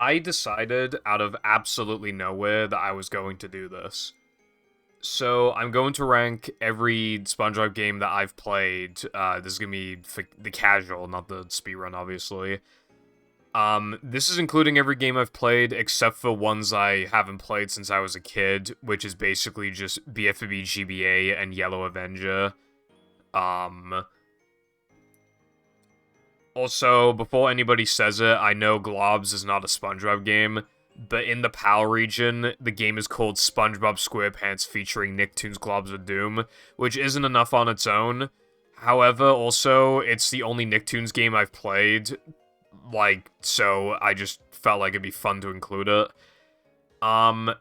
I decided out of absolutely nowhere that I was going to do this. So I'm going to rank every SpongeBob game that I've played. This is gonna be for the casual, not the speedrun, obviously. This is including every game I've played except for ones I haven't played since I was a kid, which is basically just BFB GBA and Yellow Avenger. Um, Also, before anybody says it, I know Globs is not a SpongeBob game, but in the PAL region, the game is called SpongeBob SquarePants featuring Nicktoons Globs of Doom, which isn't enough on its own. However, also, it's the only Nicktoons game I've played, so I just felt like it'd be fun to include it. Um,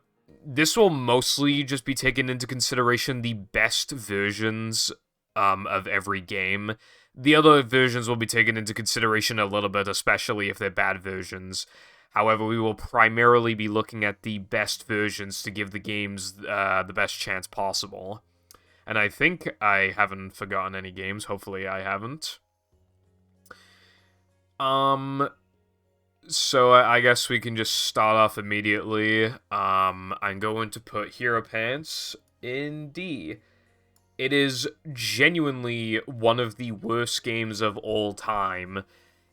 this will mostly just be taken into consideration the best versions, of every game. The other versions will be taken into consideration a little bit, especially if they're bad versions. However, we will primarily be looking at the best versions to give the games the best chance possible. And I think I haven't forgotten any games. Hopefully I haven't. So I guess we can just start off immediately. I'm going to put Hero Pants in D. It is genuinely one of the worst games of all time.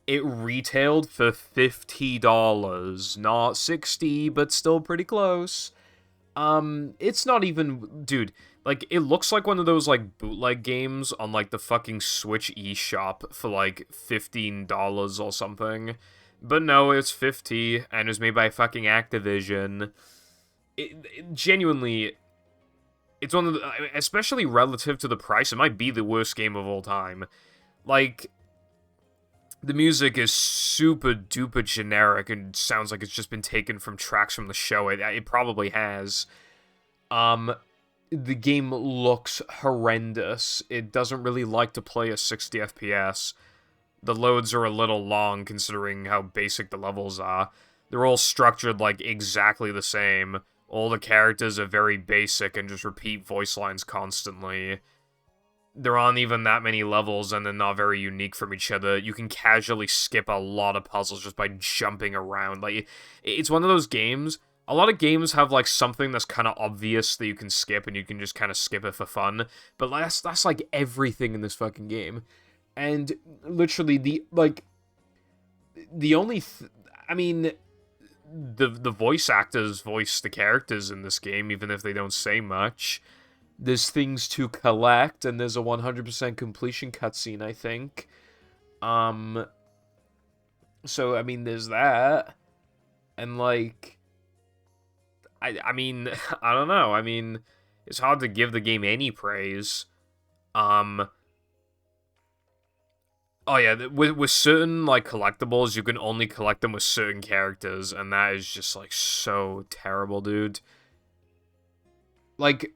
It retailed for $50, not 60, but still pretty close. It's not even, dude, like, it looks like one of those, like, bootleg games on, like, the fucking Switch eShop for, like, $15 or something. But no, it's 50, and it was made by fucking Activision. It genuinely, it's one of the, especially relative to the price, it might be the worst game of all time. Like, the music is super duper generic and sounds like it's just been taken from tracks from the show. It probably has. The game looks horrendous. It doesn't really like to play at 60 FPS. The loads are a little long considering how basic the levels are. They're all structured like exactly the same. All the characters are very basic and just repeat voice lines constantly. There aren't even that many levels and they're not very unique from each other. You can casually skip a lot of puzzles just by jumping around. Like, it's one of those games. A lot of games have like something that's kind of obvious that you can skip and you can just kind of skip it for fun. But that's like everything in this fucking game. And literally the only I mean, the voice actors voice the characters in this game even if they don't say much. There's things to collect, and there's a 100% completion cutscene, I think. So, I mean, there's that. And, like, I mean, I don't know. I mean, it's hard to give the game any praise. Oh yeah, with certain, like, collectibles, you can only collect them with certain characters, and that is just, like, so terrible, dude. Like,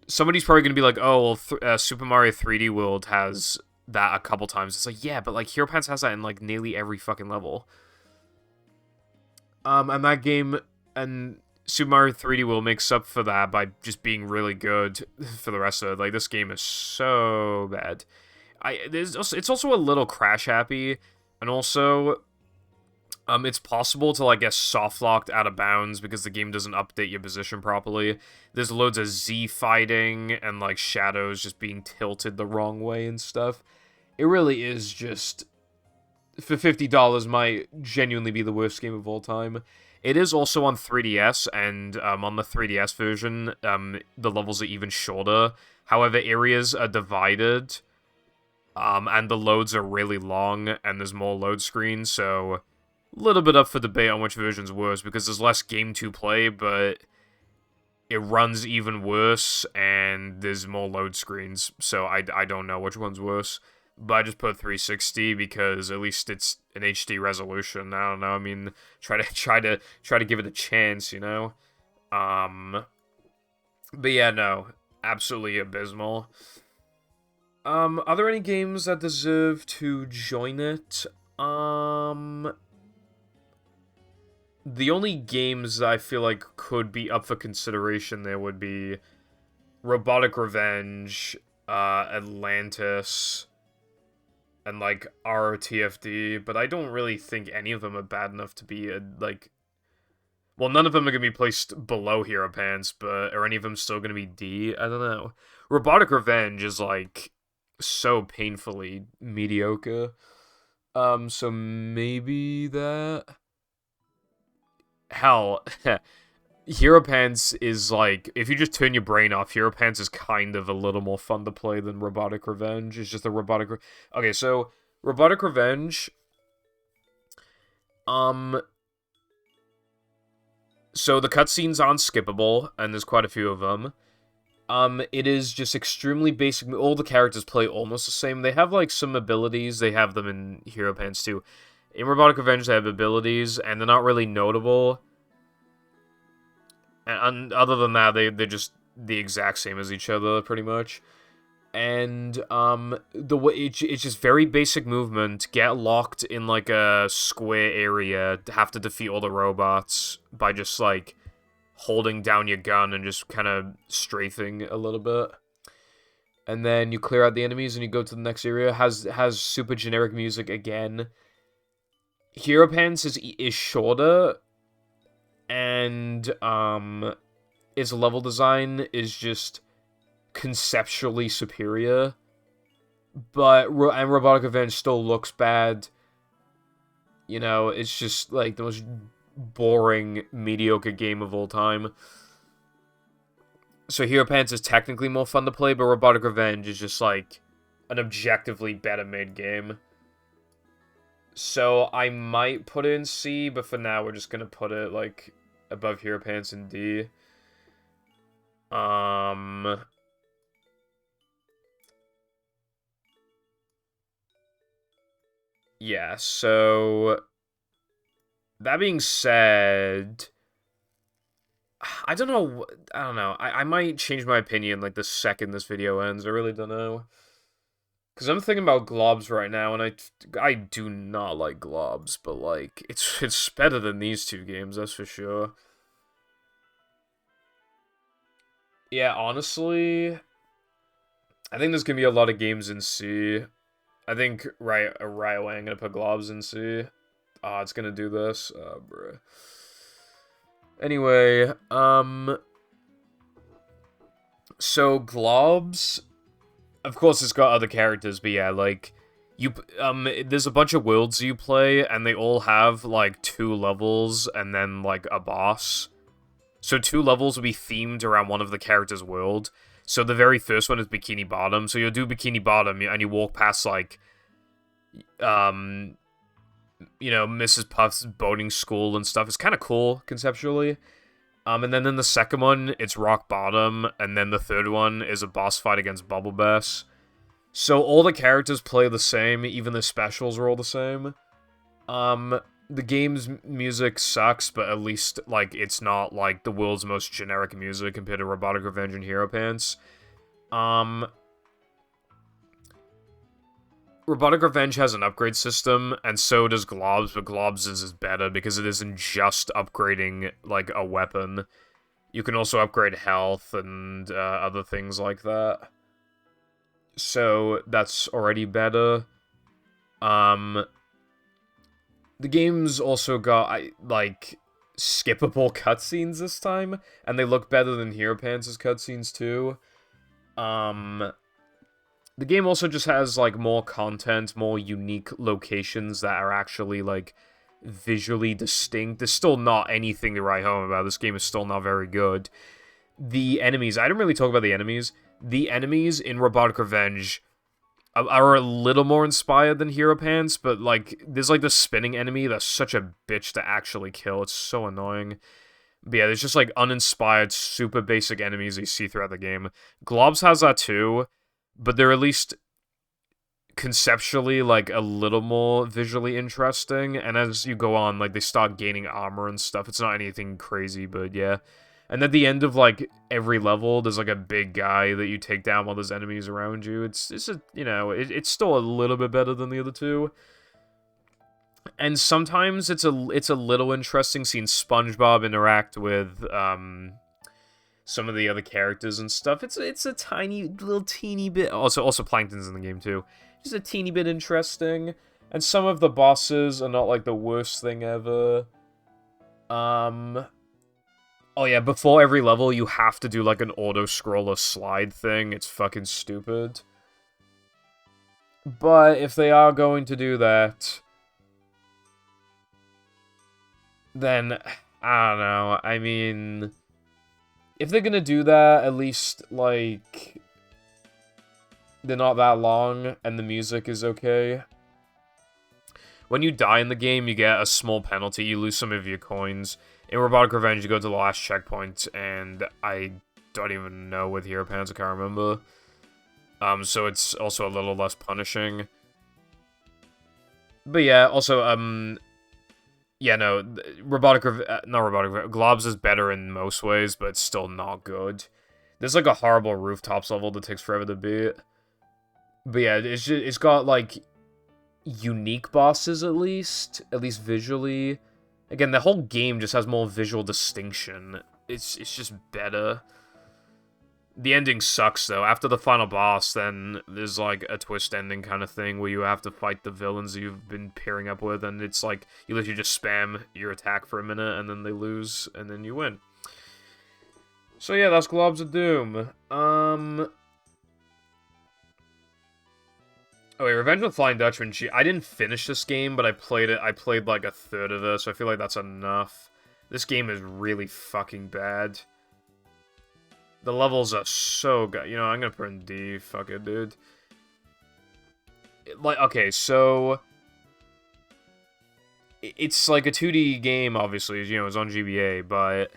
somebody's probably going to be like, oh, well, Super Mario 3D World has that a couple times. It's like, yeah, but, like, Hero Pants has that in, like, nearly every fucking level. And that game, and Super Mario 3D World makes up for that by just being really good for the rest of it. Like, this game is so bad. It's also a little crash-happy, and also, it's possible to, like, get soft-locked out of bounds because the game doesn't update your position properly. There's loads of Z fighting and, like, shadows just being tilted the wrong way and stuff. It really is just, for $50, might genuinely be the worst game of all time. It is also on 3DS, and on the 3DS version, the levels are even shorter. However, areas are divided, and the loads are really long, and there's more load screens, so little bit up for debate on which version's worse, because there's less game to play, but it runs even worse, and there's more load screens, so I don't know which one's worse. But I just put 360 because at least it's an HD resolution. I don't know. I mean, try to give it a chance, you know. But yeah, no, absolutely abysmal. Are there any games that deserve to join it? The only games that I feel like could be up for consideration there would be Robotic Revenge, Atlantis, and like RTFD, but I don't really think any of them are bad enough to be like. Well, none of them are gonna be placed below Hero Pants, but are any of them still gonna be D? I don't know. Robotic Revenge is like so painfully mediocre. So maybe that. Hell, Hero Pants is like, if you just turn your brain off, Hero Pants is kind of a little more fun to play than Robotic Revenge. It's just a okay, so Robotic Revenge. Um, so the cutscenes aren't skippable, and there's quite a few of them. It is just extremely basic. All the characters play almost the same. They have like some abilities. They have them in Hero Pants too. In Robotic Revenge, they have abilities, and they're not really notable. And other than that, they're just the exact same as each other, pretty much. And the way it's just very basic movement. Get locked in like a square area. Have to defeat all the robots by just like holding down your gun and just kind of strafing a little bit. And then you clear out the enemies and you go to the next area. Has super generic music again. Hero Pants is shorter, and its level design is just conceptually superior, but and Robotic Revenge still looks bad. You know, it's just like the most boring, mediocre game of all time. So Hero Pants is technically more fun to play, but Robotic Revenge is just like an objectively better made game. So I might put it in C, but for now we're just gonna put it like above Hero Pants in D. Yeah, so that being said, I don't know. I might change my opinion like the second this video ends. I really don't know. Because I'm thinking about globs right now, and I do not like globs, but like it's better than these two games, that's for sure. Yeah, honestly, I think there's gonna be a lot of games in C. I think right away I'm gonna put globs in C. It's gonna do this. Bruh. Anyway, so globs, of course, it's got other characters, but yeah, like there's a bunch of worlds you play, and they all have like 2 levels and then like a boss. So 2 levels will be themed around one of the characters' world. So the very first one is Bikini Bottom. So you'll do Bikini Bottom, and you walk past like, Mrs. Puff's boating school and stuff. It's kind of cool conceptually. And then in the second one, it's Rock Bottom, and then the third one is a boss fight against Bubble Bass. So all the characters play the same, even the specials are all the same. The game's music sucks, but at least, like, it's not, like, the world's most generic music compared to Robotic Revenge and Hero Pants. Robotic Revenge has an upgrade system, and so does Globs, but Globs is better because it isn't just upgrading, like, a weapon. You can also upgrade health and other things like that. So that's already better. The game's also got, like, skippable cutscenes this time, and they look better than Hero Pants' cutscenes, too. The game also just has, like, more content, more unique locations that are actually, like, visually distinct. There's still not anything to write home about. This game is still not very good. The enemies, I didn't really talk about the enemies. The enemies in Robotic Revenge are a little more inspired than Hero Pants, but, like, there's, like, the spinning enemy that's such a bitch to actually kill. It's so annoying. But yeah, there's just, like, uninspired, super basic enemies you see throughout the game. Globs has that too, but they're at least conceptually, like, a little more visually interesting, and as you go on, like, they start gaining armor and stuff. It's not anything crazy, but yeah. And at the end of, like, every level, there's, like, a big guy that you take down while there's enemies around you. It's it's still a little bit better than the other two. And sometimes it's a little interesting seeing SpongeBob interact with, some of the other characters and stuff. It's a tiny, little teeny bit. Also Plankton's in the game, too. just a teeny bit interesting. And some of the bosses are not, like, the worst thing ever. Oh yeah, before every level, you have to do, like, an auto-scroller slide thing. It's fucking stupid. But if they are going to do that, then, I don't know. I mean, if they're gonna do that, at least, like, they're not that long, and the music is okay. When you die in the game, you get a small penalty. You lose some of your coins. In Robotic Revenge, you go to the last checkpoint, and I don't even know with Hero Pants, I can't remember. So it's also a little less punishing. But yeah, also, yeah, no, Globs is better in most ways, but it's still not good. There's, like, a horrible rooftops level that takes forever to beat. But yeah, it's got, like, unique bosses, at least visually. Again, the whole game just has more visual distinction. It's just better. The ending sucks, though. After the final boss, then there's, like, a twist ending kind of thing where you have to fight the villains you've been pairing up with, and it's like, you literally just spam your attack for a minute, and then they lose, and then you win. So yeah, that's Globs of Doom. Oh wait, Revenge of the Flying Dutchman, I didn't finish this game, but I played like a third of it, so I feel like that's enough. This game is really fucking bad. The levels are so good. You know, I'm gonna put in D. Fuck it, dude. Like, okay, so it's like a 2D game, obviously. You know, it's on GBA, but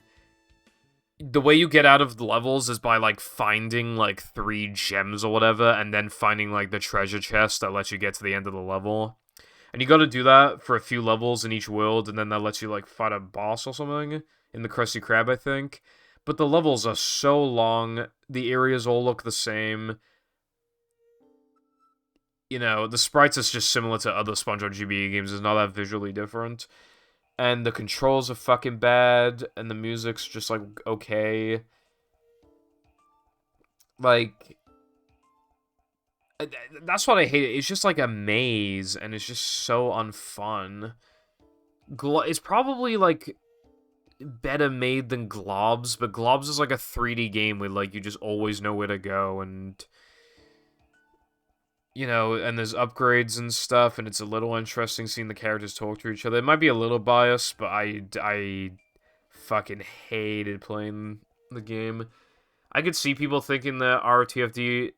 the way you get out of the levels is by, like, finding, like, 3 gems or whatever, and then finding, like, the treasure chest that lets you get to the end of the level. And you gotta do that for a few levels in each world, and then that lets you, like, fight a boss or something in the Krusty Krab, I think. But the levels are so long, the areas all look the same. You know, the sprites is just similar to other SpongeBob GBA games, it's not that visually different. And the controls are fucking bad, and the music's just, like, okay. Like, that's what I hate. It's just like a maze, and it's just so unfun. It's probably, like, better made than Globs, but Globs is like a 3D game where, like, you just always know where to go, and, you know, and there's upgrades and stuff, and it's a little interesting seeing the characters talk to each other. It might be a little biased, but I fucking hated playing the game. I could see people thinking that RTFD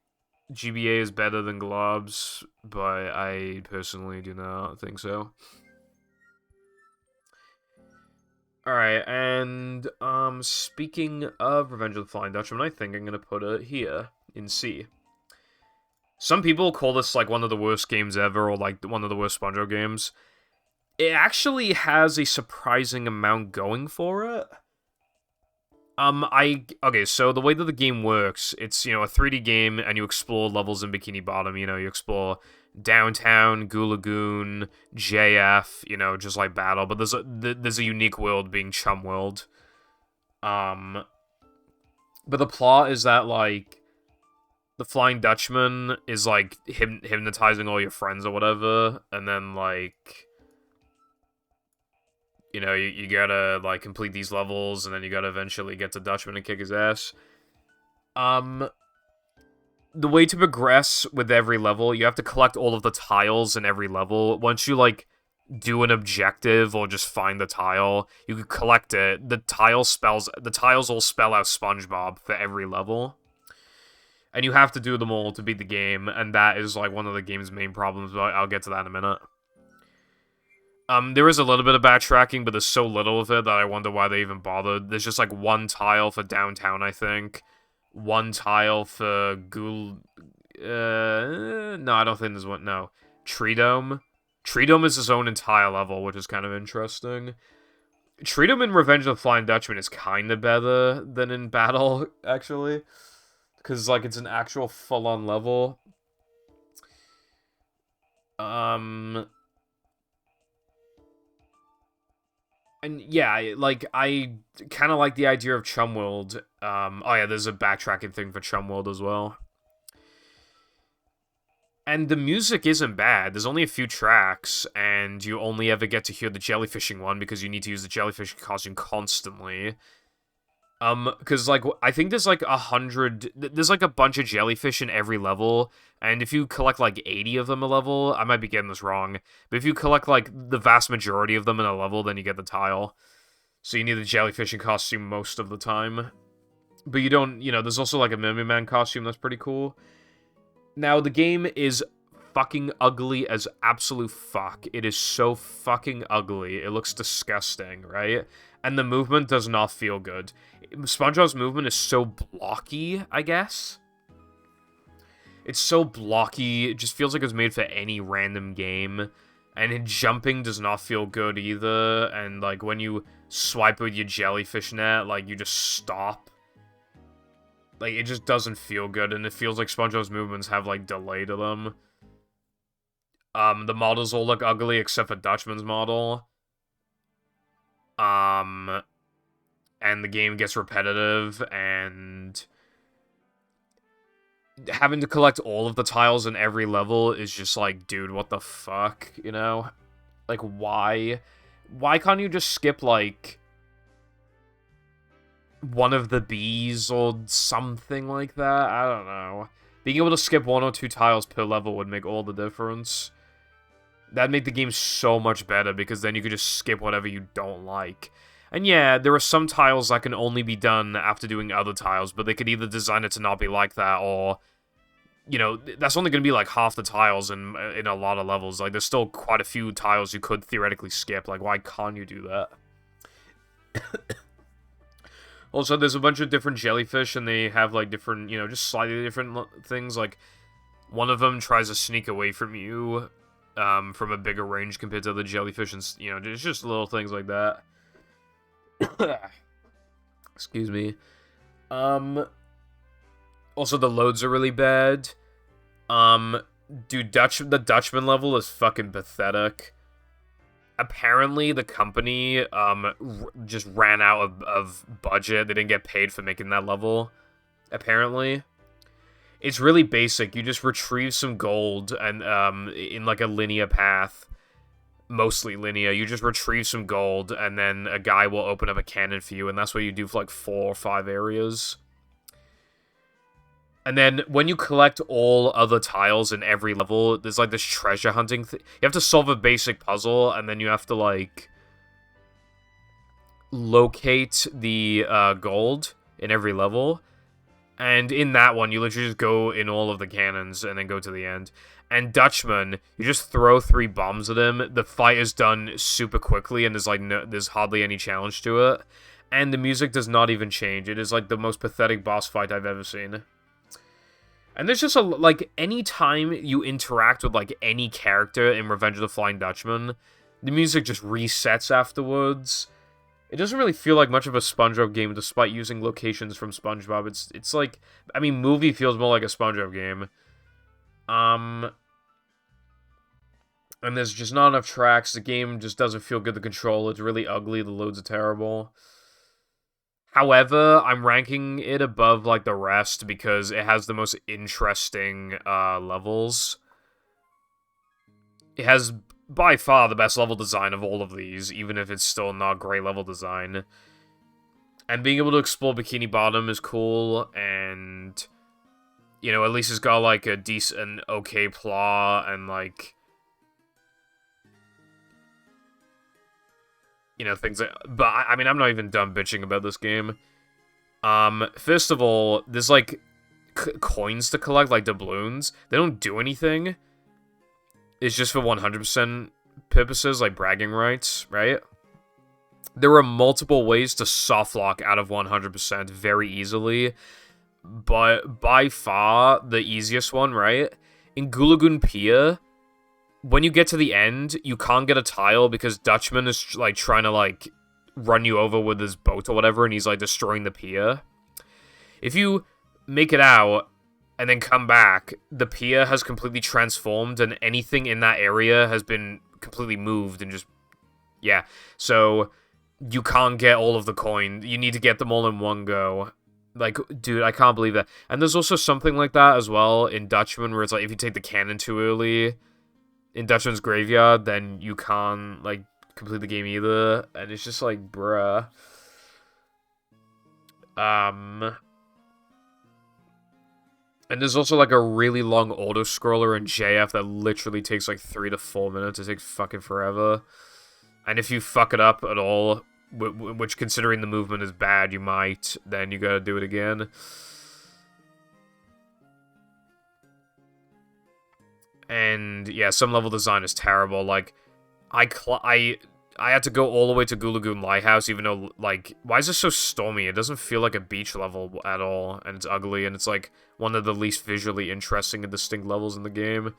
GBA is better than Globs, but I personally do not think so. Alright, and, speaking of Revenge of the Flying Dutchman, I think I'm gonna put it here, in C. Some people call this, like, one of the worst games ever, or, like, one of the worst SpongeBob games. It actually has a surprising amount going for it. Okay, so the way that the game works, it's, you know, a 3D game, and you explore levels in Bikini Bottom, you know, you explore Downtown, Goo Lagoon, JF, you know, just like Battle, but there's a unique world being Chum World. But the plot is that, like, the Flying Dutchman is, like, hypnotizing all your friends or whatever, and then, like, you know, you gotta, like, complete these levels, and then you gotta eventually get to Dutchman and kick his ass. The way to progress with every level, you have to collect all of the tiles in every level. Once you, like, do an objective or just find the tile, you can collect it. The tiles all spell out SpongeBob for every level. And you have to do them all to beat the game, and that is, like, one of the game's main problems, but I'll get to that in a minute. There is a little bit of backtracking, but there's so little of it that I wonder why they even bothered. There's just, like, 1 tile for Downtown, I think. 1 tile for no, I don't think there's one. No. Tree Dome. Tree Dome is his own entire level, which is kind of interesting. Tree Dome in Revenge of the Flying Dutchman is kind of better than in Battle, actually. Because, like, it's an actual full-on level. And yeah, like, I kind of like the idea of Chum World. Oh yeah, there's a backtracking thing for Chum World as well. And the music isn't bad. There's only a few tracks, and you only ever get to hear the jellyfishing one because you need to use the jellyfishing costume constantly. Because, like, I think there's, like, 100... There's, like, a bunch of jellyfish in every level, and if you collect, like, 80 of them a level... I might be getting this wrong, but if you collect, like, the vast majority of them in a level, then you get the tile. So you need the jellyfishing costume most of the time. But you don't... You know, there's also, like, a Mermaid Man costume that's pretty cool. Now, the game is fucking ugly as absolute fuck. It is so fucking ugly. It looks disgusting, right? And the movement does not feel good. SpongeBob's movement is so blocky, I guess. It's so blocky, it just feels like it was made for any random game. And jumping does not feel good either, and, like, when you swipe with your jellyfish net, like, you just stop. Like, it just doesn't feel good, and it feels like SpongeBob's movements have, like, delay to them. The models all look ugly, except for Dutchman's model. And the game gets repetitive, and having to collect all of the tiles in every level is just like, dude, what the fuck, you know? Like, why? Why can't you just skip, like, one of the bees or something like that? I don't know. Being able to skip 1 or 2 tiles per level would make all the difference. That'd make the game so much better, because then you could just skip whatever you don't like. And yeah, there are some tiles that can only be done after doing other tiles, but they could either design it to not be like that, or, you know, that's only going to be like half the tiles in a lot of levels. Like, there's still quite a few tiles you could theoretically skip. Like, why can't you do that? Also, there's a bunch of different jellyfish, and they have, like, different, you know, just slightly different things. Like, one of them tries to sneak away from you, from a bigger range compared to the jellyfish, and, you know, it's just little things like that. Excuse me. Also, the loads are really bad. Dude, the Dutchman level is fucking pathetic. Apparently, the company, just ran out of budget. They didn't get paid for making that level. Apparently. It's really basic. You just retrieve some gold, and, in, like, a linear path. Mostly linear. You just retrieve some gold, and then a guy will open up a cannon for you, and that's what you do for, like, 4 or 5 areas. And then, when you collect all other tiles in every level, there's, like, this treasure hunting thing. You have to solve a basic puzzle, and then you have to, like, locate the, gold in every level. And in that one, you literally just go in all of the cannons, and then go to the end. And Dutchman, you just throw 3 bombs at him, the fight is done super quickly, and there's, like, there's hardly any challenge to it. And the music does not even change. It is, like, the most pathetic boss fight I've ever seen. And there's just like, any time you interact with, like, any character in Revenge of the Flying Dutchman, the music just resets afterwards. It doesn't really feel like much of a SpongeBob game, despite using locations from SpongeBob. It's like, I mean, movie feels more like a SpongeBob game. And there's just not enough tracks. The game just doesn't feel good to control. It's really ugly. The loads are terrible. However, I'm ranking it above, like, the rest because it has the most interesting levels. It has, by far, the best level design of all of these, even if it's still not great level design. And being able to explore Bikini Bottom is cool, and, you know, at least it's got, like, a decent, okay plot, and, like, you know, things like... But, I mean, I'm not even done bitching about this game. First of all, there's, like, coins to collect, like doubloons. They don't do anything. It's just for 100% purposes, like bragging rights, right? There are multiple ways to softlock out of 100% very easily. But by far, the easiest one, right? In Gulagoon Pier... When you get to the end, you can't get a tile because Dutchman is, like, trying to, like, run you over with his boat or whatever, and he's, like, destroying the pier. If you make it out and then come back, the pier has completely transformed, and anything in that area has been completely moved and just... Yeah, so you can't get all of the coin. You need to get them all in one go. Like, dude, I can't believe that. And there's also something like that as well in Dutchman, where it's like, if you take the cannon too early in Dutchman's Graveyard, then you can't, like, complete the game either. And it's just like, bruh. And there's also, like, a really long auto-scroller in JF that literally takes, like, 3 to 4 minutes. It takes fucking forever. And if you fuck it up at all, which, considering the movement is bad, you might, then you gotta do it again. And, yeah, some level design is terrible. Like, I had to go all the way to Gulagoon Lighthouse, even though, like, why is this so stormy? It doesn't feel like a beach level at all, and it's ugly, and it's, like, one of the least visually interesting and distinct levels in the game.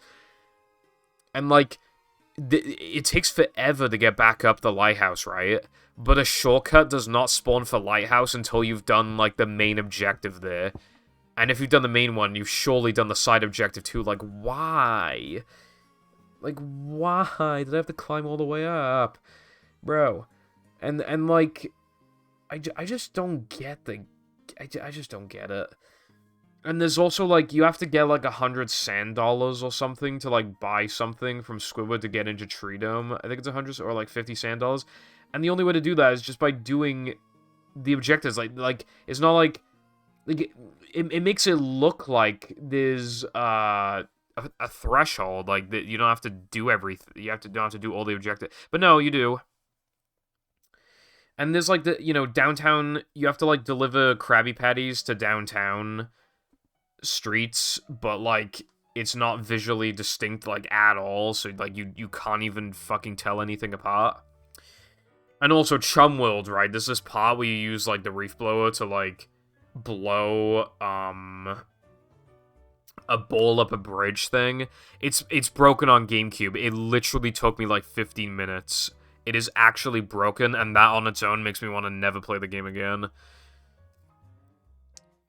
And, like, it takes forever to get back up the lighthouse, right? But a shortcut does not spawn for lighthouse until you've done, like, the main objective there. And if you've done the main one, you've surely done the side objective too. Like, why? Like, why did I have to climb all the way up? Bro. And like, I just don't get I just don't get it. And there's also, like, you have to get, like, 100 sand dollars or something to, like, buy something from Squidward to get into Tree Dome. I think it's 100 or, like, 50 sand dollars. And the only way to do that is just by doing the objectives. Like it's not like it makes it look like there's a threshold, like that you don't have to do everything. Don't have to do all the objectives. But no, you do. And there's, like, the, you know, downtown, you have to, like, deliver Krabby Patties to downtown streets, but, like, it's not visually distinct, like, at all, so, like, you can't even fucking tell anything apart. And also Chum World, right? There's this part where you use, like, the reef blower to, like, blow, a ball up a bridge thing. It's broken on GameCube. It literally took me, like, 15 minutes. It is actually broken, and that on its own makes me want to never play the game again.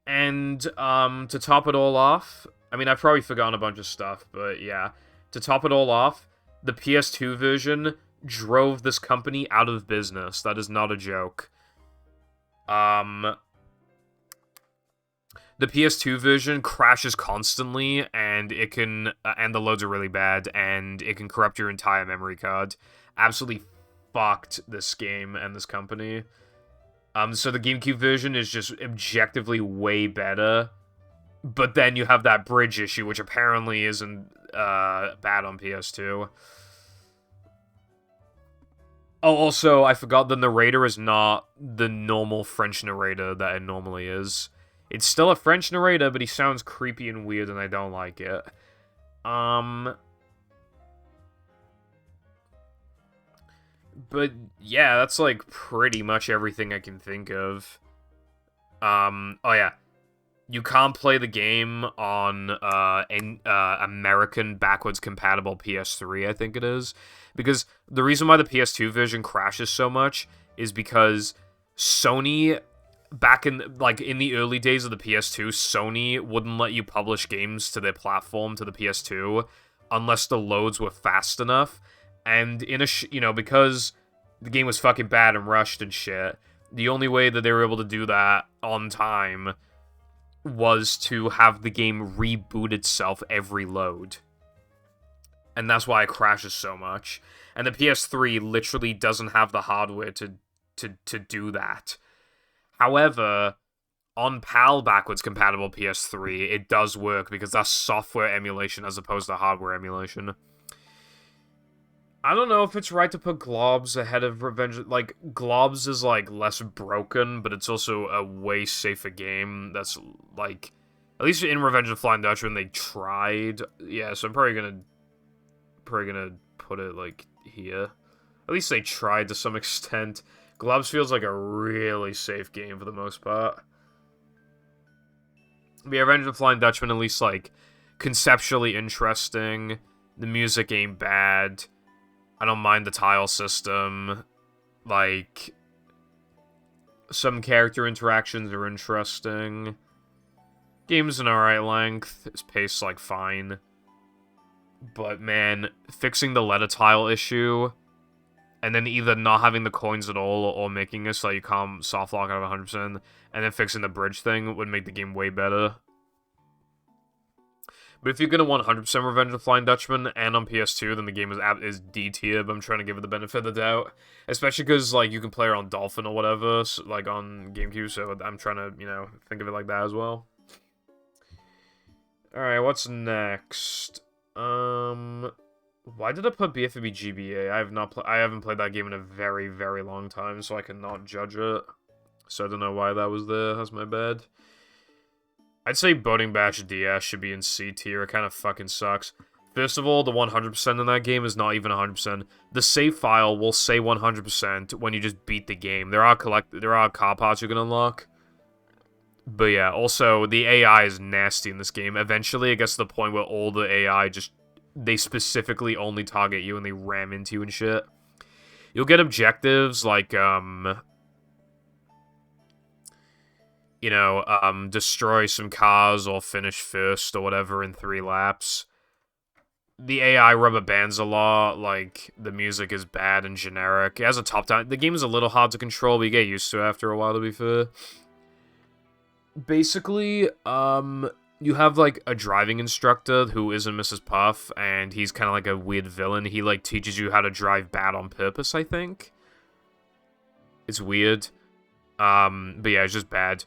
And, to top it all off, I mean, I've probably forgotten a bunch of stuff, but yeah. To top it all off, the PS2 version drove this company out of business. That is not a joke. The PS2 version crashes constantly, and it can, and the loads are really bad, and it can corrupt your entire memory card. Absolutely fucked this game and this company. So the GameCube version is just objectively way better, but then you have that bridge issue, which apparently isn't, bad on PS2. Oh, also, I forgot the narrator is not the normal French narrator that it normally is. It's still a French narrator, but he sounds creepy and weird, and I don't like it. But, yeah, that's, like, pretty much everything I can think of. Oh, yeah. You can't play the game on, American backwards-compatible PS3, I think it is. Because the reason why the PS2 version crashes so much is because Sony, back in, like, in the early days of the PS2, Sony wouldn't let you publish games to their platform, to the PS2, unless the loads were fast enough. And you know, because the game was fucking bad and rushed and shit, the only way that they were able to do that on time was to have the game reboot itself every load. And that's why it crashes so much. And the PS3 literally doesn't have the hardware to do that. However, on PAL backwards compatible PS3, it does work because that's software emulation as opposed to hardware emulation. I don't know if it's right to put Globs ahead of Revenge. Like, Globs is, like, less broken, but it's also a way safer game. That's, like, at least in Revenge of the Flying Dutchman, they tried. Yeah, so I'm probably gonna put it, like, here. At least they tried to some extent. Globs feels like a really safe game for the most part. But yeah, Revenge of the Flying Dutchman, at least, like, conceptually interesting. The music ain't bad. I don't mind the tile system. Like, some character interactions are interesting. Game's an alright length. It's paced, like, fine. But, man, fixing the letter tile issue and then either not having the coins at all or making it so you can't soft lock out of 100%, and then fixing the bridge thing would make the game way better. But if you're gonna want 100% Revenge of the Flying Dutchman and on PS2, then the game is D tier. But I'm trying to give it the benefit of the doubt, especially because like you can play it on Dolphin or whatever, so, like on GameCube. So I'm trying to think of it like that as well. All right, what's next? Why did I put BFB GBA? I haven't played that game in a very, very long time, so I cannot judge it. So I don't know why that was there. That's my bad. I'd say Boating Bash DS should be in C tier. It kind of fucking sucks. First of all, the 100% in that game is not even 100%. The save file will say 100% when you just beat the game. There are car parts you can unlock. But yeah, also, the AI is nasty in this game. Eventually, it gets to the point where all the AI they specifically only target you and they ram into you and shit. You'll get objectives like, destroy some cars or finish first or whatever in 3 laps. The AI rubber bands a lot, like, the music is bad and generic. It has a top-down... The game is a little hard to control, but you get used to it after a while, to be fair. Basically, you have, like, a driving instructor who isn't Mrs. Puff, and he's kind of like a weird villain. He, like, teaches you how to drive bad on purpose, I think. It's weird. But yeah, it's just bad.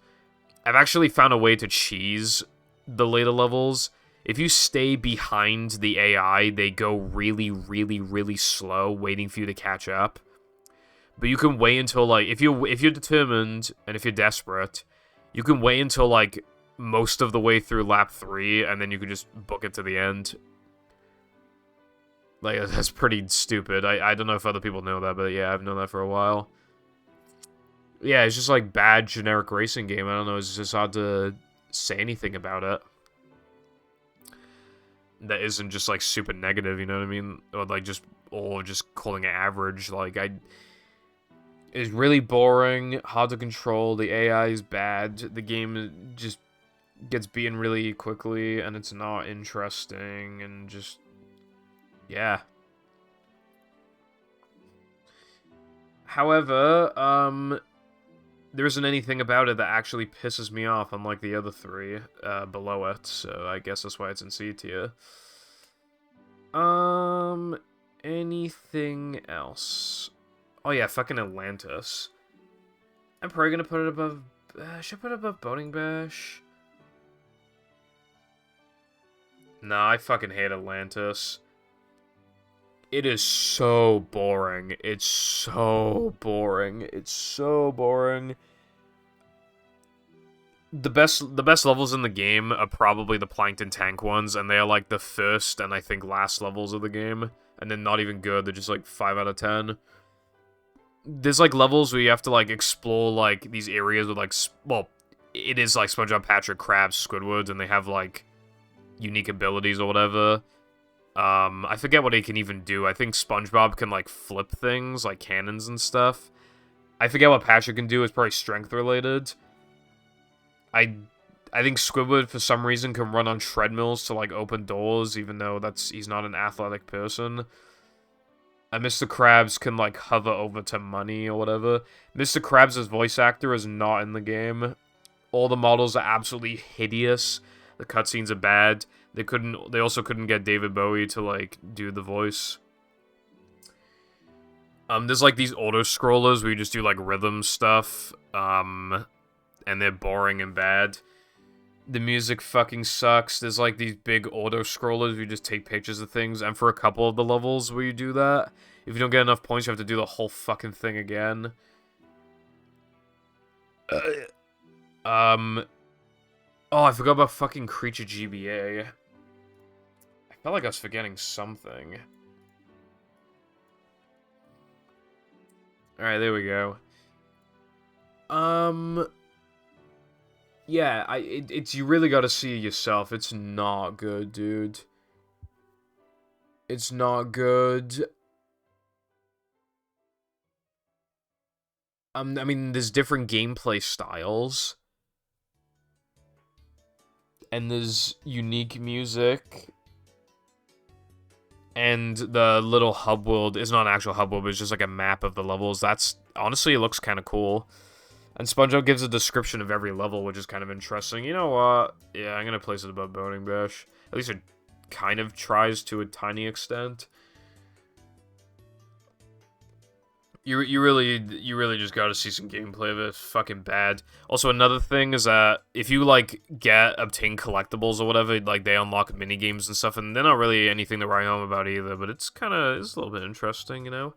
I've actually found a way to cheese the later levels. If you stay behind the AI, they go really, really, really slow, waiting for you to catch up. But you can wait until, like, if you're determined, and if you're desperate, you can wait until, like, most of the way through lap 3, and then you can just book it to the end. Like, that's pretty stupid. I don't know if other people know that, but yeah, I've known that for a while. Yeah, it's just, like, bad, generic racing game. I don't know, it's just hard to say anything about it that isn't just, like, super negative, you know what I mean? Or, like, just calling it average. Like, it's really boring, hard to control, the AI is bad, the game just gets beaten really quickly, and it's not interesting, and just... yeah. However, there isn't anything about it that actually pisses me off, unlike the other 3 below it, so I guess that's why it's in C tier. Anything else? Oh yeah, fucking Atlantis. I'm probably gonna put it above... should I put it above Boating Bash? Nah, I fucking hate Atlantis. It is so boring. It's so boring. It's so boring. The best levels in the game are probably the Plankton Tank ones, and they are like the first and I think last levels of the game. And they're not even good, they're just like 5 out of 10. There's like levels where you have to like explore like these areas with like, well, it is like SpongeBob, Patrick, Krabs, Squidward, and they have like unique abilities or whatever. I forget what he can even do. I think SpongeBob can, like, flip things, like cannons and stuff. I forget what Patrick can do. It's probably strength-related. I think Squidward, for some reason, can run on treadmills to, like, open doors, even though he's not an athletic person. And Mr. Krabs can, like, hover over to money or whatever. Mr. Krabs' voice actor is not in the game. All the models are absolutely hideous. The cutscenes are bad. They also couldn't get David Bowie to, like, do the voice. There's, like, these auto-scrollers where you just do, like, rhythm stuff. And they're boring and bad. The music fucking sucks. There's, like, these big auto-scrollers where you just take pictures of things. And for a couple of the levels where you do that, if you don't get enough points, you have to do the whole fucking thing again. Oh, I forgot about fucking Creature GBA. I felt like I was forgetting something. Alright, there we go. Yeah, it's you really gotta see it yourself. It's not good, dude. It's not good. I mean, there's different gameplay styles. And there's unique music. And the little hub world is not an actual hub world, but it's just like a map of the levels. That's, honestly, it looks kind of cool. And SpongeBob gives a description of every level, which is kind of interesting. You know what? Yeah, I'm gonna place it above Boating Bash. At least it kind of tries to a tiny extent. You really just gotta see some gameplay of it. It's fucking bad. Also, another thing is that if you, like, obtain collectibles or whatever, like, they unlock mini games and stuff, and they're not really anything to write home about either, but it's a little bit interesting, you know?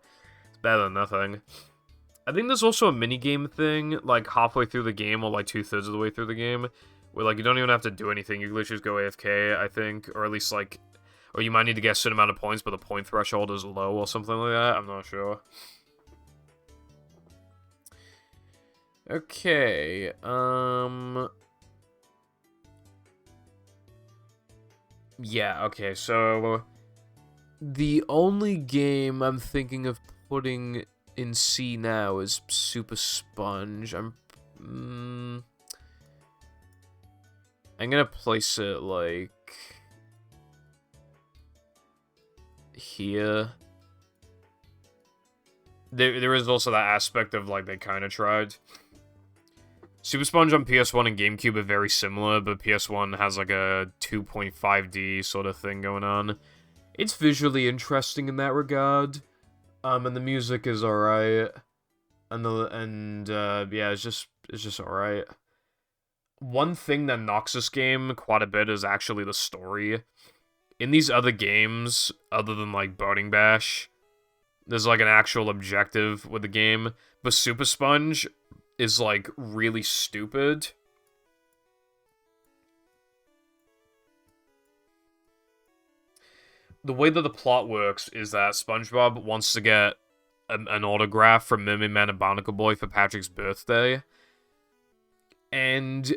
It's better than nothing. I think there's also a mini game thing, like, halfway through the game, or, like, 2/3 of the way through the game, where, like, you don't even have to do anything. You literally just go AFK, I think, or at least, like, or you might need to get a certain amount of points, but the point threshold is low or something like that. I'm not sure. Okay, yeah, okay, so the only game I'm thinking of putting in C now is Super Sponge. I'm gonna place it, like, here. There is also that aspect of, like, they kind of tried. Super Sponge on PS1 and GameCube are very similar, but PS1 has, like, a 2.5D sort of thing going on. It's visually interesting in that regard. And the music is alright. Yeah, it's just alright. One thing that knocks this game quite a bit is actually the story. In these other games, other than, like, Boating Bash, there's, like, an actual objective with the game. But Super Sponge is, like, really stupid. The way that the plot works is that SpongeBob wants to get an autograph from Mermaid Man and Barnacle Boy for Patrick's birthday. And,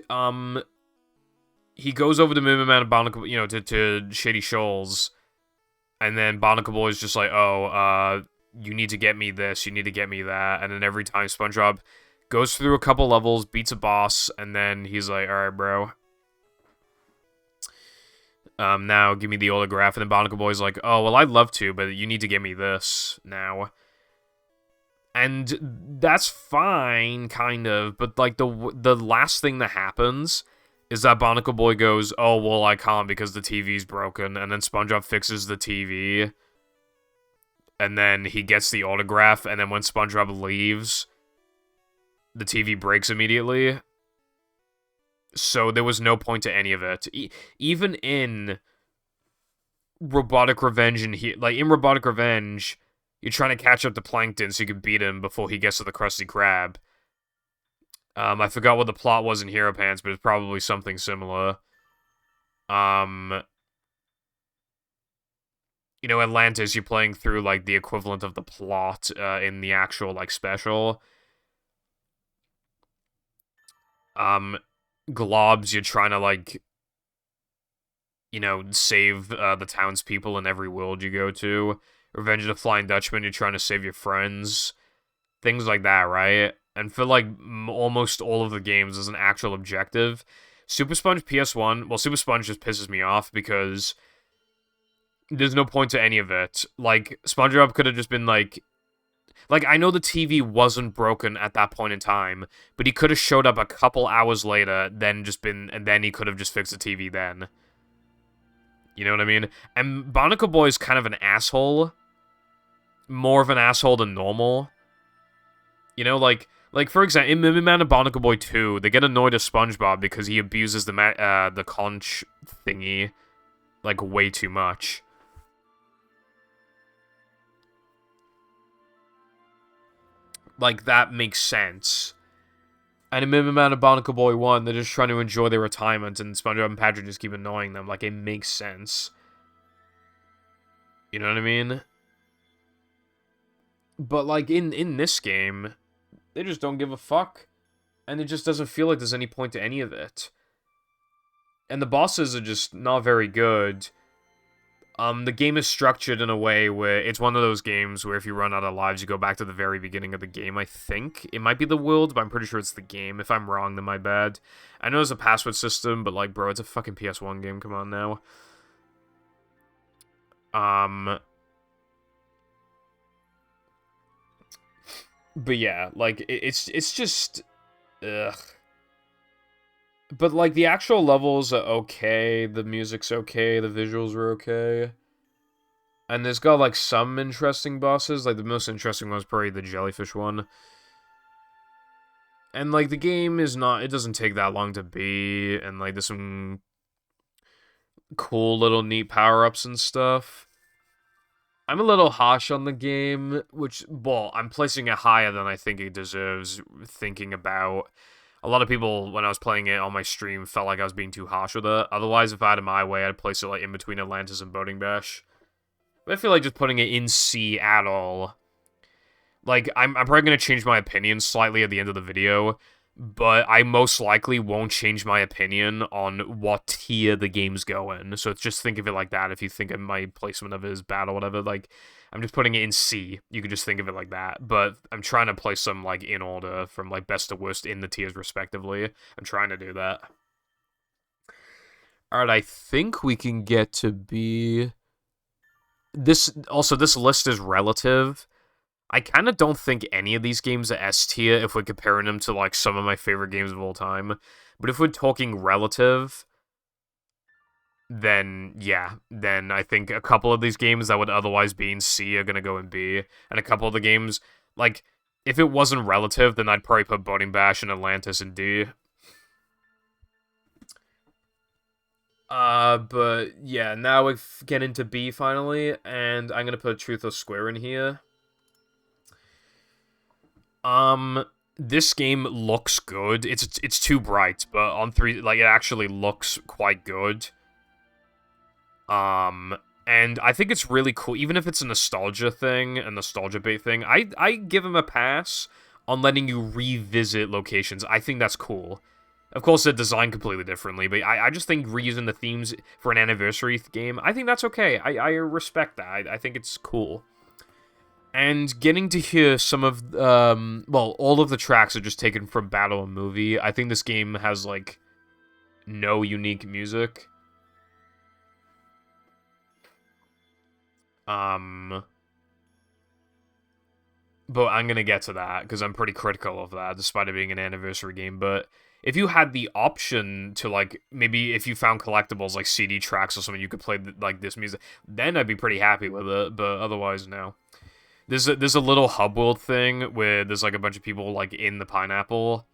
he goes over to Mermaid Man and Barnacle, you know, to Shady Shoals. And then Barnacle Boy is just like, oh, you need to get me this, you need to get me that. And then every time SpongeBob goes through a couple levels, beats a boss, and then he's like, alright, bro. Now give me the autograph. And then Barnacle Boy's like, oh, well, I'd love to, but you need to give me this now. And that's fine, kind of, but, like, the last thing that happens is that Barnacle Boy goes, oh, well, I can't because the TV's broken, and then SpongeBob fixes the TV, and then he gets the autograph, and then when SpongeBob leaves, the TV breaks immediately. So there was no point to any of it. Even in Robotic Revenge, in Robotic Revenge, you're trying to catch up to Plankton so you can beat him before he gets to the Krusty Krab. I forgot what the plot was in Hero Pants, but it's probably something similar. You know, Atlantis, you're playing through, like, the equivalent of the plot in the actual, like, special. Globs, you're trying to, like, you know, save the townspeople in every world you go to. Revenge of the Flying Dutchman, you're trying to save your friends. Things like that, right? And for, like, almost all of the games, there's an actual objective. Super Sponge PS1, well, Super Sponge just pisses me off because there's no point to any of it. Like, SpongeBob could have just been, like, I know the TV wasn't broken at that point in time, but he could have showed up a couple hours later, and then he could have just fixed the TV then. You know what I mean? And Barnacle Boy's kind of an asshole. More of an asshole than normal. You know, like for example, in Mermaid Man and Barnacle Boy 2, they get annoyed at SpongeBob because he abuses the conch thingy, like, way too much. Like, that makes sense. And in Mermaid Man and Barnacle Boy 1, they're just trying to enjoy their retirement, and SpongeBob and Patrick just keep annoying them. Like, it makes sense. You know what I mean? But, like, in this game, they just don't give a fuck. And it just doesn't feel like there's any point to any of it. And the bosses are just not very good. The game is structured in a way where it's one of those games where if you run out of lives, you go back to the very beginning of the game, I think. It might be the world, but I'm pretty sure it's the game. If I'm wrong, then my bad. I know there's a password system, but, like, bro, it's a fucking PS1 game. Come on now. But yeah, like it's just ugh. But like the actual levels are okay, the music's okay, the visuals are okay. And there's got like some interesting bosses, like the most interesting one is probably the jellyfish one. And like the game is not it doesn't take that long to beat, and like there's some cool little neat power-ups and stuff. I'm a little harsh on the game, which, well, I'm placing it higher than I think it deserves, thinking about. A lot of people, when I was playing it on my stream, felt like I was being too harsh with it. Otherwise, if I had it my way, I'd place it like in between Atlantis and Boating Bash. But I feel like just putting it in C at all. Like, I'm probably going to change my opinion slightly at the end of the video, but I most likely won't change my opinion on what tier the game's going. So just think of it like that. If you think my placement of it is bad or whatever, like, I'm just putting it in C. You could just think of it like that. But I'm trying to place them, like, in order from, like, best to worst in the tiers, respectively. I'm trying to do that. Alright, I think we can get to B. This list is relative. I kind of don't think any of these games are S tier if we're comparing them to, like, some of my favorite games of all time. But if we're talking relative, then, yeah. Then I think a couple of these games that would otherwise be in C are going to go in B. And a couple of the games, like, if it wasn't relative, then I'd probably put Boating Bash and Atlantis in D. But, yeah, now we get into B, finally. And I'm going to put Truth or Square in here. This game looks good. It's too bright, but on 3, like, it actually looks quite good. And I think it's really cool, even if it's a nostalgia thing, a nostalgia bait thing. I give him a pass on letting you revisit locations. I think that's cool. Of course, they're designed completely differently, but I just think reusing the themes for an anniversary game, I think that's okay. I respect that. I think it's cool. And getting to hear some of, well, all of the tracks are just taken from Battle and Movie. I think this game has, like, no unique music. But I'm gonna get to that, because I'm pretty critical of that, despite it being an anniversary game. But if you had the option to, like, maybe if you found collectibles, like CD tracks or something, you could play, like, this music, then I'd be pretty happy with it, but otherwise, no. There's a little hub world thing where there's, like, a bunch of people, like, in the pineapple.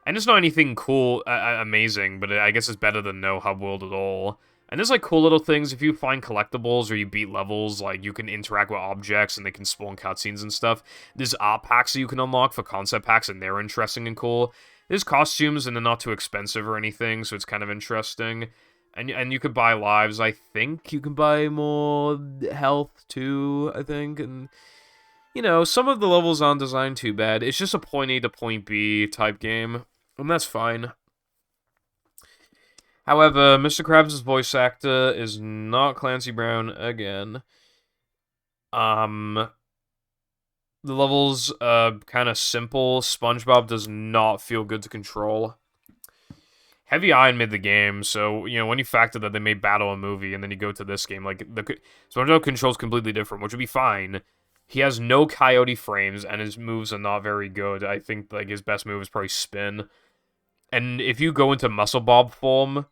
And it's not anything cool, amazing, but I guess it's better than no hub world at all. And there's, like, cool little things. If you find collectibles or you beat levels, like, you can interact with objects and they can spawn cutscenes and stuff. There's art packs that you can unlock for concept packs, and they're interesting and cool. There's costumes, and they're not too expensive or anything, so it's kind of interesting. And you could buy lives. I think you can buy more health, too, I think. And, you know, some of the levels aren't designed too bad. It's just a point A to point B type game, and that's fine. However, Mr. Krabs' voice actor is not Clancy Brown again. The levels kind of simple. SpongeBob does not feel good to control. Heavy Iron made the game, so, you know, when you factor that they made Battle a movie, and then you go to this game, like, the SpongeBob control's completely different, which would be fine. He has no coyote frames, and his moves are not very good. I think, like, his best move is probably spin. And if you go into Muscle Bob form,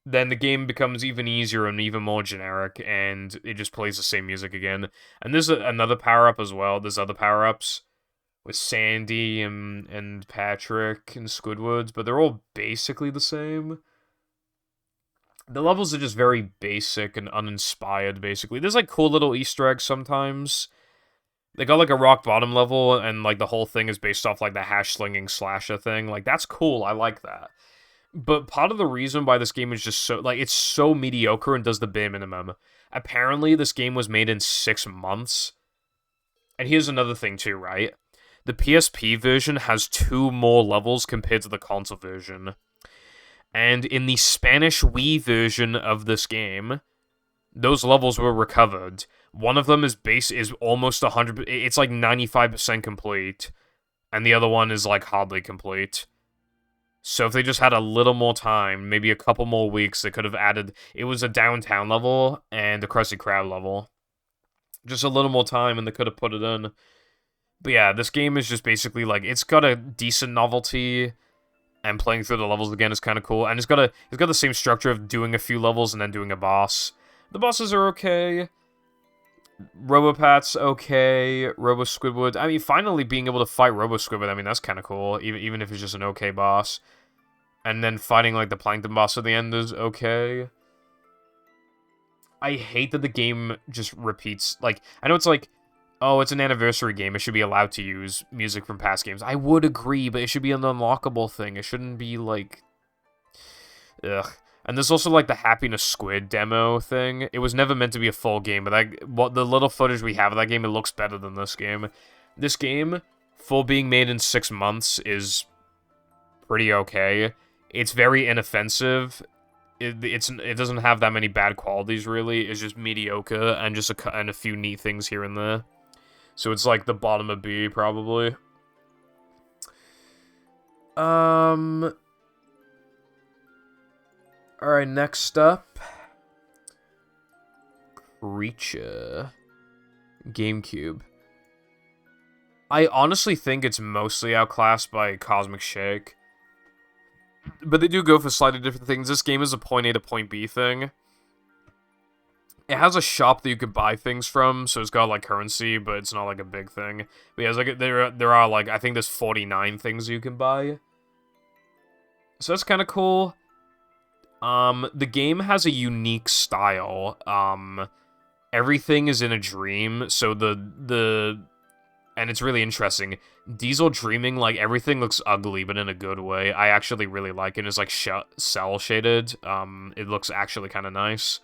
then the game becomes even easier and even more generic, and it just plays the same music again. And there's another power-up as well. There's other power-ups with Sandy and Patrick and Squidward, but they're all basically the same. The levels are just very basic and uninspired, basically. There's, like, cool little Easter eggs sometimes. They got, like, a rock bottom level, and, like, the whole thing is based off, like, the hash-slinging slasher thing. Like, that's cool. I like that. But part of the reason why this game is just so, like, it's so mediocre and does the bare minimum. Apparently, this game was made in 6 months. And here's another thing, too, right? The PSP version has 2 more levels compared to the console version. And in the Spanish Wii version of this game, those levels were recovered. One of them is almost 100%, it's like 95% complete. And the other one is, like, hardly complete. So if they just had a little more time, maybe a couple more weeks, they could have added, it was a downtown level and a Krusty Krab level. Just a little more time and they could have put it in. But yeah, this game is just basically like it's got a decent novelty, and playing through the levels again is kind of cool. And it's got the same structure of doing a few levels and then doing a boss. The bosses are okay. Robopat's okay. Robo Squidward. I mean, finally being able to fight Robo Squidward, I mean, that's kind of cool. Even if it's just an okay boss. And then fighting, like, the Plankton boss at the end is okay. I hate that the game just repeats. Like, I know it's like, oh, it's an anniversary game. It should be allowed to use music from past games. I would agree, but it should be an unlockable thing. It shouldn't be, like... Ugh. And there's also, like, the Happiness Squid demo thing. It was never meant to be a full game, but the little footage we have of that game, it looks better than this game. This game, full being made in 6 months, is pretty okay. It's very inoffensive. It doesn't have that many bad qualities, really. It's just mediocre, and just a few neat things here and there. So it's like the bottom of B, probably. Alright, next up. Creature. GameCube. I honestly think it's mostly outclassed by Cosmic Shake. But they do go for slightly different things. This game is a point A to point B thing. It has a shop that you can buy things from, so it's got, like, currency, but it's not, like, a big thing. But yeah, it's like, there are, like, I think there's 49 things you can buy. So that's kind of cool. The game has a unique style. Everything is in a dream, so and it's really interesting. Diesel dreaming, like, everything looks ugly, but in a good way. I actually really like it. It's, like, cel-shaded. It looks actually kind of nice.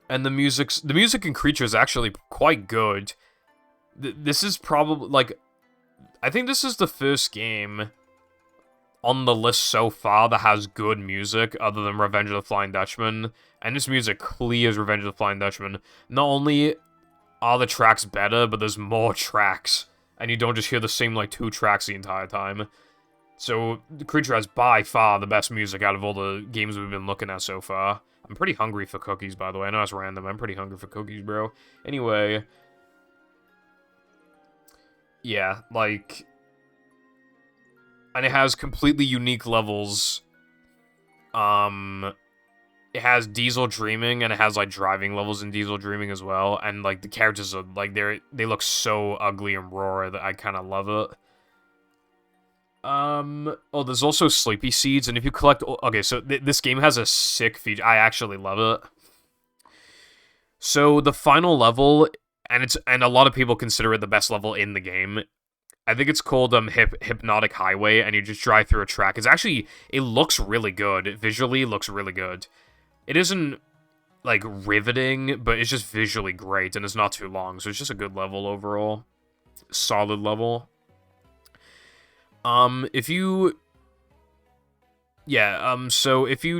And the music in Creature is actually quite good. This is probably, like... I think this is the first game on the list so far that has good music, other than Revenge of the Flying Dutchman. And this music clears Revenge of the Flying Dutchman. Not only are the tracks better, but there's more tracks. And you don't just hear the same, like, 2 tracks the entire time. So, the Creature has by far the best music out of all the games we've been looking at so far. I'm pretty hungry for cookies, by the way. I know it's random. I'm pretty hungry for cookies, bro. Anyway. Yeah, like... And it has completely unique levels. It has Diesel Dreaming, and it has, like, driving levels in Diesel Dreaming as well. And, like, the characters are, like, they look so ugly and raw that I kind of love it. Oh, there's also Sleepy Seeds, and if you collect... Okay, so this game has a sick feature. I actually love it. So, the final level, and a lot of people consider it the best level in the game. I think it's called Hypnotic Highway, and you just drive through a track. It looks really good. Visually, it looks really good. It isn't, like, riveting, but it's just visually great, and it's not too long, so it's just a good level overall. Solid level. So if you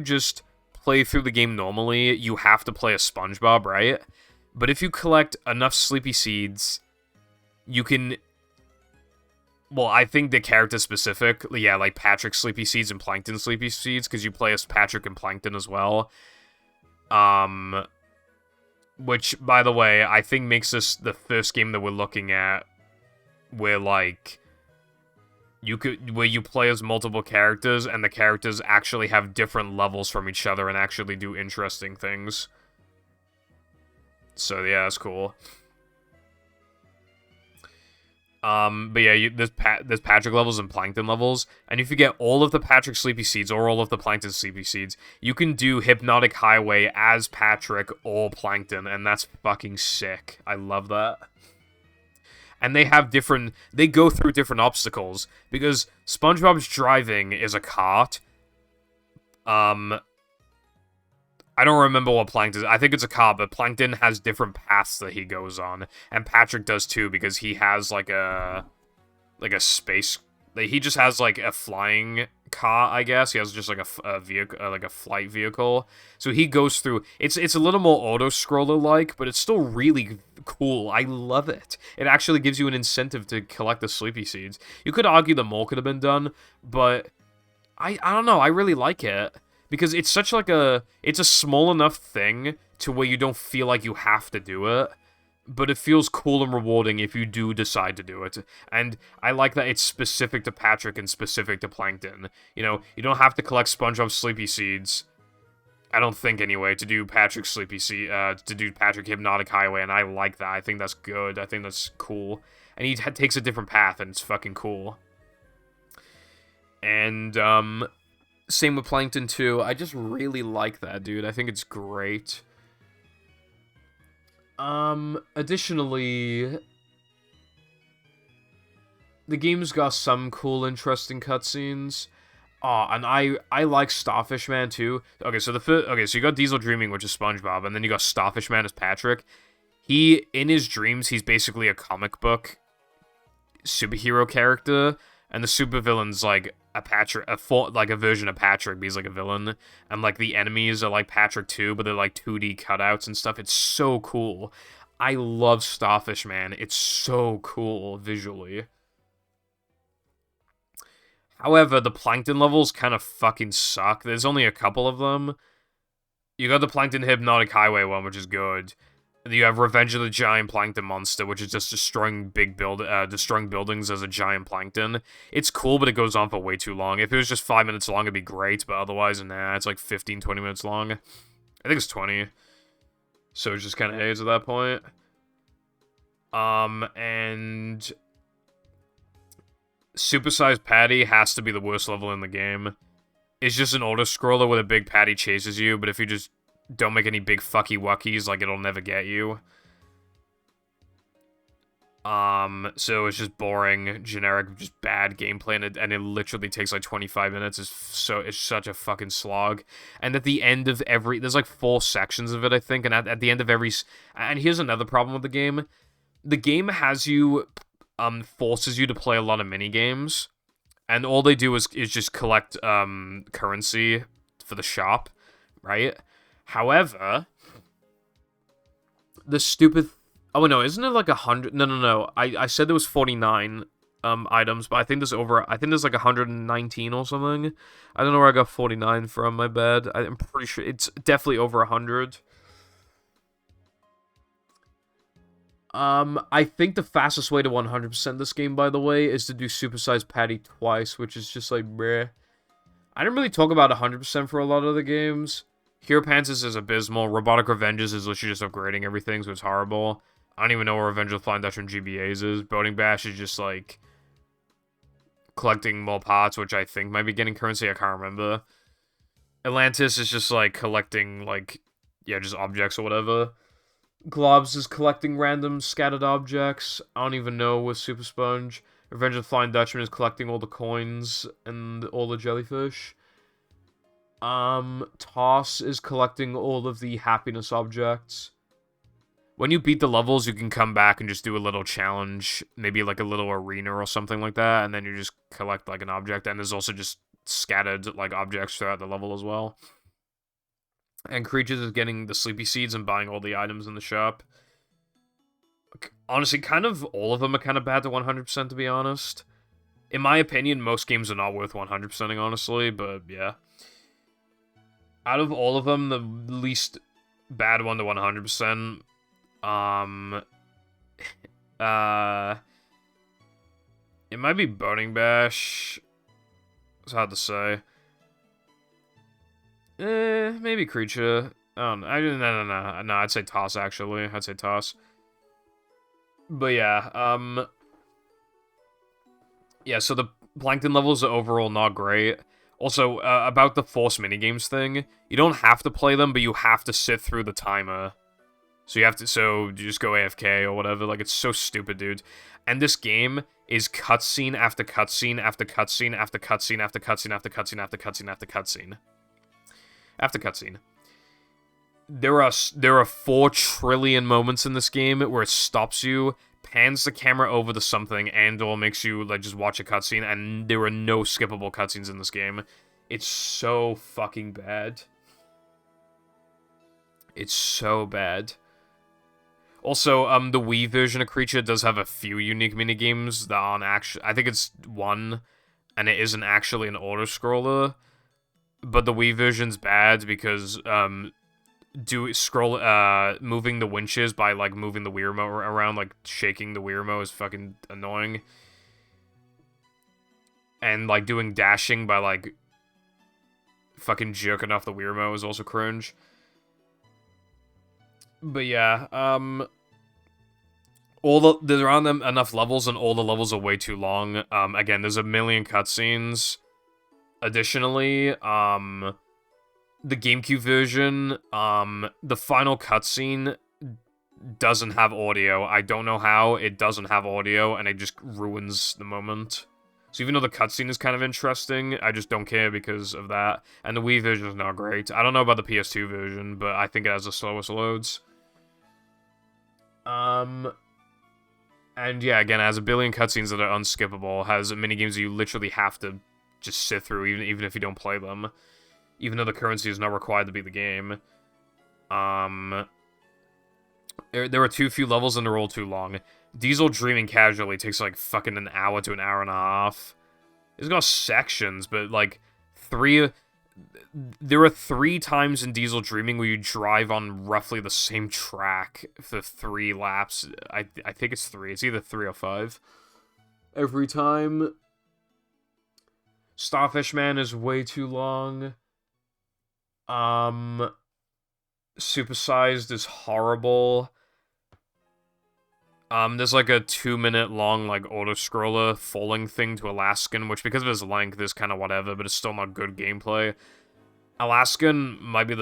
just play through the game normally, you have to play a SpongeBob, right? But if you collect enough Sleepy Seeds, you can... Well, I think the character specific, yeah, like Patrick Sleepy Seeds and Plankton Sleepy Seeds, because you play as Patrick and Plankton as well. Which, by the way, I think makes this the first game that we're looking at where, like, where you play as multiple characters, and the characters actually have different levels from each other and actually do interesting things. So, yeah, that's cool. But yeah, there's Patrick levels and Plankton levels, and if you get all of the Patrick Sleepy Seeds or all of the Plankton Sleepy Seeds, you can do Hypnotic Highway as Patrick or Plankton, and that's fucking sick. I love that. And they go through different obstacles, because SpongeBob's driving is a cart. I don't remember what Plankton... I think it's a car, but Plankton has different paths that he goes on. And Patrick does too, because he has, like a space... He just has, like, a flying car, I guess. He has just, like, a vehicle, like a flight vehicle. So he goes through... It's a little more auto-scroller-like, but it's still really cool. I love it. It actually gives you an incentive to collect the Sleepy Seeds. You could argue that more could have been done, but... I don't know. I really like it. Because it's such, like, it's a small enough thing to where you don't feel like you have to do it. but it feels cool and rewarding if you do decide to do it. And I like that it's specific to Patrick and specific to Plankton. You know, you don't have to collect SpongeBob Sleepy Seeds, I don't think anyway, to do Patrick to do Patrick Hypnotic Highway, and I like that. I think that's good. I think that's cool. And he takes a different path, and it's fucking cool. And, same with Plankton, too. I just really like that, dude. I think it's great. Additionally, the game's got some cool, interesting cutscenes. And I like Starfish Man too. Okay, so so you got Diesel Dreaming, which is SpongeBob, and then you got Starfish Man as Patrick. In his dreams, he's basically a comic book superhero character, and the supervillain's like a Patrick, like a version of Patrick, but he's like a villain, and like the enemies are like Patrick too, but they're like 2D cutouts and stuff. It's so cool. I love Starfish Man. It's so cool visually. However, the Plankton levels kind of fucking suck. There's only a couple of them. You got the Plankton Hypnotic Highway one, which is good. And you have Revenge of the Giant Plankton Monster, which is just destroying buildings as a giant plankton. It's cool, but it goes on for way too long. If it was just 5 minutes long, it'd be great, but otherwise, nah, it's like 15, 20 minutes long. I think it's 20. So it just kind of hates at that point. And Supersized Patty has to be the worst level in the game. It's just an auto-scroller where a big patty chases you, but if you just don't make any big fucky wuckies, like, it'll never get you. So it's just boring, generic, just bad gameplay, and it literally takes like 25 minutes. It's such a fucking slog. And at the end of there's like 4 sections of it, I think, and at the end of every, and here's another problem with the game. The game has you, forces you to play a lot of mini games, and all they do is just collect currency for the shop, right? However, the stupid, oh no, isn't it like 100? No. I said there was 49 items, but I think there's like 119 or something. I don't know where I got 49 from. My bad. I'm pretty sure it's definitely over 100. I think the fastest way to 100% this game, by the way, is to do Supersized Patty twice, which is just like, bruh. I didn't really talk about 100% for a lot of the games. Hero Pantsers is abysmal. Robotic Revenges is literally just upgrading everything, so it's horrible. I don't even know where Revenge of the Flying Dutchman GBAs is. Boating Bash is just, like, collecting more parts, which I think might be getting currency. I can't remember. Atlantis is just, like, collecting, like, yeah, just objects or whatever. Globs is collecting random scattered objects. I don't even know with Super Sponge. Revenge of the Flying Dutchman is collecting all the coins and all the jellyfish. Toss is collecting all of the happiness objects. When you beat the levels, you can come back and just do a little challenge, maybe like a little arena or something like that, and then you just collect like an object, and there's also just scattered like objects throughout the level as well. And Creatures is getting the Sleepy Seeds and buying all the items in the shop. Honestly, kind of all of them are kind of bad to 100%, to be honest. In my opinion, most games are not worth 100%ing, honestly, but yeah. Out of all of them, the least bad one to 100%, it might be Boating Bash. It's hard to say. Maybe Creature. Oh, no, I'd say Toss, actually. I'd say Toss. But yeah, yeah, so the Plankton levels are overall not great. Also, about the Force minigames thing, you don't have to play them, but you have to sit through the timer. So you just go AFK or whatever. Like, it's so stupid, dude. And this game is cutscene after cutscene after cutscene after cutscene after cutscene after cutscene after cutscene after cutscene. After cutscene. There are 4 trillion moments in this game where it stops you, pans the camera over to something, and/or makes you like just watch a cutscene, and there are no skippable cutscenes in this game. It's so fucking bad. It's so bad. Also, the Wii version of Creature does have a few unique minigames that aren't actually... I think it's one, and it isn't actually an auto-scroller. But the Wii version's bad because, moving the winches by, like, moving the Wii remote around, like, shaking the Wii remote is fucking annoying. And, like, doing dashing by, like, fucking jerking off the Wii remote is also cringe. But yeah, there aren't enough levels, and all the levels are way too long. Again, there's a million cutscenes. Additionally, the GameCube version, the final cutscene doesn't have audio. I don't know how it doesn't have audio, and it just ruins the moment. So even though the cutscene is kind of interesting, I just don't care because of that. And the Wii version is not great. I don't know about the PS2 version, but I think it has the slowest loads. And yeah, again, it has a billion cutscenes that are unskippable. Has minigames that you literally have to just sit through, even if you don't play them. Even though the currency is not required to beat the game. There are too few levels and they're all too long. Diesel Dreaming Casually takes like fucking an hour to an hour and a half. It's got sections, but like there are 3 times in Diesel Dreaming where you drive on roughly the same track for 3 laps. I think it's 3. It's either 3 or 5. Every time. Starfish Man is way too long. Supersized is horrible. There's like a 2-minute long, like, auto-scroller falling thing to Alaskan, which because of its length is kind of whatever, but it's still not good gameplay. Alaskan might be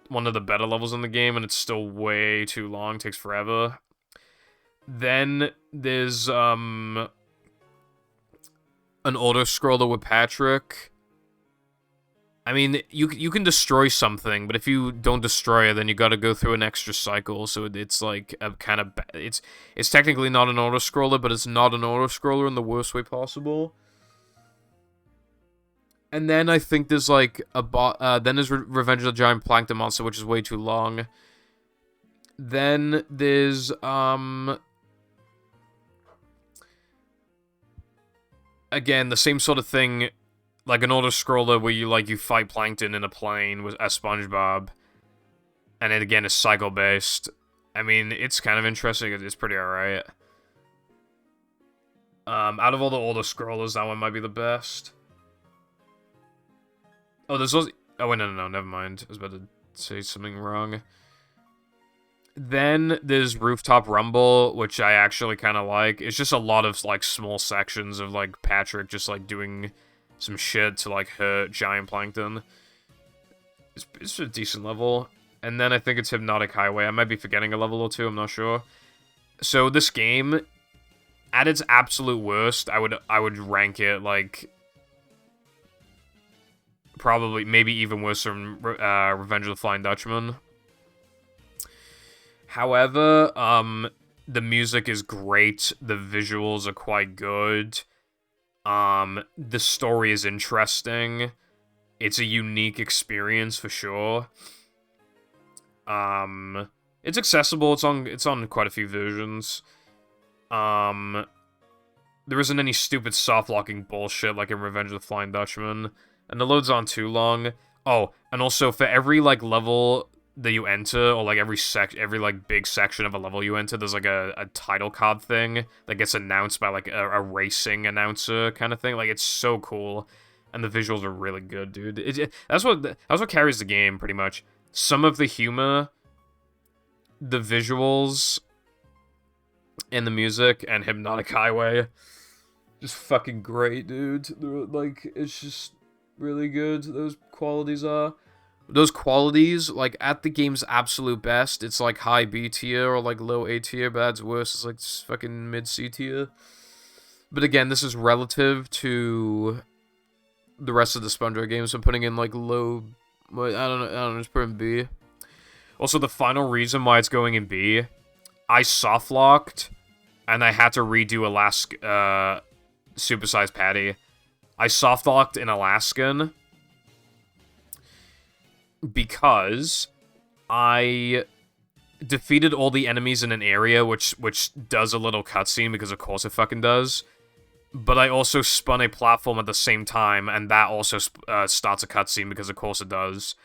one of the better levels in the game, and it's still way too long, takes forever. Then there's, an auto-scroller with Patrick. I mean, you can destroy something, but if you don't destroy it, then you gotta go through an extra cycle, so it's like a kind of... It's technically not an auto-scroller, but it's not an auto-scroller in the worst way possible. And then I think there's like then there's Revenge of the Giant Plankton Monster, which is way too long. Then there's, again, the same sort of thing... Like an auto-scroller where you fight Plankton in a plane as SpongeBob. And it, again, is cycle-based. I mean, it's kind of interesting. It's pretty alright. Out of all the auto-scrollers, that one might be the best. Oh, there's also... Oh, wait, no, never mind. I was about to say something wrong. Then there's Rooftop Rumble, which I actually kind of like. It's just a lot of, like, small sections of, like, Patrick just, like, doing... some shit to, like, hurt Giant Plankton. It's a decent level. And then I think it's Hypnotic Highway. I might be forgetting a level or two, I'm not sure. So this game, at its absolute worst, I would rank it, like... Probably, maybe even worse than Revenge of the Flying Dutchman. However, the music is great. The visuals are quite good. The story is interesting. It's a unique experience for sure. It's accessible. It's on quite a few versions. There isn't any stupid soft locking bullshit like in Revenge of the Flying Dutchman, and the loads aren't too long. Oh, and also for every like level that you enter, or like every like big section of a level you enter, there's like a title card thing that gets announced by like a racing announcer kind of thing. Like, it's so cool, and the visuals are really good, dude. That's what carries the game pretty much. Some of the humor, the visuals, and the music, and Hypnotic Highway, just fucking great, dude. Like, it's just really good. Those qualities, like, at the game's absolute best, it's, like, high B tier or, like, low A tier, but at its worst, it's, like, fucking mid C tier. But again, this is relative to the rest of the SpongeBob games, so I'm putting in, like, low... I don't know, just put in B. Also, the final reason why it's going in B, I soft-locked, and I had to redo Supersized Patty. I soft-locked in Alaskan because I defeated all the enemies in an area, which does a little cutscene, because of course it fucking does. But I also spun a platform at the same time, and that also starts a cutscene, because of course it does.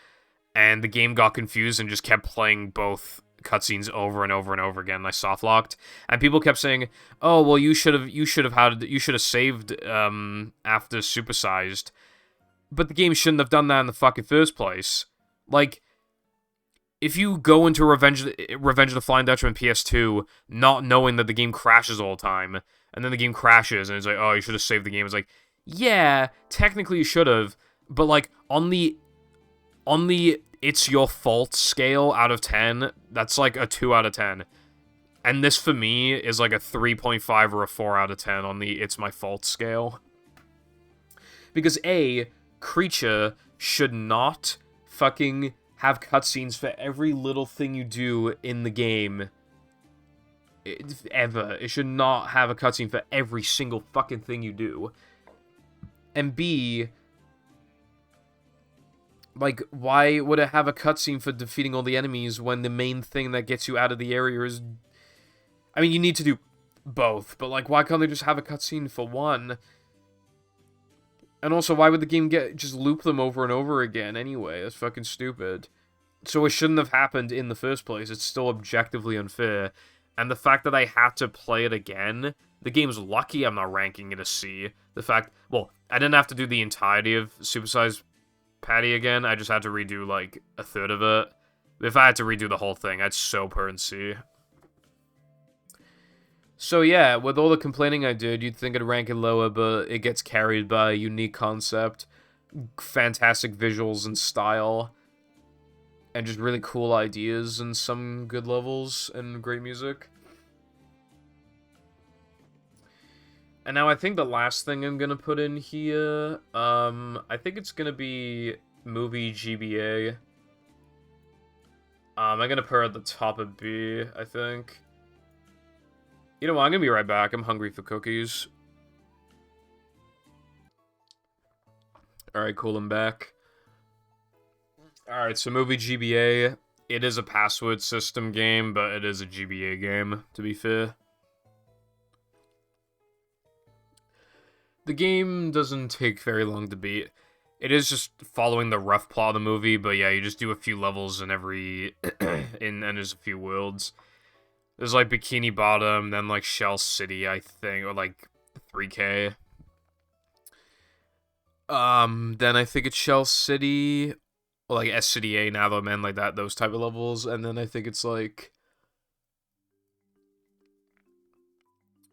and the game got confused and just kept playing both cutscenes over and over and over again. I soft locked, and people kept saying, "Oh, well, you should have saved after supersized," but the game shouldn't have done that in the fucking first place. Like, if you go into Revenge of the Flying Dutchman PS2 not knowing that the game crashes all the time, and then the game crashes, and it's like, oh, you should have saved the game. It's like, yeah, technically you should have, but like on the it's your fault scale out of 10, that's like a 2 out of 10. And this for me is like a 3.5 or a 4 out of 10 on the it's my fault scale. Because A, Creature should not fucking have cutscenes for every little thing you do in the game. Ever. It should not have a cutscene for every single fucking thing you do. And B, like, why would it have a cutscene for defeating all the enemies when the main thing that gets you out of the area is... I mean, you need to do both, but, like, why can't they just have a cutscene for one? And also, why would the game just loop them over and over again anyway? That's fucking stupid. So it shouldn't have happened in the first place. It's still objectively unfair. And the fact that I had to play it again, the game's lucky I'm not ranking it a C. The fact, well, I didn't have to do the entirety of Supersize Patty again. I just had to redo, like, a third of it. If I had to redo the whole thing, I'd so put in C. So yeah, with all the complaining I did, you'd think I'd rank it lower, but it gets carried by a unique concept, fantastic visuals and style, and just really cool ideas and some good levels and great music. And now I think the last thing I'm gonna put in here, I think it's gonna be movie GBA. I'm gonna put it at the top of B, I think. You know what, I'm gonna be right back. I'm hungry for cookies. Alright, cool, I'm back. Alright, so movie GBA. It is a password system game, but it is a GBA game, to be fair. The game doesn't take very long to beat. It is just following the rough plot of the movie, but yeah, you just do a few levels in every... and there's a few worlds. There's, like, Bikini Bottom, then, like, Shell City, I think, or, like, 3K. Then I think it's Shell City, or, like, SCDA, Navo Men, like that, those type of levels, and then I think it's, like,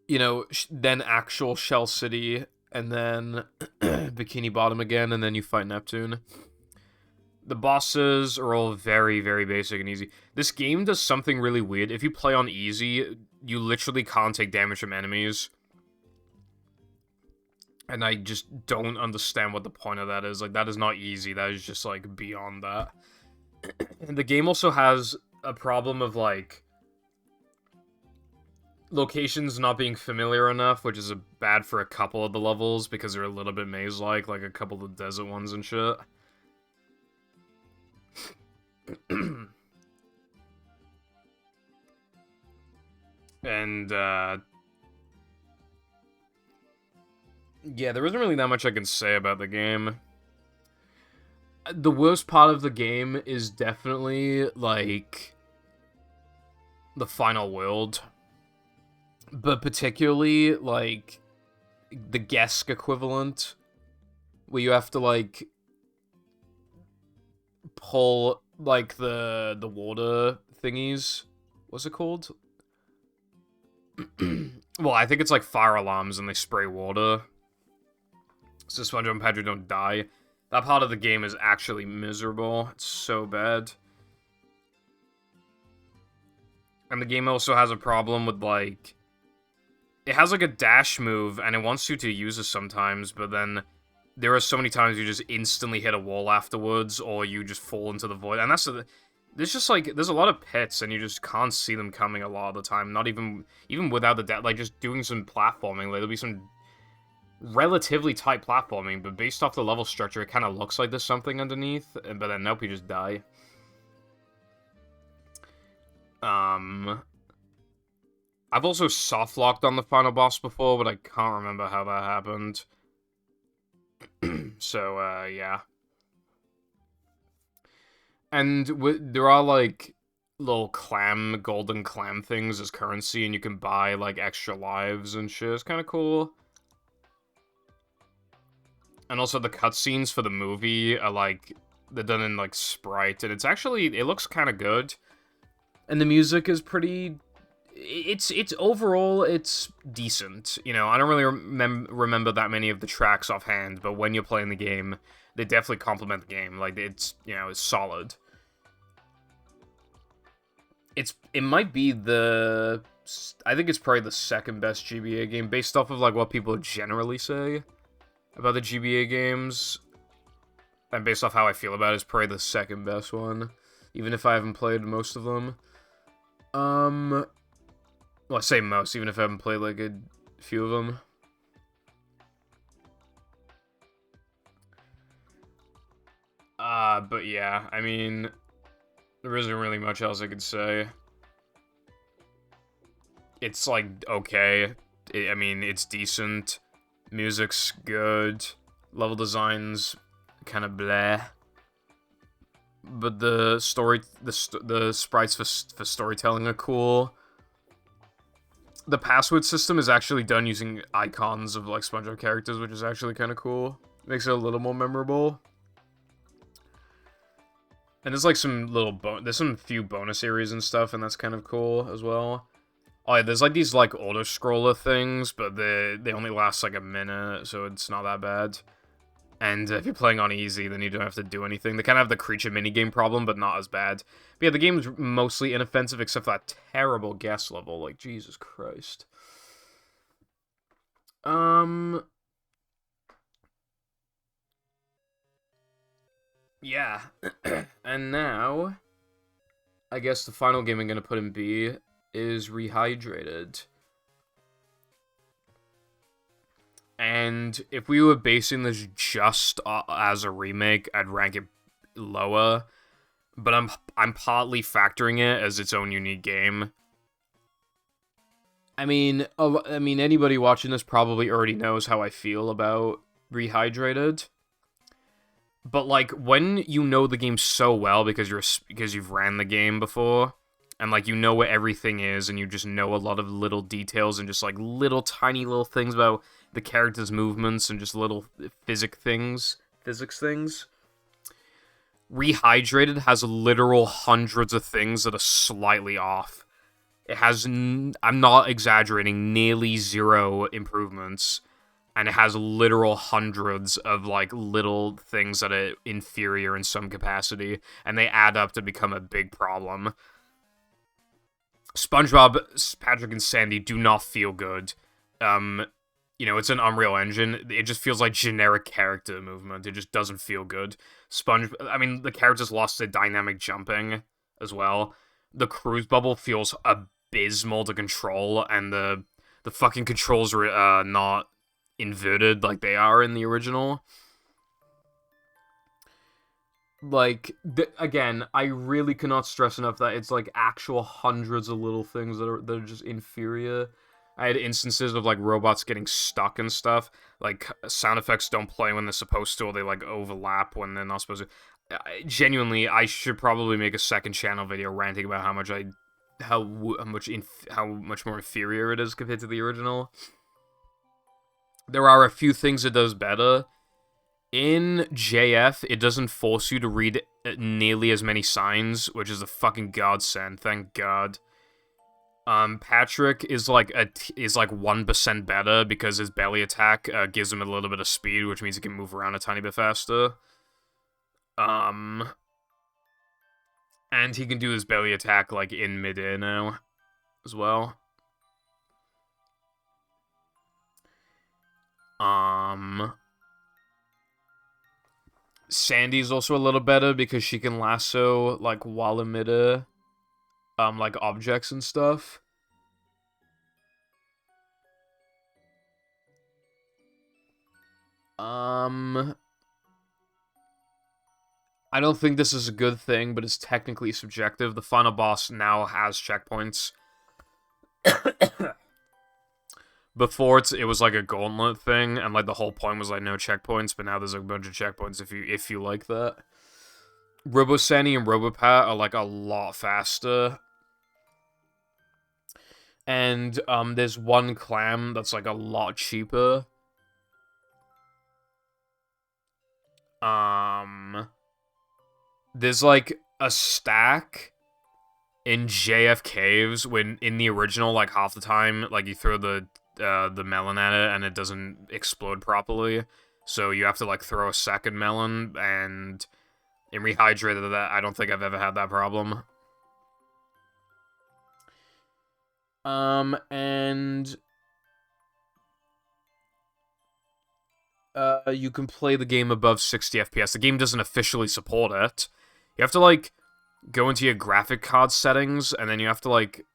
you know, then actual Shell City, and then Bikini Bottom again, and then you fight Neptune. The bosses are all very, very basic and easy. This game does something really weird. If you play on easy, you literally can't take damage from enemies. And I just don't understand what the point of that is. Like, that is not easy. That is just, like, beyond that. And the game also has a problem of, like, locations not being familiar enough, which is bad for a couple of the levels because they're a little bit maze-like, like a couple of the desert ones and shit. And, yeah, there isn't really that much I can say about the game. The worst part of the game is definitely, like, the final world. But particularly, like, the Gesk equivalent, where you have to, like, pull, like, the water thingies. What's it called? Well, I think it's, like, fire alarms and they spray water. So SpongeBob and Patrick don't die. That part of the game is actually miserable. It's so bad. And the game also has a problem with, like... It has, like, a dash move, and it wants you to use it sometimes, but then there are so many times you just instantly hit a wall afterwards, or you just fall into the void. And that's... There's just, like... There's a lot of pits, and you just can't see them coming a lot of the time. Not even... Even without the... Like, just doing some platforming. Like, there'll be some relatively tight platforming, but based off the level structure, it kind of looks like there's something underneath, but then nope, you just die. I've also soft-locked on the final boss before, but I can't remember how that happened. So, yeah. And there are like little golden clam things as currency, and you can buy like extra lives and shit. It's kind of cool. And also the cutscenes for the movie are like they're done in like Sprite, and it looks kind of good. And the music is pretty. It's overall it's decent. You know, I don't really remember that many of the tracks offhand, but when you're playing the game, they definitely complement the game. Like it's solid. It might be I think it's probably the second best GBA game based off of like what people generally say about the GBA games, and based off how I feel about it, it's probably the second best one, even if I haven't played most of them. Well, I say most, even if I haven't played like a few of them. But yeah, I mean, there isn't really much else I could say. It's like okay. I mean, it's decent. Music's good. Level designs kind of bleh. But the sprites for storytelling are cool. The password system is actually done using icons of like SpongeBob characters, which is actually kind of cool. Makes it a little more memorable. And there's like there's some few bonus areas and stuff, and that's kind of cool as well. Oh yeah, there's like these like auto-scroller things, but they only last like a minute, so it's not that bad. And if you're playing on easy, then you don't have to do anything. They kind of have the creature minigame problem, but not as bad. But yeah, the game's mostly inoffensive except for that terrible guest level. Like, Jesus Christ. Yeah. And now, I guess the final game I'm going to put in B is Rehydrated. And if we were basing this just as a remake, I'd rank it lower. But I'm partly factoring it as its own unique game. I mean, anybody watching this probably already knows how I feel about Rehydrated. But like when you know the game so well because you've ran the game before, and like you know what everything is, and you just know a lot of little details and just like little tiny little things about the character's movements and just little physics things. Rehydrated has literal hundreds of things that are slightly off. It has, I'm not exaggerating, nearly zero improvements. And it has literal hundreds of, like, little things that are inferior in some capacity. And they add up to become a big problem. SpongeBob, Patrick, and Sandy do not feel good. It's an Unreal Engine. It just feels like generic character movement. It just doesn't feel good. The characters lost their dynamic jumping as well. The cruise bubble feels abysmal to control, and the fucking controls are not inverted like they are in the original. Like, again, I really cannot stress enough that it's like actual hundreds of little things that are just inferior. I had instances of like robots getting stuck and stuff. Like sound effects don't play when they're supposed to, or they like overlap when they're not supposed to. Genuinely, I should probably make a second channel video ranting about how much more inferior it is compared to the original. There are a few things it does better. In JF, it doesn't force you to read nearly as many signs, which is a fucking godsend. Thank God. Patrick is like 1% better because his belly attack gives him a little bit of speed, which means he can move around a tiny bit faster. And he can do his belly attack like in midair now, as well. Sandy's also a little better because she can lasso like while in midair, like objects and stuff. I don't think this is a good thing, but it's technically subjective. The final boss now has checkpoints. Before it was like a gauntlet thing, and like the whole point was like no checkpoints, but now there's a bunch of checkpoints if you like that. Robosanny and Robopat are like a lot faster. And there's one clam that's like a lot cheaper. There's like a stack in JF Caves when in the original, like half the time, like you throw the melon at it and it doesn't explode properly. So you have to like throw a second melon, and in Rehydrated that I don't think I've ever had that problem. And you can play the game above 60 FPS. The game doesn't officially support it. You have to like go into your graphic card settings, and then you have to like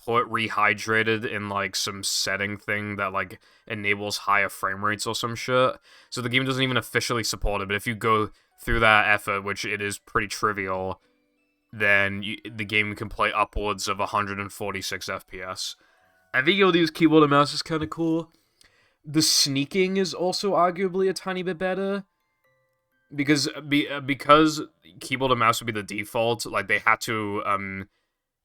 put Rehydrated in like some setting thing that like enables higher frame rates or some shit. So the game doesn't even officially support it, but if you go through that effort, which it is pretty trivial, then the game can play upwards of 146 FPS. I think able to use keyboard and mouse is kind of cool. The sneaking is also arguably a tiny bit better. Because keyboard and mouse would be the default, like they had to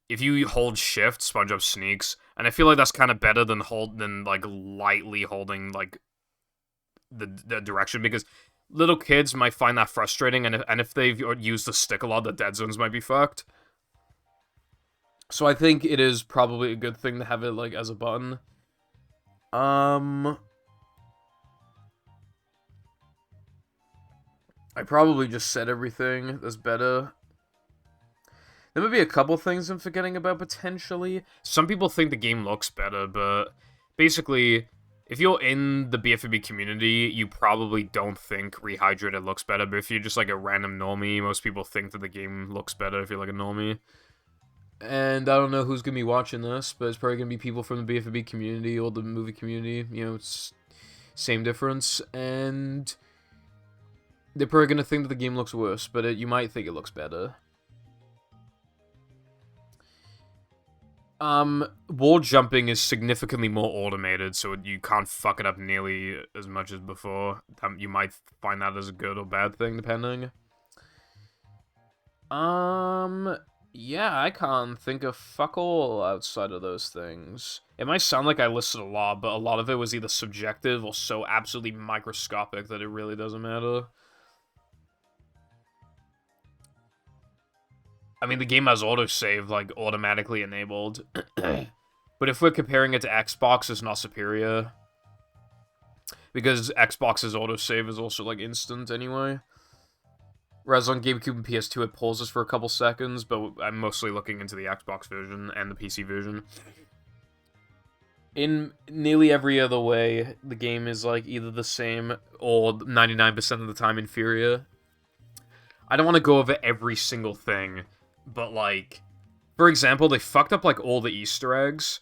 if you hold shift, SpongeBob sneaks, and I feel like that's kind of better than like lightly holding like the direction, because little kids might find that frustrating, and if they've used the stick a lot, the dead zones might be fucked. So I think it is probably a good thing to have it like as a button. I probably just said everything that's better. There might be a couple things I'm forgetting about, potentially. Some people think the game looks better, but basically, if you're in the BFB community, you probably don't think Rehydrated looks better, but if you're just like a random normie, most people think that the game looks better if you're like a normie. And I don't know who's going to be watching this, but it's probably going to be people from the BFB community or the movie community. You know, it's same difference, and they're probably going to think that the game looks worse, but you might think it looks better. Wall jumping is significantly more automated, so you can't fuck it up nearly as much as before. You might find that as a good or bad thing, depending. Yeah, I can't think of fuck all outside of those things. It might sound like I listed a lot, but a lot of it was either subjective or so absolutely microscopic that it really doesn't matter. I mean, the game has autosave, like, automatically enabled. But if we're comparing it to Xbox, it's not superior. Because Xbox's autosave is also, like, instant anyway. Whereas on GameCube and PS2, it pauses for a couple seconds, but I'm mostly looking into the Xbox version and the PC version. In nearly every other way, the game is, like, either the same or 99% of the time inferior. I don't want to go over every single thing, but, like, for example, they fucked up, like, all the Easter eggs.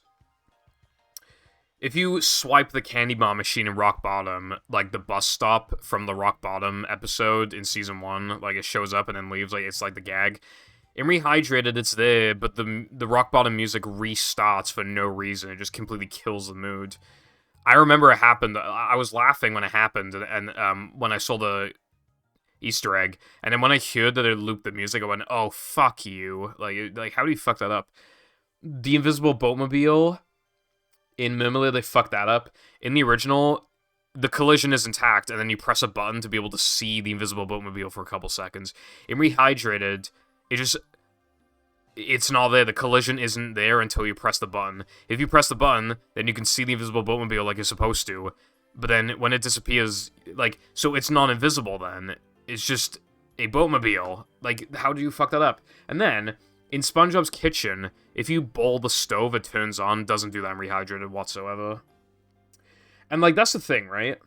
If you swipe the candy bar machine in Rock Bottom, like, the bus stop from the Rock Bottom episode in Season 1, like, it shows up and then leaves, like, it's like the gag. In Rehydrated, it's there, but the Rock Bottom music restarts for no reason. It just completely kills the mood. I remember it happened. I was laughing when it happened, and when I saw the Easter egg, and then when I heard that it looped the music, I went, "Oh, fuck you!" Like how do you fuck that up? The invisible boatmobile in Mimile, they fucked that up. In the original, the collision is intact, and then you press a button to be able to see the invisible boatmobile for a couple seconds. In Rehydrated, it's not there. The collision isn't there until you press the button. If you press the button, then you can see the invisible boatmobile like you're supposed to. But then when it disappears, like, so it's not invisible then. It's just a boatmobile. Like, how do you fuck that up? And then, in SpongeBob's kitchen, if you bowl the stove, it turns on. Doesn't do that in Rehydrated whatsoever. And, like, that's the thing, right?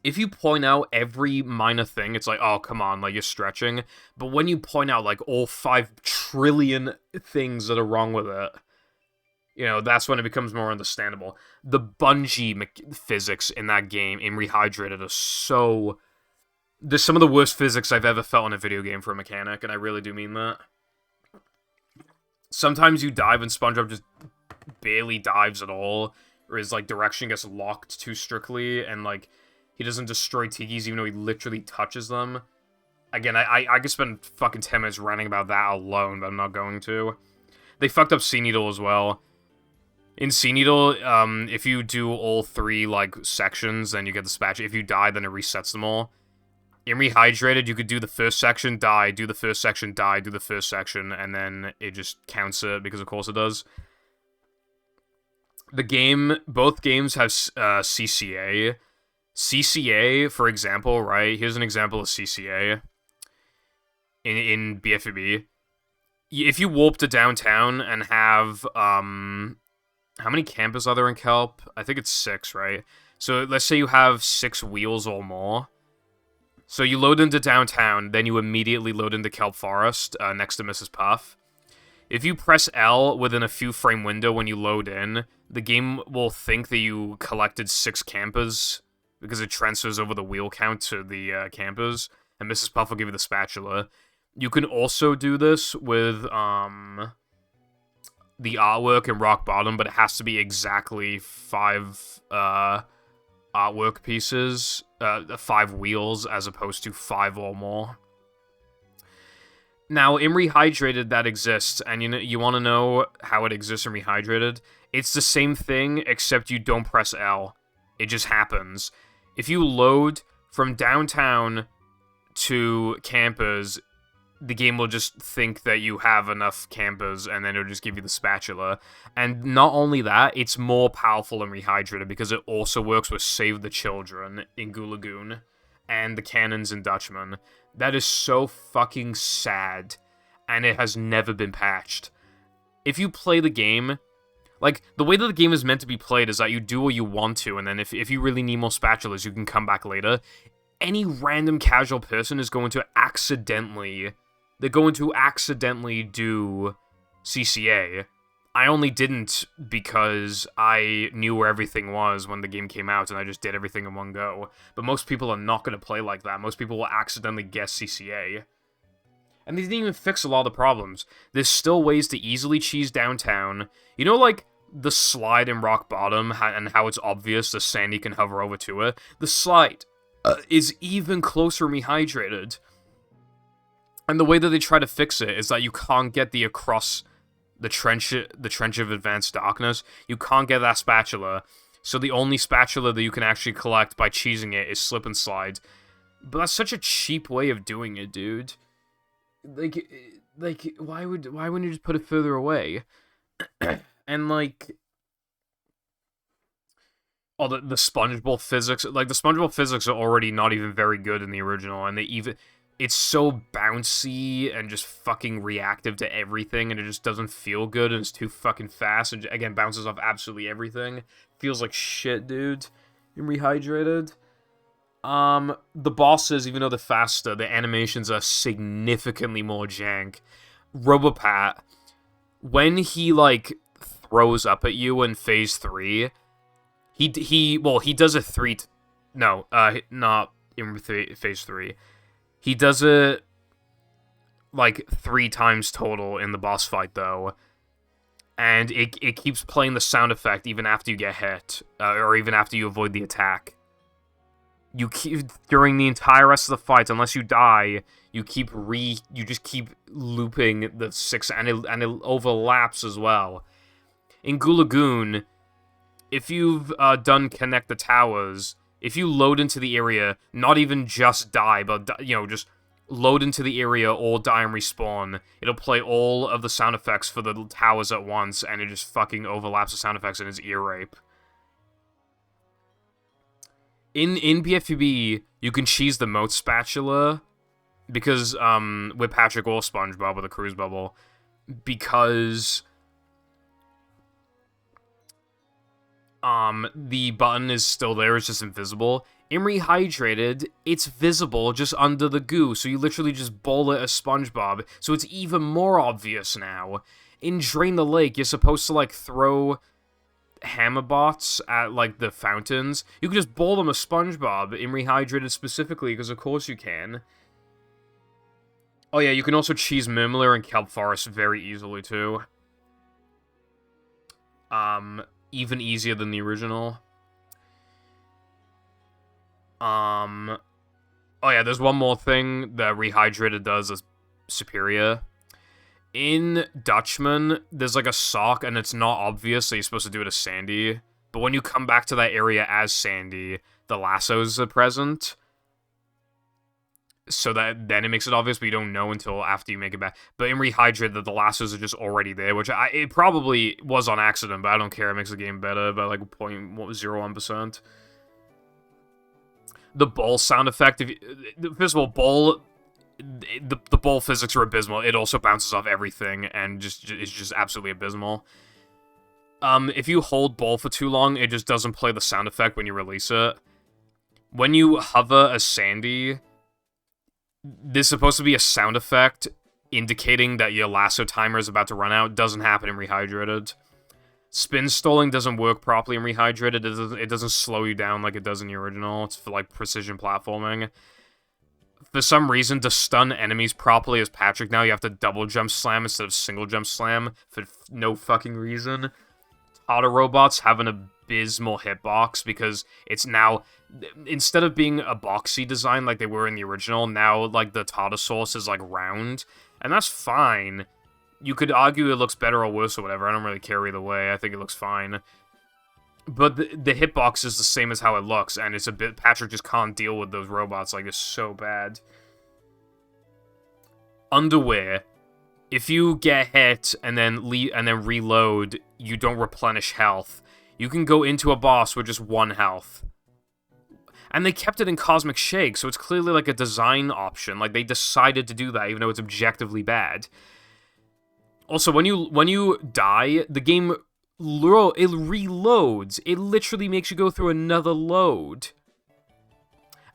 If you point out every minor thing, it's like, oh, come on, like, you're stretching. But when you point out, like, all 5 trillion things that are wrong with it, you know, that's when it becomes more understandable. The bungee physics in that game, in Rehydrated, are so... There's some of the worst physics I've ever felt in a video game for a mechanic, and I really do mean that. Sometimes you dive and SpongeBob just barely dives at all, or his, like, direction gets locked too strictly, and, like, he doesn't destroy Tikis even though he literally touches them. Again, I could spend fucking 10 minutes ranting about that alone, but I'm not going to. They fucked up Sea Needle as well. In Sea Needle, if you do all 3, like, sections, then you get the spatula. If you die, then it resets them all. In Rehydrated, you could do the first section, die, do the first section, die, do the first section, and then it just counts it, because of course it does. Both games have CCA. CCA, for example, right? Here's an example of CCA in BFB. If you warp to downtown and have, how many campers are there in Kelp? I think it's 6, right? So let's say you have 6 wheels or more. So you load into downtown, then you immediately load into Kelp Forest, next to Mrs. Puff. If you press L within a few frame window when you load in, the game will think that you collected 6 campers, because it transfers over the wheel count to the campers, and Mrs. Puff will give you the spatula. You can also do this with the artwork in Rock Bottom, but it has to be exactly 5 artwork pieces, 5 wheels, as opposed to 5 or more. Now, in Rehydrated, that exists, and you want to know how it exists in Rehydrated? It's the same thing, except you don't press L. It just happens. If you load from downtown to campers, the game will just think that you have enough campers, and then it'll just give you the spatula. And not only that, it's more powerful in Rehydrated, because it also works with Save the Children in Goo Lagoon, and the cannons in Dutchman. That is so fucking sad, and it has never been patched. If you play the game, like, the way that the game is meant to be played is that you do what you want to, and then if you really need more spatulas, you can come back later. Any random casual person is going to accidentally... They're going to accidentally do CCA. I only didn't because I knew where everything was when the game came out, and I just did everything in one go. But most people are not going to play like that. Most people will accidentally guess CCA. And they didn't even fix a lot of the problems. There's still ways to easily cheese downtown. You know, like, the slide in Rock Bottom, and how it's obvious the Sandy can hover over to it? The slide is even closer Rehydrated. And the way that they try to fix it is that you can't get the across the trench of Advanced Darkness. You can't get that spatula. So the only spatula that you can actually collect by cheesing it is Slip and Slide. But that's such a cheap way of doing it, dude. Like why wouldn't you just put it further away? And like, oh, the SpongeBob physics, like the SpongeBob physics are already not even very good in the original, and it's so bouncy and just fucking reactive to everything, and it just doesn't feel good, and it's too fucking fast, and again, bounces off absolutely everything. Feels like shit, dude. In Rehydrated. The bosses, even though they're faster, the animations are significantly more jank. Robopat, when he, like, throws up at you in Phase 3, he does it not in Phase 3. He does it, like, 3 times total in the boss fight, though. And it keeps playing the sound effect even after you get hit, or even after you avoid the attack. You keep, during the entire rest of the fight, unless you die, you just keep looping the 6, and it overlaps as well. In Goo Lagoon, if you've done Connect the Towers, if you load into the area, not even just die, but, just load into the area or die and respawn, it'll play all of the sound effects for the towers at once, and it just fucking overlaps the sound effects, and it's ear rape. In BFB, you can cheese the moat spatula, because, with Patrick or SpongeBob with a cruise bubble, because... the button is still there, it's just invisible. In Rehydrated, it's visible just under the goo, so you literally just bowl it as SpongeBob, so it's even more obvious now. In Drain the Lake, you're supposed to, like, throw hammerbots at, like, the fountains. You can just bowl them as SpongeBob in Rehydrated specifically, because of course you can. Oh yeah, you can also cheese Murmler and Kelp Forest very easily, too. Even easier than the original. Oh yeah, there's one more thing that Rehydrated does as superior. In Dutchman, there's like a sock, and it's not obvious, so you're supposed to do it as Sandy. But when you come back to that area as Sandy, the lassos are present. So that then it makes it obvious, but you don't know until after you make it back. But in Rehydrated, the lassos are just already there, which it probably was on accident, but I don't care. It makes the game better by like 0.01%. The ball sound effect, first of all, the ball physics are abysmal. It also bounces off everything and is just absolutely abysmal. If you hold ball for too long, it just doesn't play the sound effect when you release it. When you hover as Sandy, there's supposed to be a sound effect indicating that your lasso timer is about to run out. Doesn't happen in Rehydrated. Spin stalling doesn't work properly in Rehydrated. It doesn't slow you down like it does in the original. It's for like precision platforming. For some reason, to stun enemies properly as Patrick now, you have to double jump slam instead of single jump slam for no fucking reason. Tata robots have an abysmal hitbox because it's now, instead of being a boxy design like they were in the original, now like the Tata source is like round, and that's fine. You could argue it looks better or worse or whatever. I don't really care either way. I think it looks fine. But the hitbox is the same as how it looks, and it's a bit... Patrick just can't deal with those robots. Like, it's so bad. Underwear. If you get hit and then reload, you don't replenish health. You can go into a boss with just 1 health. And they kept it in Cosmic Shake, so it's clearly like a design option. Like, they decided to do that, even though it's objectively bad. Also, when you die, the game... it reloads. It literally makes you go through another load.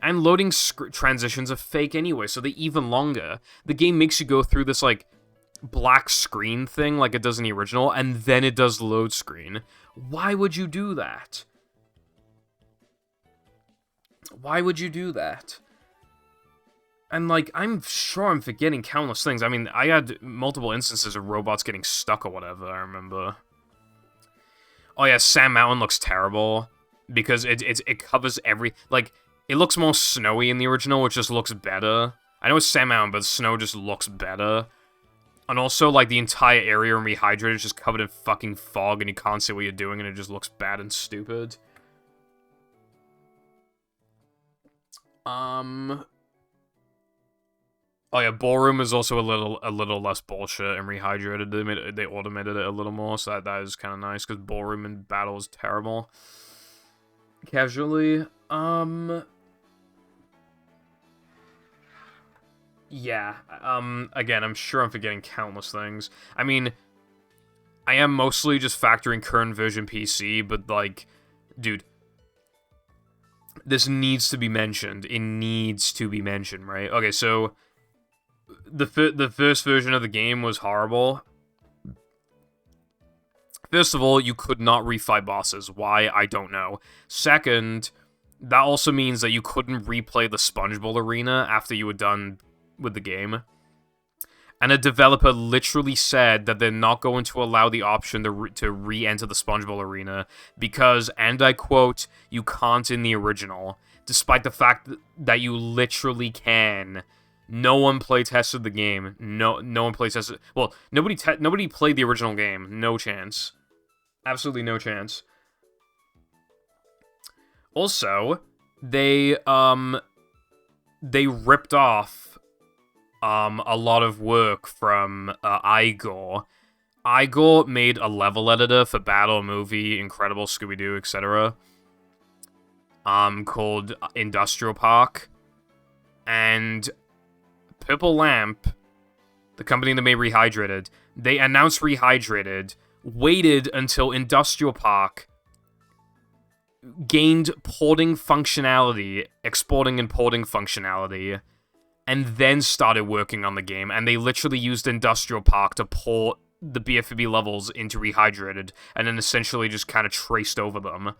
And loading transitions are fake anyway, so they're even longer. The game makes you go through this, like, black screen thing like it does in the original, and then it does load screen. Why would you do that? Why would you do that? And, like, I'm sure I'm forgetting countless things. I mean, I had multiple instances of robots getting stuck or whatever, I remember. Oh yeah, Sand Mountain looks terrible, because it covers every... Like, it looks more snowy in the original, which just looks better. I know it's Sand Mountain, but the snow just looks better. And also, like, the entire area in Rehydrated is just covered in fucking fog, and you can't see what you're doing, and it just looks bad and stupid. Oh yeah, Ballroom is also a little less bullshit and Rehydrated. They automated it a little more, so that is kind of nice, because Ballroom in battle is terrible. Casually, yeah, again, I'm sure I'm forgetting countless things. I mean, I am mostly just factoring current version PC, but, like, dude, this needs to be mentioned. It needs to be mentioned, right? Okay, so... The first version of the game was horrible. First of all, you could not refight bosses. Why? I don't know. Second, that also means that you couldn't replay the SpongeBob arena after you were done with the game. And a developer literally said that they're not going to allow the option to re-enter the SpongeBob arena because, and I quote, you can't in the original, despite the fact that you literally can. No one playtested the game. No one playtested... Well, nobody played the original game. No chance. Absolutely no chance. Also, they ripped off a lot of work from Igor. Igor made a level editor for Battle Movie, Incredible, Scooby-Doo, etc. Called Industrial Park. And Purple Lamp, the company that made Rehydrated, they announced Rehydrated, waited until Industrial Park gained porting functionality, exporting and porting functionality, and then started working on the game, and they literally used Industrial Park to port the BFB levels into Rehydrated, and then essentially just kind of traced over them.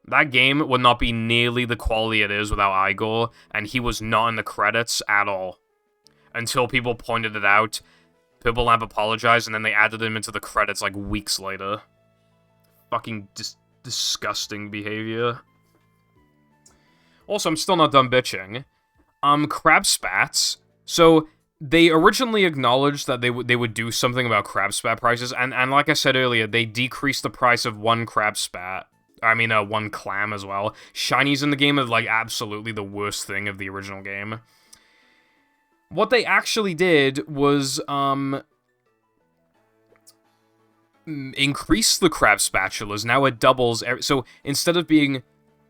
That game would not be nearly the quality it is without Igor, and he was not in the credits at all. Until people pointed it out, Purple Lamp apologized, and then they added him into the credits like weeks later. Fucking disgusting behavior. Also, I'm still not done bitching. Crab spats. So they originally acknowledged that they would do something about crab spat prices, and like I said earlier, they decreased the price of one crab spat. I mean, one clam as well. Shinies in the game are like absolutely the worst thing of the original game. What they actually did was increase the crab spatulas. Now it doubles. So instead of being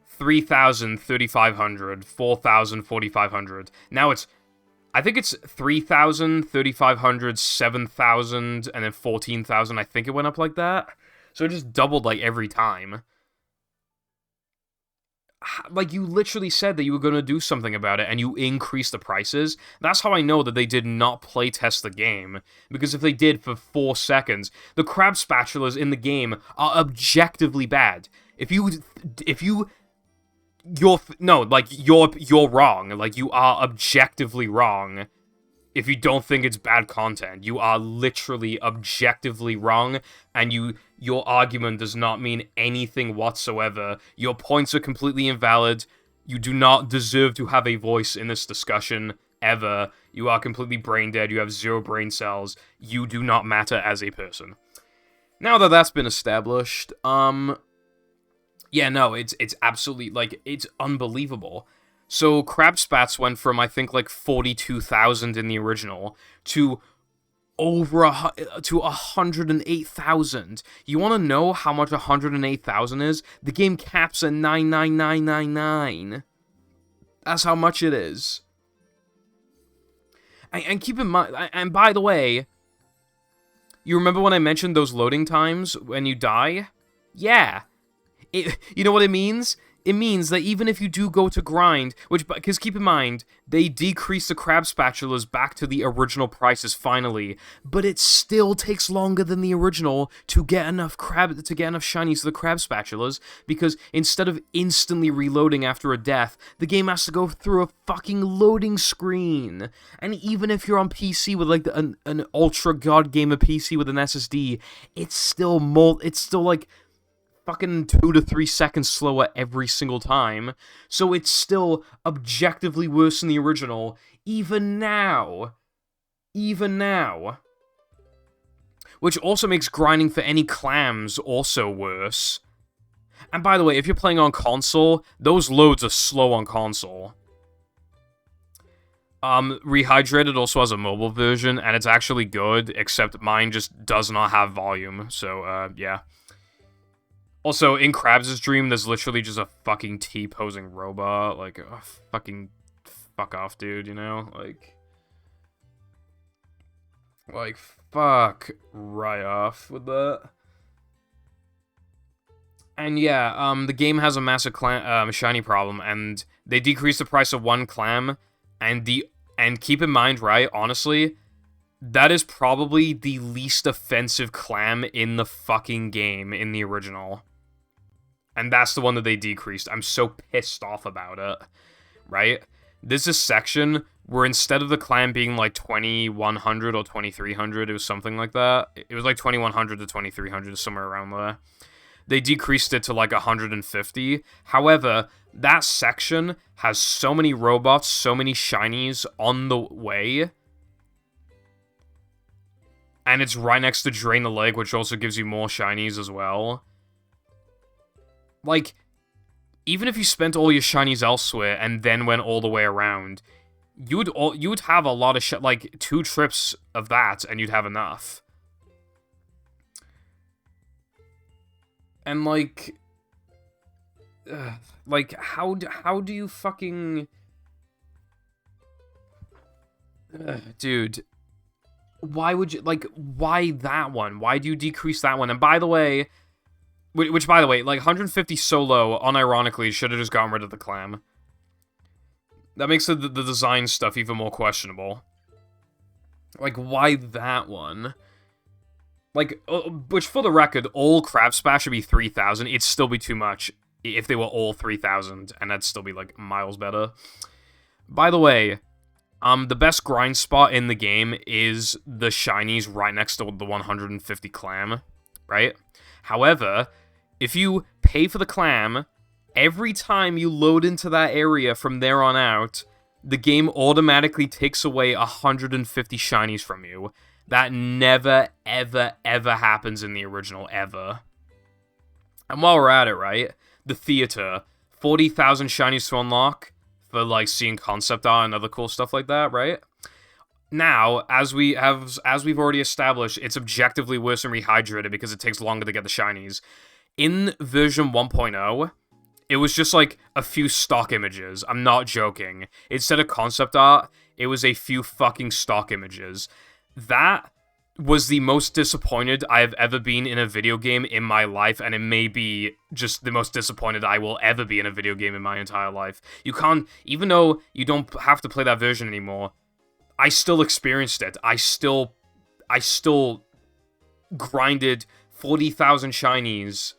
3,000, 3,500, 4,000, 4,500, now it's, I think it's 3,000, 3,500, 7,000, and then 14,000. I think it went up like that. So it just doubled like every time. Like, you literally said that you were going to do something about it, and you increased the prices. That's how I know that they did not playtest the game. Because if they did for 4 seconds, the crab spatulas in the game are objectively bad. You're wrong. Like, you are objectively wrong. If you don't think it's bad content, you are literally objectively wrong, and your argument does not mean anything whatsoever. Your points are completely invalid. You do not deserve to have a voice in this discussion, ever. You are completely brain dead. You have 0 brain cells. You do not matter as a person. Now that that's been established, yeah, no, it's absolutely, like, it's unbelievable. So crab spats went from, I think, like 42,000 in the original to over 108,000. You want to know how much 108,000 is? The game caps at 99999. That's how much it is. And keep in mind, and by the way, you remember when I mentioned those loading times when you die? Yeah. You know what it means? It means that even if you do go to grind, because keep in mind, they decrease the crab spatulas back to the original prices finally, but it still takes longer than the original to get enough shinies to the crab spatulas, because instead of instantly reloading after a death, the game has to go through a fucking loading screen. And even if you're on PC with like an ultra god gamer PC with an SSD, it's still like fucking 2 to 3 seconds slower every single time, so it's still objectively worse than the original, even now. Which also makes grinding for any clams also worse. And by the way, if you're playing on console, those loads are slow on console. Rehydrated also has a mobile version, and it's actually good, except mine just does not have volume, so, yeah. Also, in Krabs' dream, there's literally just a fucking T-posing robot. Like, oh, fucking fuck off, dude, you know? Like, fuck right off with that. And yeah, the game has a massive shiny problem, and they decreased the price of one clam, and keep in mind, right, honestly, that is probably the least offensive clam in the fucking game in the original. And that's the one that they decreased. I'm so pissed off about it, right? There's a section where instead of the clam being like 2,100 or 2,300, it was something like that. It was like 2,100 to 2,300, somewhere around there. They decreased it to like 150. However, that section has so many robots, so many shinies on the way. And it's right next to Drain the Lake, which also gives you more shinies as well. Like, even if you spent all your shinies elsewhere and then went all the way around, you would have a lot of like 2 trips of that, and you'd have enough. And like how do you fucking dude? Why would you, like, why that one? Why do you decrease that one? And by the way. Which, by the way, like, 150 so low, unironically, should have just gotten rid of the clam. That makes the design stuff even more questionable. Like, why that one? Like, which, for the record, all crab spat should be 3,000. It'd still be too much if they were all 3,000, and that'd still be, like, miles better. By the way, the best grind spot in the game is the shinies right next to the 150 clam, right? However, if you pay for the clam, every time you load into that area from there on out, the game automatically takes away 150 shinies from you. That never, ever, ever happens in the original, ever. And while we're at it, right, the theater, 40,000 shinies to unlock for, like, seeing concept art and other cool stuff like that, right? Now, as we've already established, it's objectively worse than Rehydrated because it takes longer to get the shinies. In version 1.0, it was just like a few stock images. I'm not joking. Instead of concept art, it was a few fucking stock images. That was the most disappointed I have ever been in a video game in my life, and it may be just the most disappointed I will ever be in a video game in my entire life. You can't, even though you don't have to play that version anymore, I still experienced it. I still grinded 40,000 shinies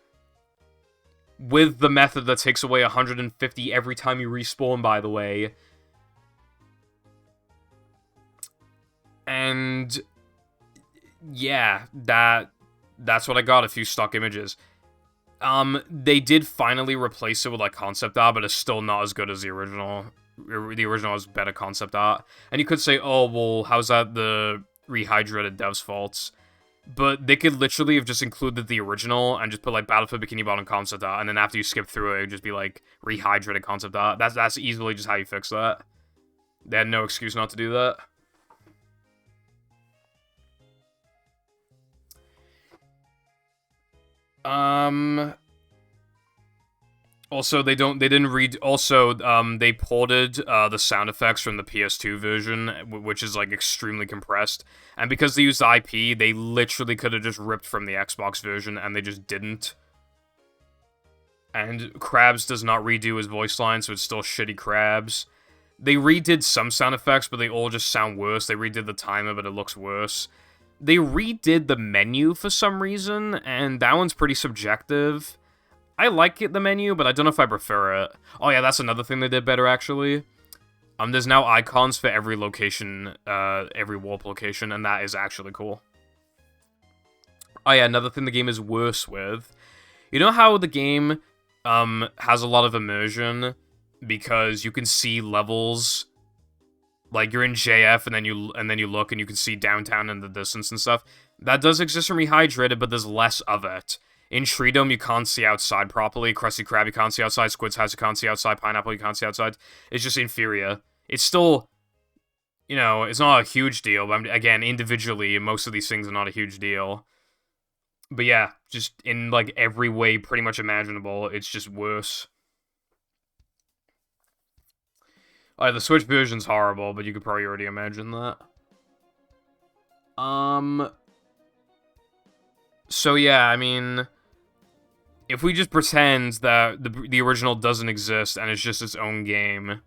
with the method that takes away 150 every time you respawn, by the way. And yeah, that's what I got, a few stock images. They did finally replace it with, like, concept art, but it's still not as good as the original. The original has better concept art. And you could say, oh, well, how's that the Rehydrated devs' faults? But they could literally have just included the original and just put, like, Battlefield Bikini Bottom concept art, and then after you skip through it, it would just be, like, Rehydrated concept art. That's easily just how you fix that. They had no excuse not to do that. Also, they ported the sound effects from the PS2 version, which is, like, extremely compressed. And because they used the IP, they literally could have just ripped from the Xbox version, and they just didn't. And Krabs does not redo his voice line, so it's still shitty Krabs. They redid some sound effects, but they all just sound worse. They redid the timer, but it looks worse. They redid the menu for some reason, and that one's pretty subjective. I like it, the menu, but I don't know if I prefer it. Oh yeah, that's another thing they did better, actually. There's now icons for every location, every warp location, and that is actually cool. Oh yeah, another thing the game is worse with. You know how the game has a lot of immersion because you can see levels, like you're in JF and then you look and you can see downtown in the distance and stuff. That does exist in Rehydrated, but there's less of it. In Tree Dome, you can't see outside properly. Krusty Krab, you can't see outside. Squid's House, you can't see outside. Pineapple, you can't see outside. It's just inferior. It's still, you know, it's not a huge deal, but again, individually, most of these things are not a huge deal. But yeah, just in, like, every way pretty much imaginable, it's just worse. The Switch version's horrible, but you could probably already imagine that. So yeah, I mean, if we just pretend that the original doesn't exist and it's just its own game,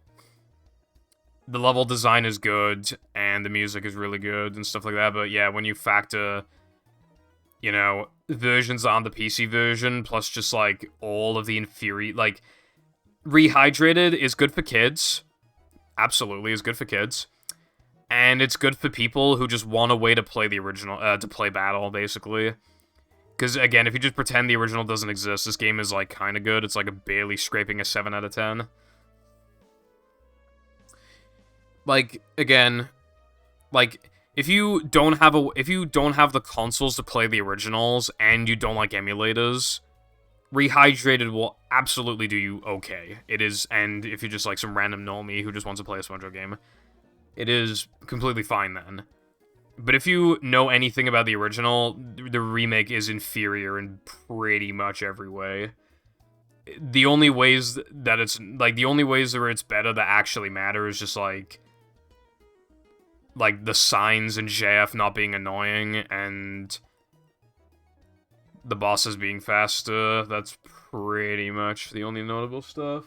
the level design is good, and the music is really good, and stuff like that, but yeah, when you factor, you know, versions on the PC version, plus just, like, all of the inferior, like, Rehydrated is good for kids. Absolutely is good for kids. And it's good for people who just want a way to play the original, to play Battle, basically. Because, again, if you just pretend the original doesn't exist, this game is, like, kind of good. It's, like, barely scraping a 7 out of 10. Like, again, like, if you don't have the consoles to play the originals, and you don't like emulators, Rehydrated will absolutely do you okay. It is, and if you're just, like, some random normie who just wants to play a SpongeBob game, it is completely fine then. But if you know anything about the original, the remake is inferior in pretty much every way. The only ways that it's, like, the only ways where it's better that actually matter is just, like the signs in JF not being annoying, and the bosses being faster. That's pretty much the only notable stuff.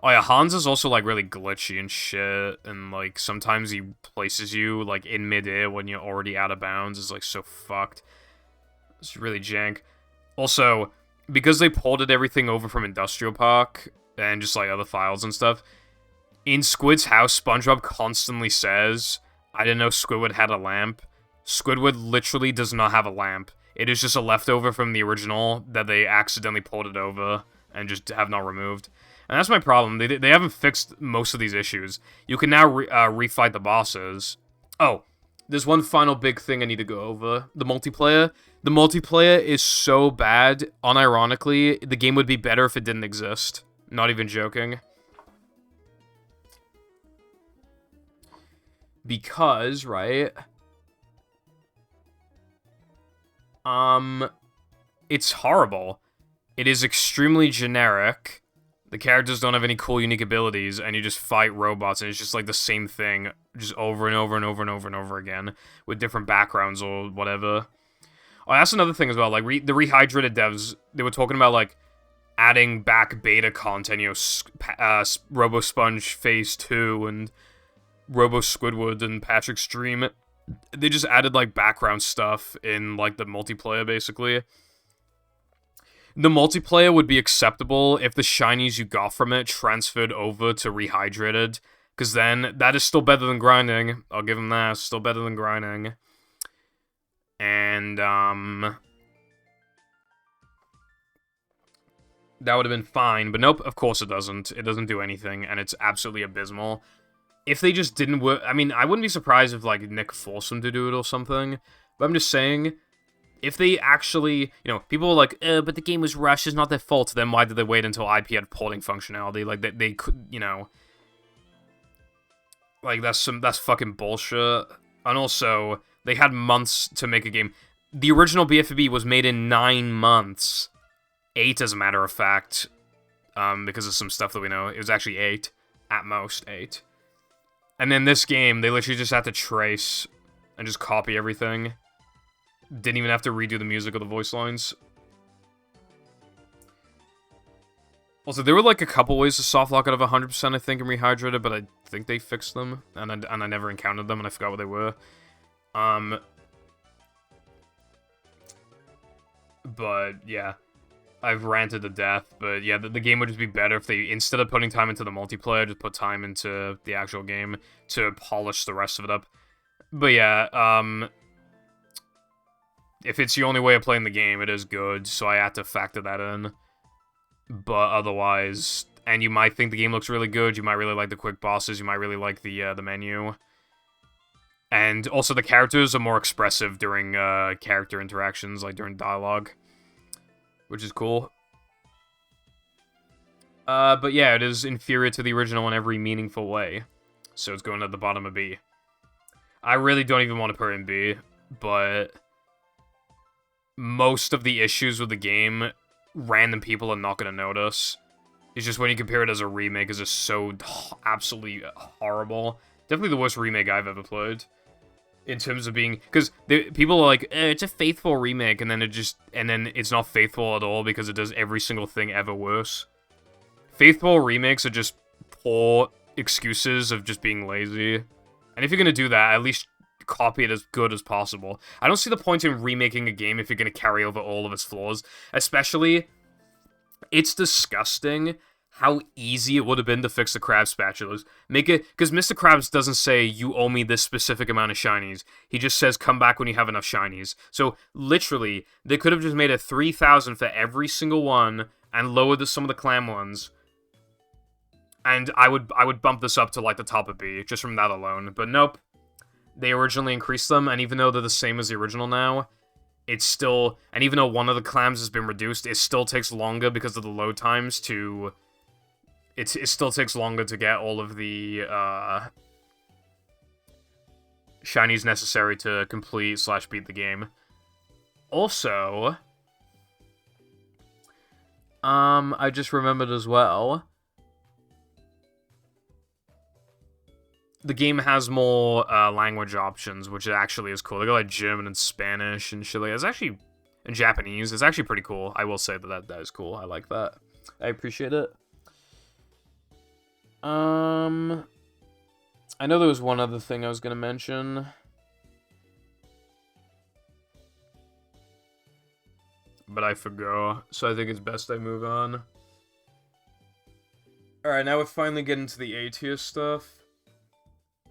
Oh yeah, Hans is also, like, really glitchy and shit, and, like, sometimes he places you, like, in midair when you're already out of bounds. It's, like, so fucked. It's really jank. Also, because they ported everything over from Industrial Park, and just, like, other files and stuff, in Squid's house, SpongeBob constantly says, I didn't know Squidward had a lamp. Squidward literally does not have a lamp. It is just a leftover from the original that they accidentally ported over and just have not removed. And that's my problem. They haven't fixed most of these issues. You can now refight the bosses. Oh, there's one final big thing I need to go over. The multiplayer. The multiplayer is so bad, unironically, the game would be better if it didn't exist. Not even joking. Because, right? It's horrible. It is extremely generic. The characters don't have any cool, unique abilities, and you just fight robots, and it's just like the same thing, just over and over and over and over and over again, with different backgrounds or whatever. Oh, that's another thing as well, like, the Rehydrated devs, they were talking about, like, adding back beta content, you know, Robo Sponge Phase 2, and Robo Squidward, and Patrick's Dream. They just added, like, background stuff in, like, the multiplayer, basically. The multiplayer would be acceptable if the shinies you got from it transferred over to Rehydrated, because then that is still better than grinding. I'll give them that. It's still better than grinding. And, that would have been fine, but nope, of course it doesn't. It doesn't do anything, and it's absolutely abysmal. If they just didn't work, I mean, I wouldn't be surprised if, like, Nick forced them to do it or something, but I'm just saying, if they actually, you know, people are like, but the game was rushed, it's not their fault, then why did they wait until IP had porting functionality? Like, they could, you know, like, that's fucking bullshit. And also, they had months to make a game. The original BFB was made in 9 months. 8, as a matter of fact, because of some stuff that we know. It was actually 8, at most 8. And then this game, they literally just had to trace and just copy everything. Didn't even have to redo the music or the voice lines. Also, there were like a couple ways to softlock out of 100%, I think, in Rehydrated, but I think they fixed them, and I never encountered them, and I forgot what they were. But, yeah. I've ranted to death, but yeah, the game would just be better if they, instead of putting time into the multiplayer, just put time into the actual game to polish the rest of it up. But yeah, if it's the only way of playing the game, it is good, so I had to factor that in. But otherwise, and you might think the game looks really good, you might really like the quick bosses, you might really like the menu. And also the characters are more expressive during character interactions, like during dialogue, which is cool. But yeah, it is inferior to the original in every meaningful way. So it's going at the bottom of B. I really don't even want to put it in B, but most of the issues with the game, random people are not going to notice. It's just when you compare it as a remake, it's just so absolutely horrible. Definitely the worst remake I've ever played. In terms of being, because people are like, it's a faithful remake, and then it's not faithful at all because it does every single thing ever worse. Faithful remakes are just poor excuses of just being lazy. And if you're gonna do that, at least copy it as good as possible. I don't see the point in remaking a game if you're gonna carry over all of its flaws. Especially, it's disgusting how easy it would have been to fix the crab spatulas. Make it, because Mr. Krabs doesn't say, you owe me this specific amount of shinies. He just says, come back when you have enough shinies. So, literally, they could have just made it 3,000 for every single one, and lowered some of the clam ones. And I would bump this up to, like, the top of B, just from that alone. But nope. They originally increased them, and even though they're the same as the original now, it's still, and even though one of the clams has been reduced, it still takes longer because of the load times to, it still takes longer to get all of the, shinies necessary to complete/beat the game. Also, I just remembered as well, the game has more language options, which actually is cool. They got like German and Spanish and shit like that. It's actually, and Japanese. It's actually pretty cool. I will say that is cool. I like that. I appreciate it. I know there was one other thing I was gonna mention, but I forgot. So I think it's best I move on. Alright, now we're finally getting to the A tier stuff.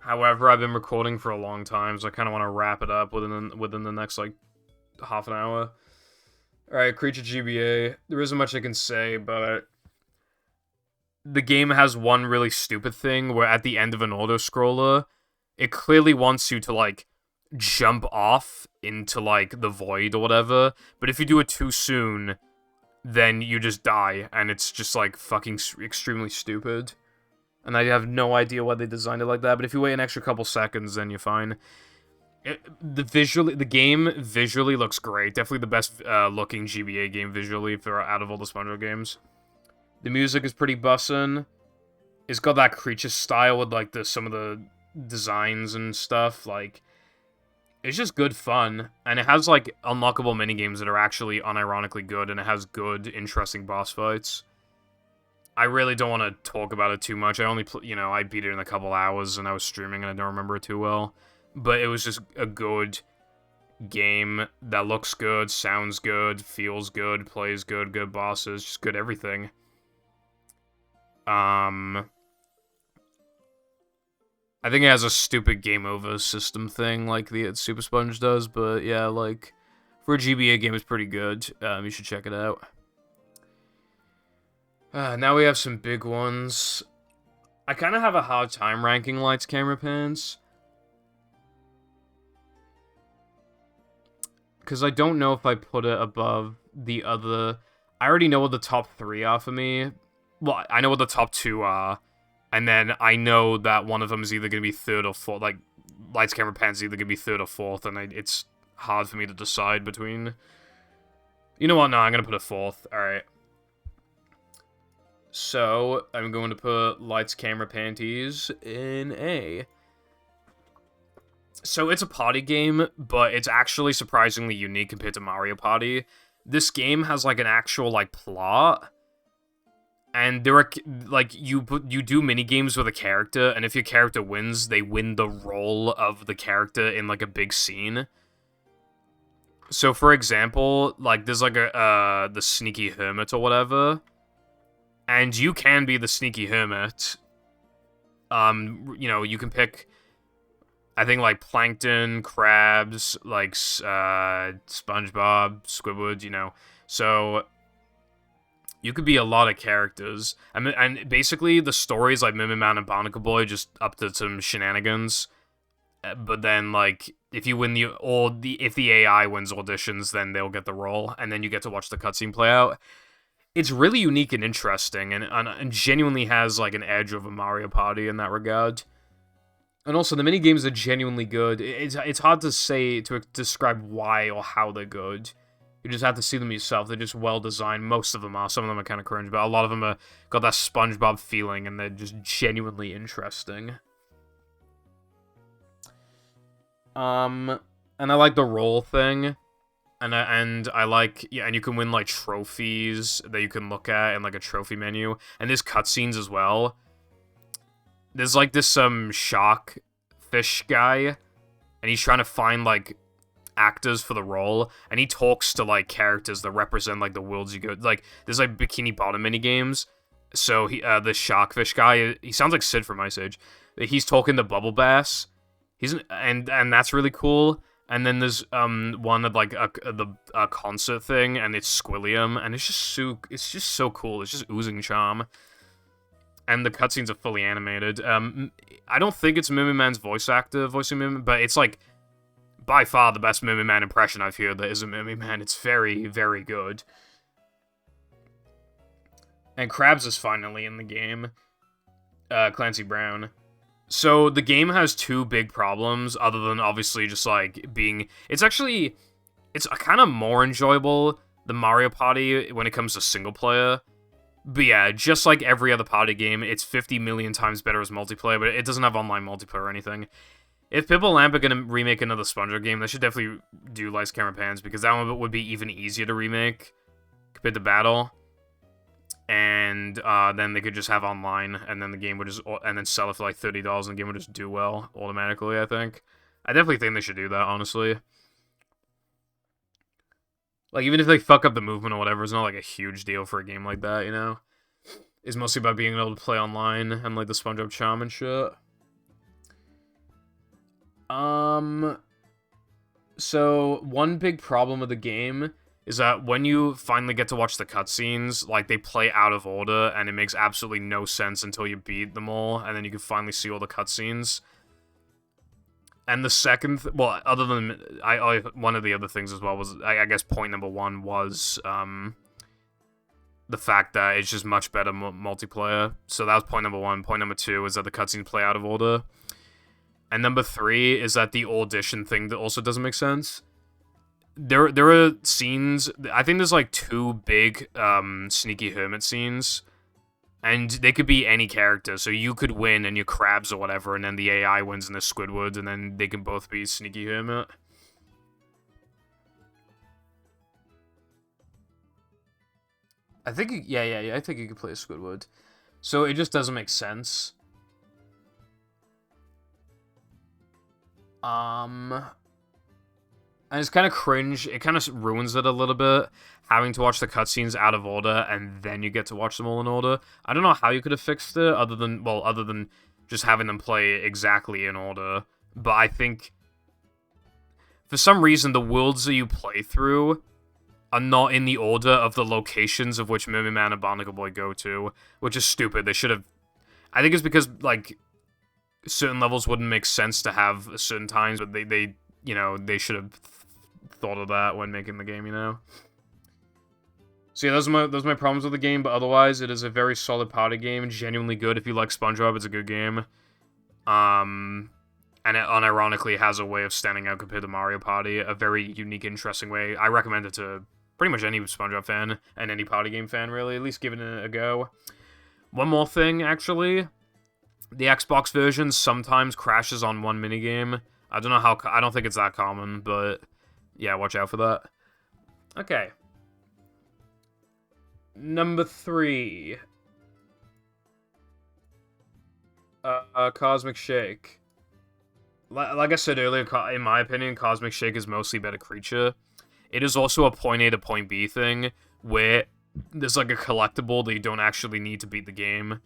However, I've been recording for a long time, so I kind of want to wrap it up within the next, like, half an hour. Alright, Creature GBA. There isn't much I can say, but the game has one really stupid thing where at the end of an auto-scroller, it clearly wants you to, like, jump off into, like, the void or whatever, but if you do it too soon, then you just die, and it's just, like, fucking extremely stupid. And I have no idea why they designed it like that, but if you wait an extra couple seconds, then you're fine. The game visually looks great. Definitely the best looking GBA game visually out of all the SpongeBob games. The music is pretty bussin'. It's got that creature style with like some of the designs and stuff. Like, it's just good fun, and it has like unlockable minigames that are actually unironically good, and it has good, interesting boss fights. I really don't want to talk about it too much. I only, I beat it in a couple hours, and I was streaming, and I don't remember it too well. But it was just a good game that looks good, sounds good, feels good, plays good, good bosses, just good everything. I think it has a stupid game over system thing like the Super Sponge does, but yeah, like, for a GBA game, it's pretty good. You should check it out. Now we have some big ones. I kind of have a hard time ranking Lights, Camera, Pans. Because I don't know if I put it above the other... I already know what the top 3 are for me. Well, I know what the top 2 are. And then I know that one of them is either going to be 3rd or 4th. Like, Lights, Camera, Pans is either going to be 3rd or 4th. And it's hard for me to decide between... You know what? No, I'm going to put it 4th. Alright. So, I'm going to put Lights, Camera, Panties in A. So, it's a party game, but it's actually surprisingly unique compared to Mario Party. This game has, like, an actual, like, plot. And there are, like, you do mini-games with a character, and if your character wins, they win the role of the character in, like, a big scene. So, for example, like, there's, like, the Sneaky Hermit or whatever. And you can be the Sneaky Hermit. You can pick, I think, like, Plankton, Crabs, like, SpongeBob, Squidward, So, you could be a lot of characters. And basically, the story is like Mimiman and Barnacle Boy, just up to some shenanigans. But then, like, if you win if the AI wins auditions, then they'll get the role, and then you get to watch the cutscene play out. It's really unique and interesting, and genuinely has, like, an edge over Mario Party in that regard. And also, the minigames are genuinely good. It's hard to say, to describe why or how they're good. You just have to see them yourself. They're just well-designed. Most of them are. Some of them are kind of cringe, but a lot of them got that SpongeBob feeling, and they're just genuinely interesting. And I like the roll thing. And I like, yeah, and you can win, like, trophies that you can look at in, like, a trophy menu. And there's cutscenes as well. There's, like, this, shark fish guy, and he's trying to find, like, actors for the role, and he talks to, like, characters that represent, like, the worlds you go, like, there's, like, Bikini Bottom minigames. So, the shark fish guy, he sounds like Sid from Ice Age. He's talking to Bubble Bass. And that's really cool. And then there's one of, like, a concert thing, and it's Squilliam, and it's just so cool. It's just oozing charm. And the cutscenes are fully animated. I don't think it's Mimiman's voice actor voicing Mimiman, but it's, like, by far the best Mimiman impression I've heard that is a Mimiman. It's very, very good. And Krabs is finally in the game. Clancy Brown. So, the game has 2 big problems, other than obviously just, like, being... It's kind of more enjoyable than Mario Party when it comes to single player. But yeah, just like every other party game, it's 50 million times better as multiplayer, but it doesn't have online multiplayer or anything. If Pipple Lamp are going to remake another SpongeBob game, they should definitely do Lights, Camera, Pans, because that one would be even easier to remake compared to Battle. And then they could just have online, and then the game would just, and then sell it for like $30, and the game would just do well automatically, I think. I definitely think they should do that, honestly. Like, even if they fuck up the movement or whatever, it's not like a huge deal for a game like that, you know? It's mostly about being able to play online and like the SpongeBob charm and shit. So one big problem with the game is that when you finally get to watch the cutscenes, like, they play out of order, and it makes absolutely no sense until you beat them all, and then you can finally see all the cutscenes. And the second, well, other than one of the other things as well was, I guess point number one was the fact that it's just much better multiplayer. So that was point number one. Point number two is that the cutscenes play out of order. And number three is that the audition thing that also doesn't make sense. There are scenes, I think there's like two big sneaky hermit scenes, and they could be any character. So you could win and you're crabs or whatever, and then the AI wins and the Squidward, and then they can both be sneaky hermit. I think, I think you could play a Squidward. So it just doesn't make sense. And it's kind of cringe. It kind of ruins it a little bit, having to watch the cutscenes out of order, and then you get to watch them all in order. I don't know how you could have fixed it, other than just having them play exactly in order. But I think, for some reason, the worlds that you play through are not in the order of the locations of which Mermaid Man and Barnacle Boy go to, which is stupid. They should have... I think it's because, like, certain levels wouldn't make sense to have at certain times, but they you know, they should have thought of that when making the game, you know? So yeah, those are my problems with the game, but otherwise, it is a very solid party game, genuinely good. If you like SpongeBob, it's a good game. And it unironically has a way of standing out compared to Mario Party, a very unique, interesting way. I recommend it to pretty much any SpongeBob fan, and any party game fan, really, at least give it a go. One more thing, actually. The Xbox version sometimes crashes on one minigame. I don't know how... I don't think it's that common, but... yeah, watch out for that. Okay. Number 3. Cosmic Shake. Like I said earlier, in my opinion, Cosmic Shake is mostly better creature. It is also a point A to point B thing, where there's like a collectible that you don't actually need to beat the game.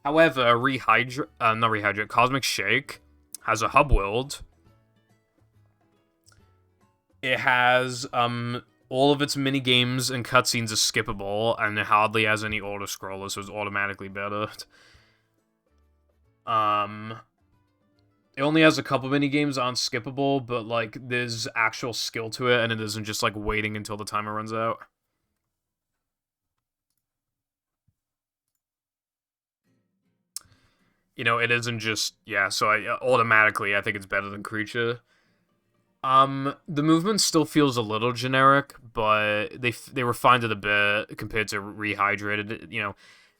However, Cosmic Shake has a hub world. It has, all of its mini-games and cutscenes are skippable, and it hardly has any auto-scrollers, so it's automatically better. It only has a couple mini-games aren't skippable, but, like, there's actual skill to it, and it isn't just, like, waiting until the timer runs out. You know, it isn't just... yeah, so automatically, I think it's better than Creature. The movement still feels a little generic, but they refined it a bit compared to Rehydrated. You know,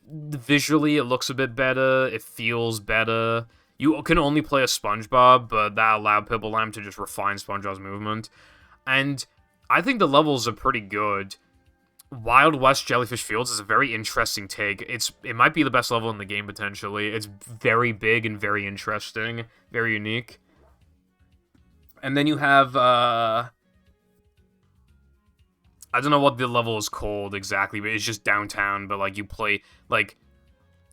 visually, it looks a bit better, it feels better. You can only play a SpongeBob, but that allowed Purple Lamp to just refine SpongeBob's movement. And I think the levels are pretty good. Wild West Jellyfish Fields is a very interesting take. It might be the best level in the game, potentially. It's very big and very interesting. Very unique. And then you have, I don't know what the level is called exactly, but it's just downtown, but, like, you play, like...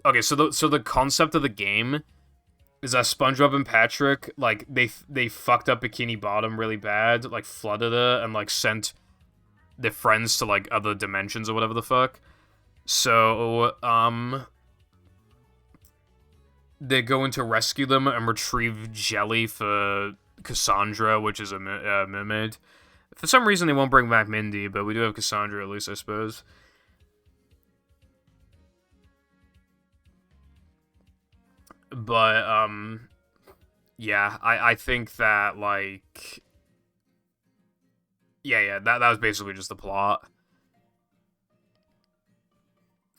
okay, so the concept of the game is that SpongeBob and Patrick, like, they fucked up Bikini Bottom really bad, like, flooded it, and, like, sent their friends to, like, other dimensions or whatever the fuck. So, they're going to rescue them and retrieve jelly for Cassandra, which is a mermaid. For some reason, they won't bring back Mindy, but we do have Cassandra, at least, I suppose. But, yeah, I think that, like... yeah, that was basically just the plot.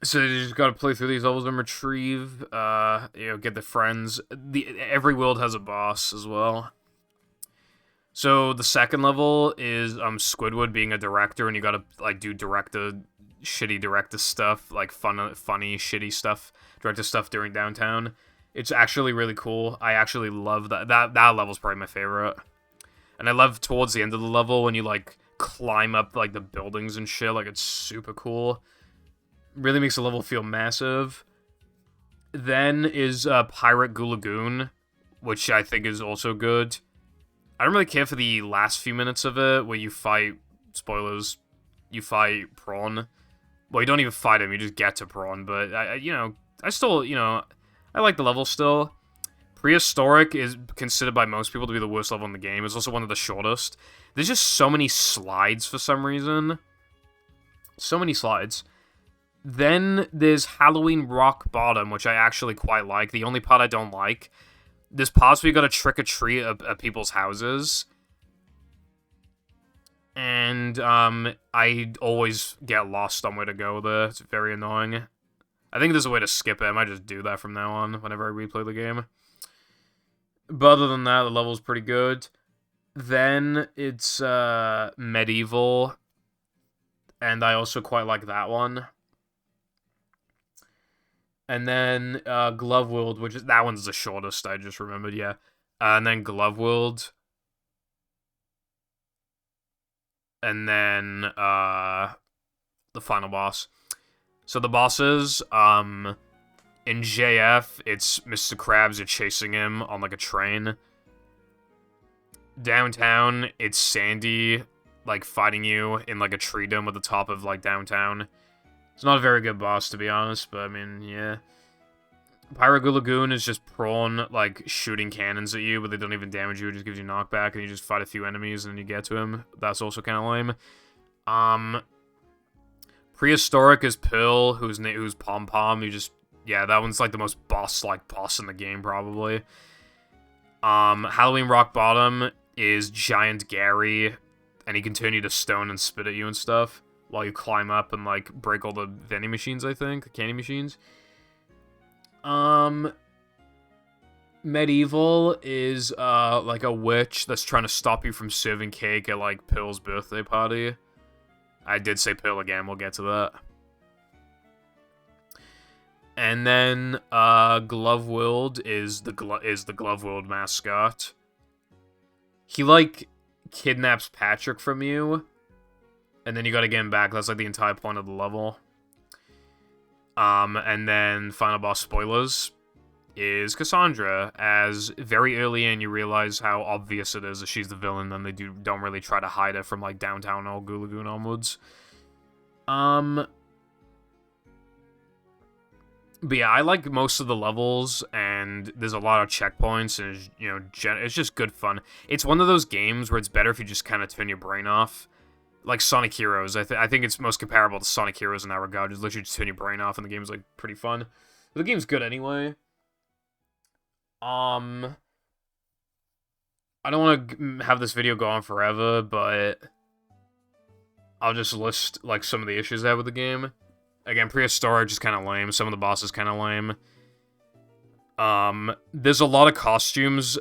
So you just gotta play through these levels and retrieve, you know, get the friends. Every world has a boss as well. So the second level is Squidward being a director, and you gotta like do shitty director stuff, like funny shitty stuff, director stuff during downtown. It's actually really cool. I actually love that. That level's probably my favorite. And I love towards the end of the level when you like climb up like the buildings and shit. Like it's super cool. Really makes the level feel massive. Then is Pirate Goo Lagoon, which I think is also good. I don't really care for the last few minutes of it where you fight, spoilers, you fight Prawn. Well, you don't even fight him, you just get to Prawn, but, I still, I like the level still. Prehistoric is considered by most people to be the worst level in the game. It's also one of the shortest. There's just so many slides for some reason. So many slides. Then there's Halloween Rock Bottom, which I actually quite like. The only part I don't like, there's parts where you gotta trick or treat at people's houses. And, I always get lost on where to go there. It's very annoying. I think there's a way to skip it. I might just do that from now on whenever I replay the game. But other than that, the level's pretty good. Then it's, Medieval. And I also quite like that one. And then, Glove World, which is, that one's the shortest, I just remembered, yeah. And then Glove World. And then, the final boss. So the bosses, in JF, it's Mr. Krabs are chasing him on, like, a train. Downtown, it's Sandy, like, fighting you in, like, a tree dome at the top of, like, downtown. It's not a very good boss, to be honest, but, I mean, yeah. Pyro Lagoon is just Prawn, like, shooting cannons at you, but they don't even damage you, it just gives you knockback, and you just fight a few enemies, and then you get to him. That's also kind of lame. Prehistoric is Pearl, who's Pom Pom, you just... Yeah, that one's, like, the most boss-like boss in the game, probably. Halloween Rock Bottom is Giant Gary, and he can turn you to stone and spit at you and stuff, while you climb up and, like, break all the vending machines, I think, the candy machines. Medieval is, like, a witch that's trying to stop you from serving cake at, like, Pearl's birthday party. I did say Pearl again, we'll get to that. And then, Glove World is the Glove World mascot. He, like, kidnaps Patrick from you, and then you gotta get him back. That's, like, the entire point of the level. And then, final boss spoilers is Cassandra, as very early in you realize how obvious it is that she's the villain, and they don't really try to hide it from, like, downtown or Goo Lagoon onwards. But yeah, I like most of the levels, and there's a lot of checkpoints, and, it's just good fun. It's one of those games where it's better if you just kind of turn your brain off. Like Sonic Heroes, I think it's most comparable to Sonic Heroes in that regard. Just literally just turn your brain off, and the game's, like, pretty fun. But the game's good anyway. I don't want to have this video go on forever, but I'll just list, like, some of the issues I have with the game. Again, Prehistoric is kind of lame. Some of the bosses kind of lame. There's a lot of costumes.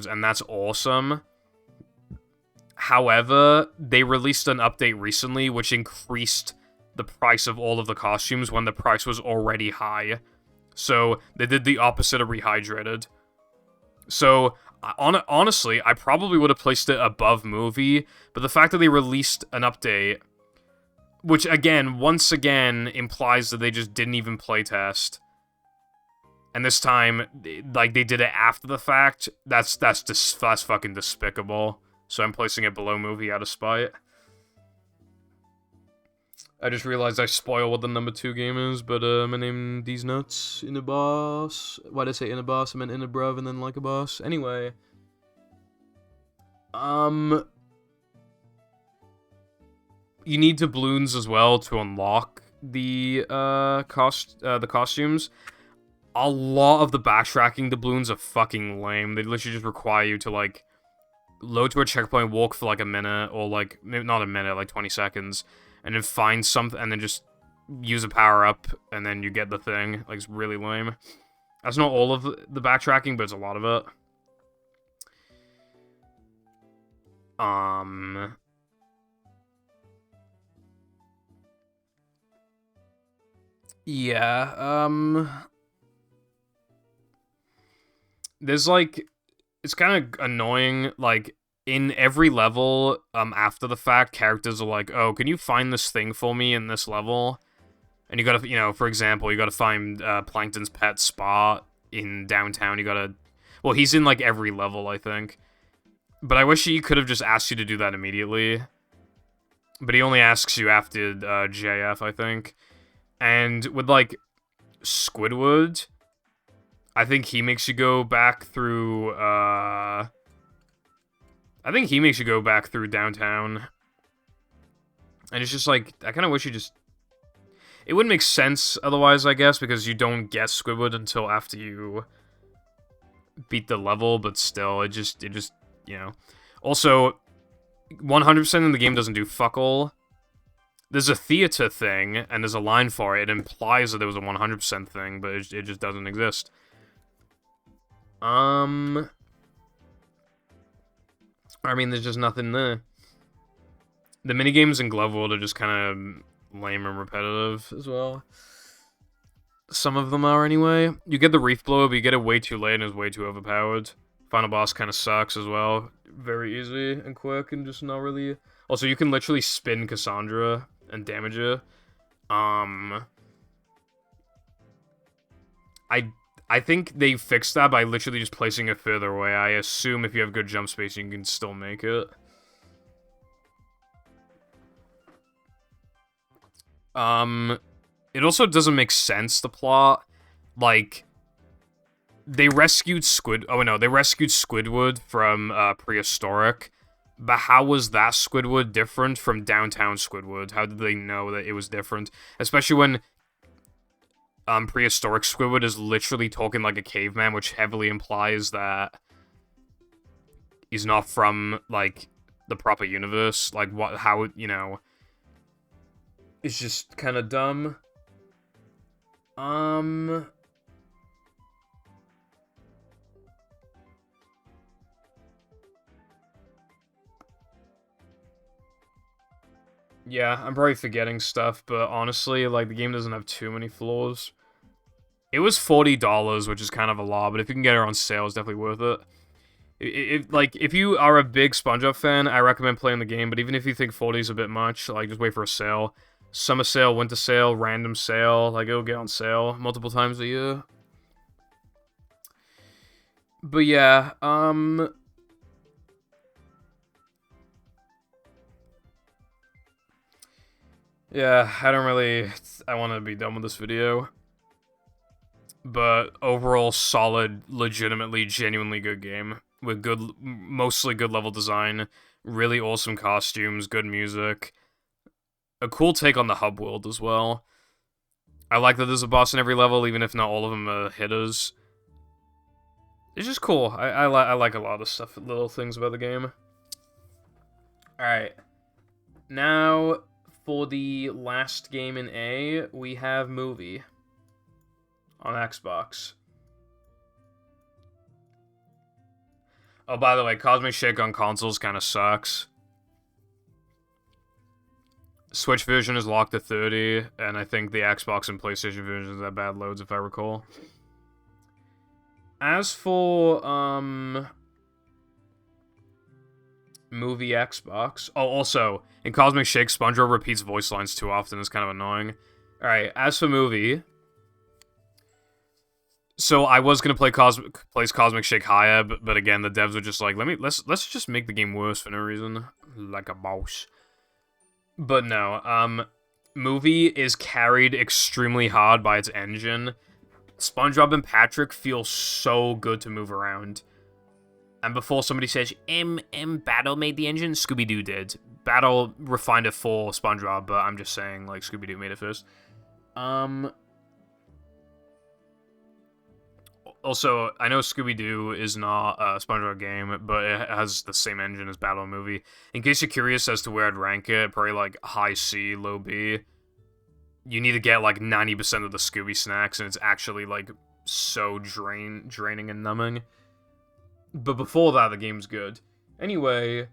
And that's awesome. However, they released an update recently which increased the price of all of the costumes when the price was already high. So, they did the opposite of Rehydrated. So, honestly, I probably would have placed it above movie, but the fact that they released an update, which, again, once again, implies that they just didn't even playtest, and this time, like, they did it after the fact, that's fucking despicable. So I'm placing it below movie out of spite. I just realized I spoil what the number 2 game is, but, my name, these nuts, in a boss. Why'd I say in a boss? I meant in a bruv and then like a boss. Anyway. You need doubloons as well to unlock the, costumes. A lot of the backtracking doubloons are fucking lame. They literally just require you to, like, load to a checkpoint, walk for, like, a minute, or, like, maybe not a minute, like, 20 seconds, and then find something, and then just use a power-up, and then you get the thing. Like, it's really lame. That's not all of the backtracking, but it's a lot of it. Yeah, there's, like, it's kind of annoying, like, in every level, after the fact, characters are like, oh, can you find this thing for me in this level? And you gotta, for example, you gotta find, Plankton's pet Spot in downtown, you gotta, well, he's in, like, every level, I think. But I wish he could have just asked you to do that immediately. But he only asks you after JF, I think. And with, like, Squidward, I think he makes you go back through, I think he makes you go back through downtown. And it's just like, I kind of wish you just... It wouldn't make sense otherwise, I guess, because you don't get Squidward until after you beat the level, but still, it just, you know. Also, 100% in the game doesn't do fuck all. There's a theater thing, and there's a line for it. It implies that there was a 100% thing, but it just doesn't exist. I mean, there's just nothing there. The minigames in Glove World are just kind of lame and repetitive as well. Some of them are, anyway. You get the Reef Blower, but you get it way too late and it's way too overpowered. Final boss kind of sucks as well. Very easy and quick and just not really... Also, you can literally spin Cassandra and damage her. I think they fixed that by literally just placing it further away. I assume if you have good jump space, you can still make it. It also doesn't make sense, the plot. Like, they rescued they rescued Squidward from, Prehistoric. But how was that Squidward different from Downtown Squidward? How did they know that it was different? Especially when, Prehistoric Squidward is literally talking like a caveman, which heavily implies that he's not from, like, the proper universe. Like, how, you know... It's just kind of dumb. Yeah, I'm probably forgetting stuff, but honestly, like, the game doesn't have too many flaws. It was $40, which is kind of a lot, but if you can get it on sale, it's definitely worth it. Like, if you are a big SpongeBob fan, I recommend playing the game, but even if you think 40 is a bit much, like, just wait for a sale. Summer sale, winter sale, random sale, like, it'll get on sale multiple times a year. But yeah, yeah, I want to be done with this video. But overall, solid, legitimately, genuinely good game. With mostly good level design, really awesome costumes, good music. A cool take on the hub world as well. I like that there's a boss in every level, even if not all of them are hitters. It's just cool. I like a lot of stuff, little things about the game. Alright. Now, for the last game in A, we have Movie on Xbox. Oh, by the way, Cosmic Shake on consoles kind of sucks. Switch version is locked at 30, and I think the Xbox and PlayStation versions have bad loads, if I recall. As for, Movie Xbox... Oh, also, in Cosmic Shake, SpongeBob repeats voice lines too often. It's kind of annoying. Alright, as for Movie... So I was gonna place Cosmic Shake higher, but again, the devs were just like, let's just make the game worse for no reason. Like a mouse. But no, Movie is carried extremely hard by its engine. SpongeBob and Patrick feel so good to move around. And before somebody says, Battle made the engine, Scooby-Doo did. Battle refined it for SpongeBob, but I'm just saying, like, Scooby-Doo made it first. Also, I know Scooby-Doo is not a SpongeBob game, but it has the same engine as Battle Movie. In case you're curious as to where I'd rank it, probably like high C, low B. You need to get like 90% of the Scooby snacks, and it's actually like so draining and numbing. But before that, the game's good. Anyway...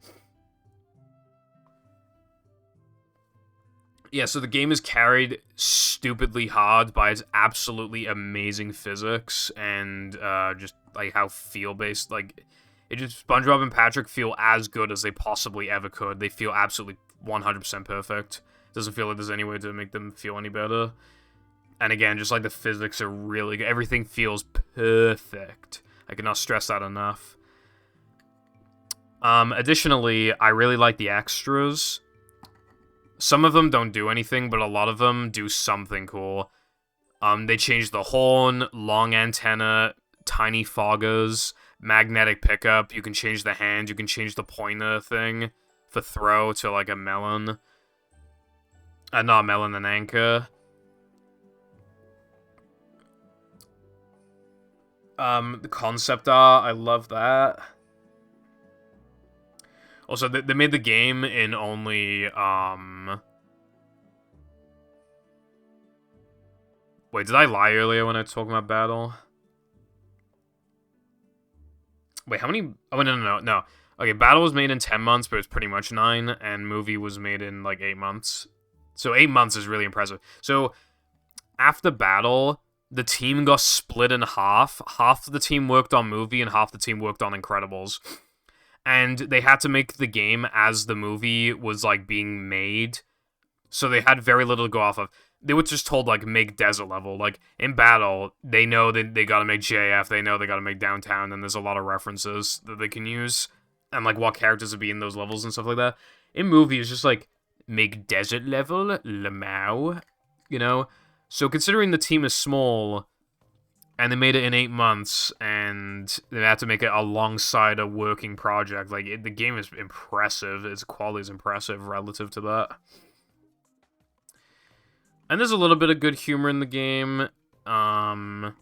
Yeah, so the game is carried stupidly hard by its absolutely amazing physics and just like how feel-based, like it just SpongeBob and Patrick feel as good as they possibly ever could. They feel absolutely 100% perfect. Doesn't feel like there's any way to make them feel any better. And again, just like the physics are really good. Everything feels perfect. I cannot stress that enough. Additionally, I really like the extras. Some of them don't do anything, but a lot of them do something cool. They changed the horn, long antenna, tiny foggers, magnetic pickup. You can change the hand. You can change the pointer thing for throw to like a melon. Not a melon, an anchor. The concept art, I love that. Also, they made the game in only, Wait, did I lie earlier when I was talking about Battle? Wait, how many... Oh, no. Okay, Battle was made in 10 months, but it's pretty much 9, and movie was made in, like, 8 months. So 8 months is really impressive. So, after Battle, the team got split in half. Half of the team worked on movie, and half the team worked on Incredibles. And they had to make the game as the movie was, like, being made. So they had very little to go off of. They were just told, like, make desert level. Like, in Battle, they know that they gotta make JF, they know they gotta make Downtown, and there's a lot of references that they can use, and, like, what characters would be in those levels and stuff like that. In movie, it's just, like, make desert level, Lamau, you know? So considering the team is small, and they made it in 8 months, and they had to make it alongside a working project, like, the game is impressive, its quality is impressive relative to that. And there's a little bit of good humor in the game. The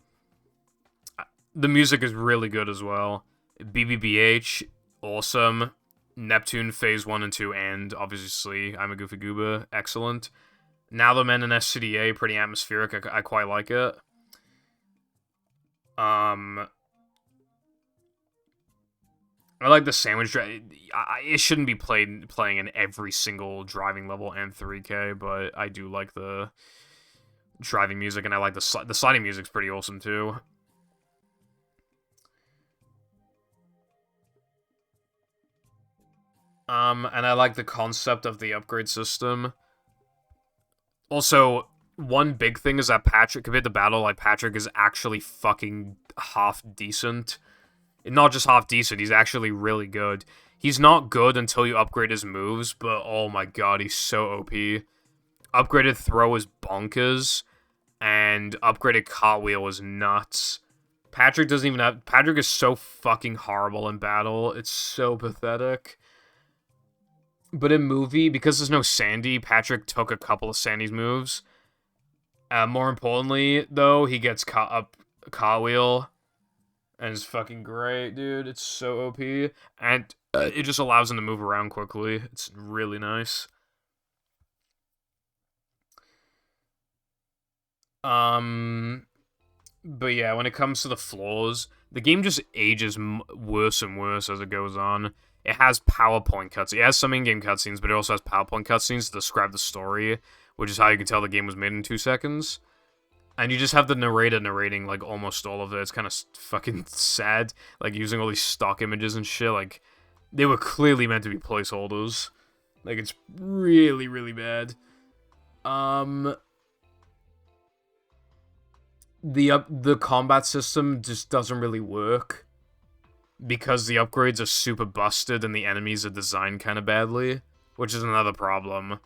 music is really good as well. BBBH, awesome. Neptune Phase 1 and 2, and obviously I'm a Goofy Goober, excellent. Now the Men in SCDA, pretty atmospheric, I quite like it. I like the sandwich. It shouldn't be playing in every single driving level and 3K, but I do like the driving music, and I like the sliding music's pretty awesome too. And I like the concept of the upgrade system. Also, one big thing is that Patrick, compared to Battle, like, Patrick is actually fucking half decent. Not just half decent, he's actually really good. He's not good until you upgrade his moves, but oh my god, he's so OP. Upgraded throw is bonkers, and upgraded cartwheel is nuts. Patrick doesn't even have... Patrick is so fucking horrible in Battle, it's so pathetic. But in movie, because there's no Sandy, Patrick took a couple of Sandy's moves. More importantly, though, he gets cartwheel. And it's fucking great, dude. It's so OP. And it just allows him to move around quickly. It's really nice. But yeah, when it comes to the flaws, the game just ages worse and worse as it goes on. It has PowerPoint cutscenes. It has some in-game cutscenes, but it also has PowerPoint cutscenes to describe the story, which is how you can tell the game was made in 2 seconds. And you just have the narrator narrating, like, almost all of it. It's kind of fucking sad. Like, using all these stock images and shit. Like, they were clearly meant to be placeholders. Like, it's really, really bad. The combat system just doesn't really work. Because the upgrades are super busted and the enemies are designed kind of badly. Which is another problem.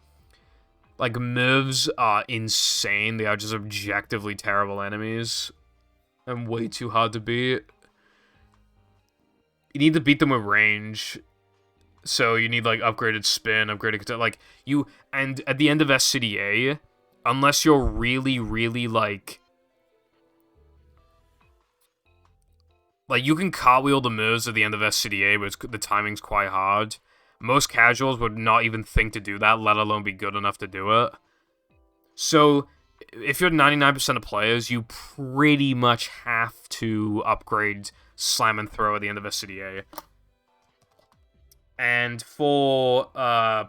Like, moves are insane. They are just objectively terrible enemies. And way too hard to beat. You need to beat them with range. So you need, like, upgraded spin, upgraded... Like, you... And at the end of SCDA, unless you're really, really, like, you can cartwheel the moves at the end of SCDA, but the timing's quite hard. Most casuals would not even think to do that, let alone be good enough to do it. So, if you're 99% of players, you pretty much have to upgrade Slam and Throw at the end of SCDA. And for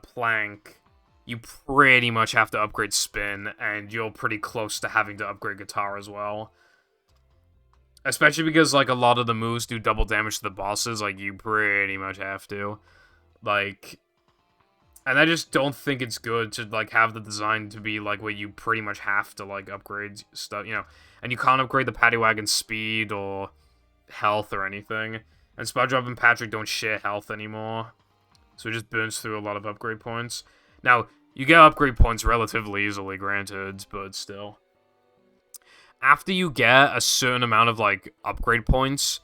Plank, you pretty much have to upgrade Spin, and you're pretty close to having to upgrade Guitar as well. Especially because, like, a lot of the moves do double damage to the bosses, like, you pretty much have to. Like, and I just don't think it's good to, like, have the design to be, like, where you pretty much have to, like, upgrade stuff, you know. And you can't upgrade the Paddy Wagon's speed or health or anything. And SpongeBob and Patrick don't share health anymore. So it just burns through a lot of upgrade points. Now, you get upgrade points relatively easily, granted, but still. After you get a certain amount of, like, upgrade points,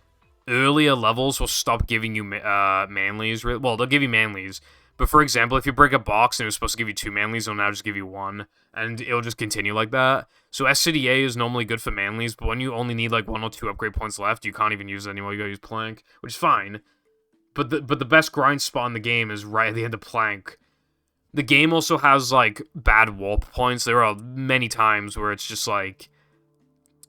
earlier levels will stop giving you manlies. Well, they'll give you manlies. But for example, if you break a box and it was supposed to give you 2 manlies, it'll now just give you 1. And it'll just continue like that. So SCDA is normally good for manlies, but when you only need, like, 1 or 2 upgrade points left, you can't even use it anymore. You gotta use Plank, which is fine. But the best grind spot in the game is right at the end of Plank. The game also has, like, bad warp points. There are many times where it's just, like,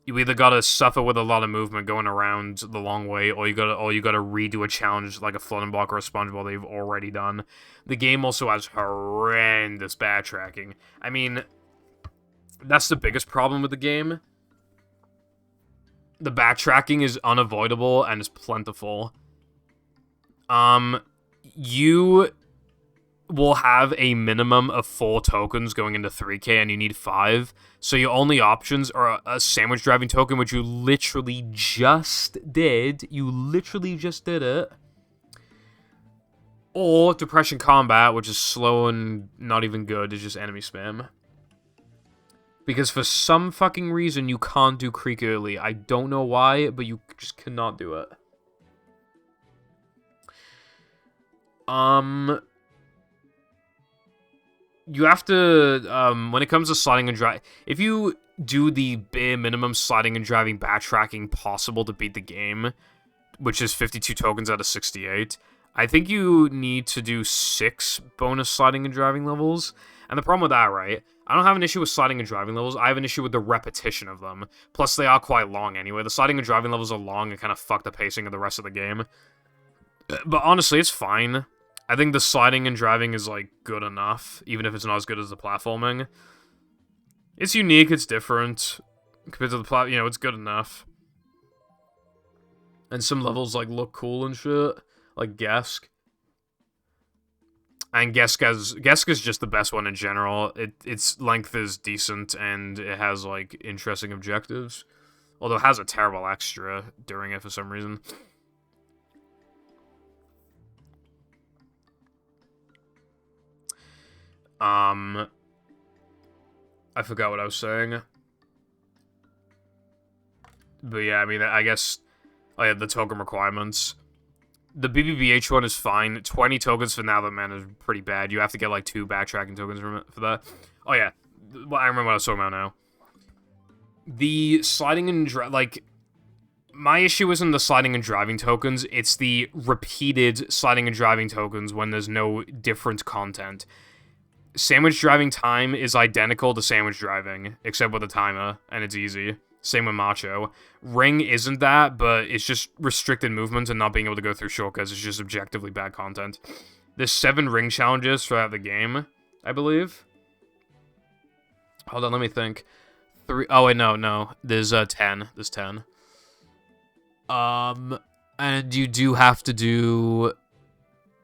you either gotta suffer with a lot of movement going around the long way, or you gotta redo a challenge like a floating block or a SpongeBob that you've already done. The game also has horrendous backtracking. I mean, that's the biggest problem with the game. The backtracking is unavoidable and is plentiful. You will have a minimum of 4 tokens going into 3K, and you need 5. So your only options are a sandwich driving token, which you literally just did. You literally just did it. Or Depression Combat, which is slow and not even good. It's just enemy spam. Because for some fucking reason, you can't do Creek early. I don't know why, but you just cannot do it. You have to, when it comes to sliding and driving, if you do the bare minimum sliding and driving backtracking possible to beat the game, which is 52 tokens out of 68, I think you need to do 6 bonus sliding and driving levels. And the problem with that, right, I don't have an issue with sliding and driving levels, I have an issue with the repetition of them. Plus, they are quite long anyway. The sliding and driving levels are long and kind of fuck the pacing of the rest of the game. But honestly, it's fine. I think the sliding and driving is, like, good enough, even if it's not as good as the platforming. It's unique, it's different. Compared to the you know, it's good enough. And some levels, like, look cool and shit. Like Gesk. And Gesk is just the best one in general. Its length is decent, and it has, like, interesting objectives. Although it has a terrible extra during it for some reason. I forgot what I was saying. But yeah, I mean, I guess, oh yeah, the token requirements. The BBBH one is fine. 20 tokens for Now That Man is pretty bad. You have to get, like, 2 backtracking tokens for that. Oh yeah, well, I remember what I was talking about now. The sliding and like, my issue isn't the sliding and driving tokens, it's the repeated sliding and driving tokens when there's no different content. Sandwich driving time is identical to sandwich driving, except with a timer, and it's easy. Same with Macho. Ring isn't that, but it's just restricted movement and not being able to go through shortcuts. It's just objectively bad content. There's 7 ring challenges throughout the game, I believe. Hold on, let me think. 3. Oh wait, no. There's 10. There's 10. And you do have to do.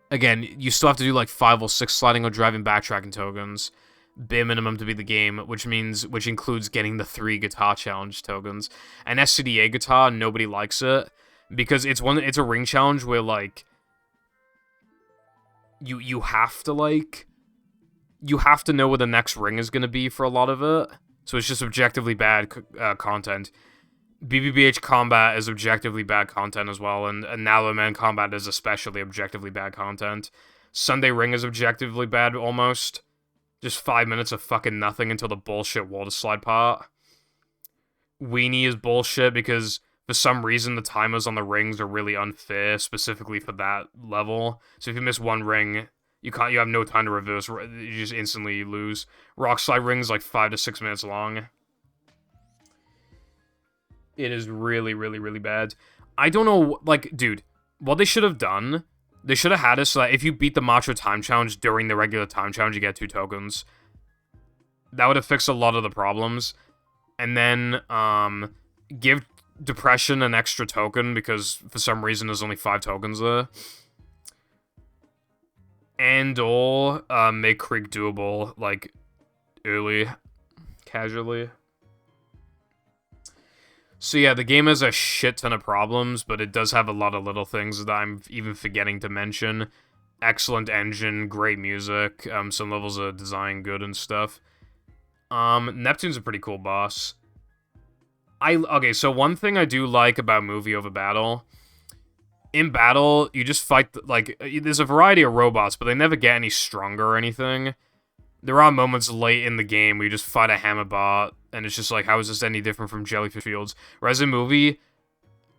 Again, you still have to do like 5 or 6 sliding or driving backtracking tokens, bare minimum to beat the game, which includes getting the 3 guitar challenge tokens. And SCDA guitar, nobody likes it because it's a ring challenge where like you have to know where the next ring is gonna be for a lot of it. So it's just objectively bad content. BBBH combat is objectively bad content as well, and Now The Man combat is especially objectively bad content. Sunday Ring is objectively bad, almost. Just 5 minutes of fucking nothing until the bullshit water slide part. Weenie is bullshit because for some reason the timers on the rings are really unfair, specifically for that level. So if you miss one ring, you have no time to reverse, you just instantly lose. Rock slide ring is like 5 to 6 minutes long. It is really, really, really bad. I don't know, like, dude, what they should have done, they should have had it so that if you beat the Macho Time Challenge during the regular Time Challenge, you get 2 tokens. That would have fixed a lot of the problems. And then, give Depression an extra token, because for some reason there's only 5 tokens there. And/or, make Creek doable, like, early, casually. So yeah, the game has a shit ton of problems, but it does have a lot of little things that I'm even forgetting to mention. Excellent engine, great music, some levels of design good and stuff. Neptune's a pretty cool boss. Okay, so one thing I do like about movie over battle, in battle, you just fight, like, there's a variety of robots, but they never get any stronger or anything. There are moments late in the game where you just fight a hammer bot, and it's just like, how is this any different from Jellyfish Fields? Whereas in movie,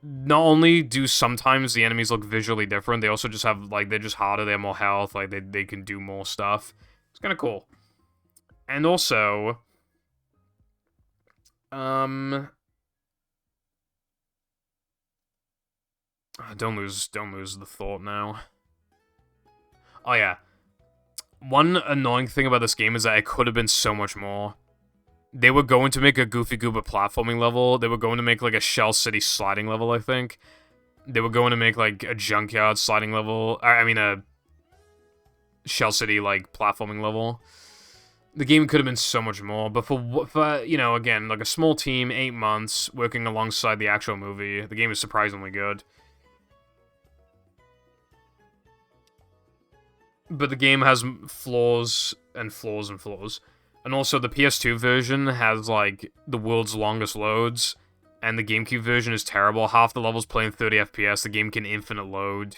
not only do sometimes the enemies look visually different, they also just have, like, they're just harder, they have more health, like, they can do more stuff. It's kind of cool. And also, don't lose the thought now. Oh yeah. One annoying thing about this game is that it could have been so much more. They were going to make a Goofy Goober platforming level. They were going to make, like, a Shell City sliding level, I think. They were going to make, like, a Junkyard sliding level. I mean, a Shell City, like, platforming level. The game could have been so much more, but for, you know, again, like, a small team, 8 months, working alongside the actual movie, the game is surprisingly good. But the game has flaws and flaws and flaws. And also, the PS2 version has, like, the world's longest loads, and the GameCube version is terrible. Half the levels play in 30 FPS, the game can infinite load.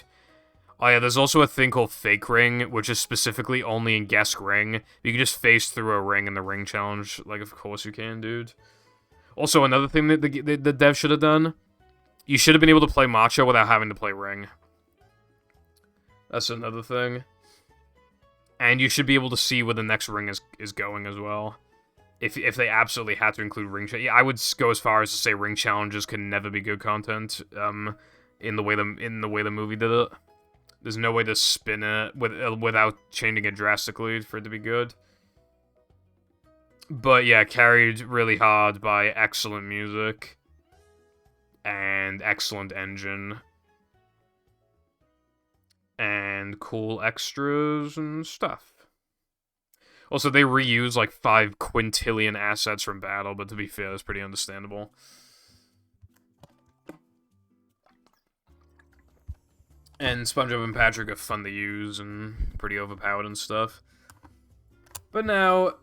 Oh yeah, there's also a thing called Fake Ring, which is specifically only in Guess Ring. You can just face through a ring in the ring challenge. Like, of course you can, dude. Also, another thing that the dev should have done, you should have been able to play Macho without having to play Ring. That's another thing. And you should be able to see where the next ring is going as well. If they absolutely had to include ring, yeah, I would go as far as to say ring challenges can never be good content. In the way the movie did it, there's no way to spin it without changing it drastically for it to be good. But yeah, carried really hard by excellent music and excellent engine. And cool extras and stuff. Also, they reuse like 5 quintillion assets from Battle, but to be fair, that's pretty understandable. And SpongeBob and Patrick are fun to use and pretty overpowered and stuff. But now,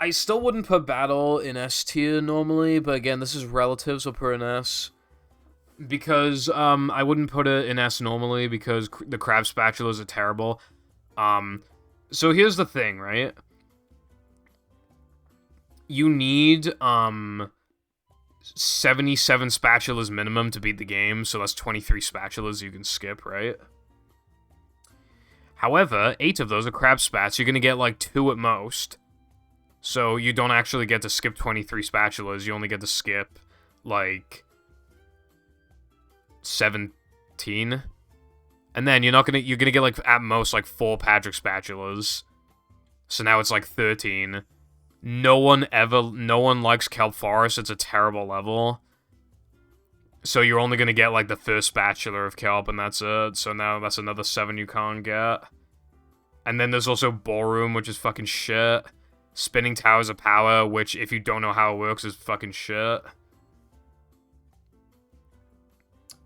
I still wouldn't put Battle in S tier normally, but again, this is relative, so I'll put an S. Because, I wouldn't put it in S normally, because the crab spatulas are terrible. So here's the thing, right? You need, 77 spatulas minimum to beat the game, so that's 23 spatulas you can skip, right? However, 8 of those are crab spats, you're gonna get, like, 2 at most. So you don't actually get to skip 23 spatulas, you only get to skip, like, 17, and then you're gonna get, like, at most, like, 4 Patrick spatulas, so now it's like 13. No one likes Kelp Forest, it's a terrible level, so you're only gonna get, like, the first spatula of Kelp, and that's it, so now that's another 7 you can't get. And then there's also Ballroom, which is fucking shit. Spinning Towers of Power, which, if you don't know how it works, is fucking shit.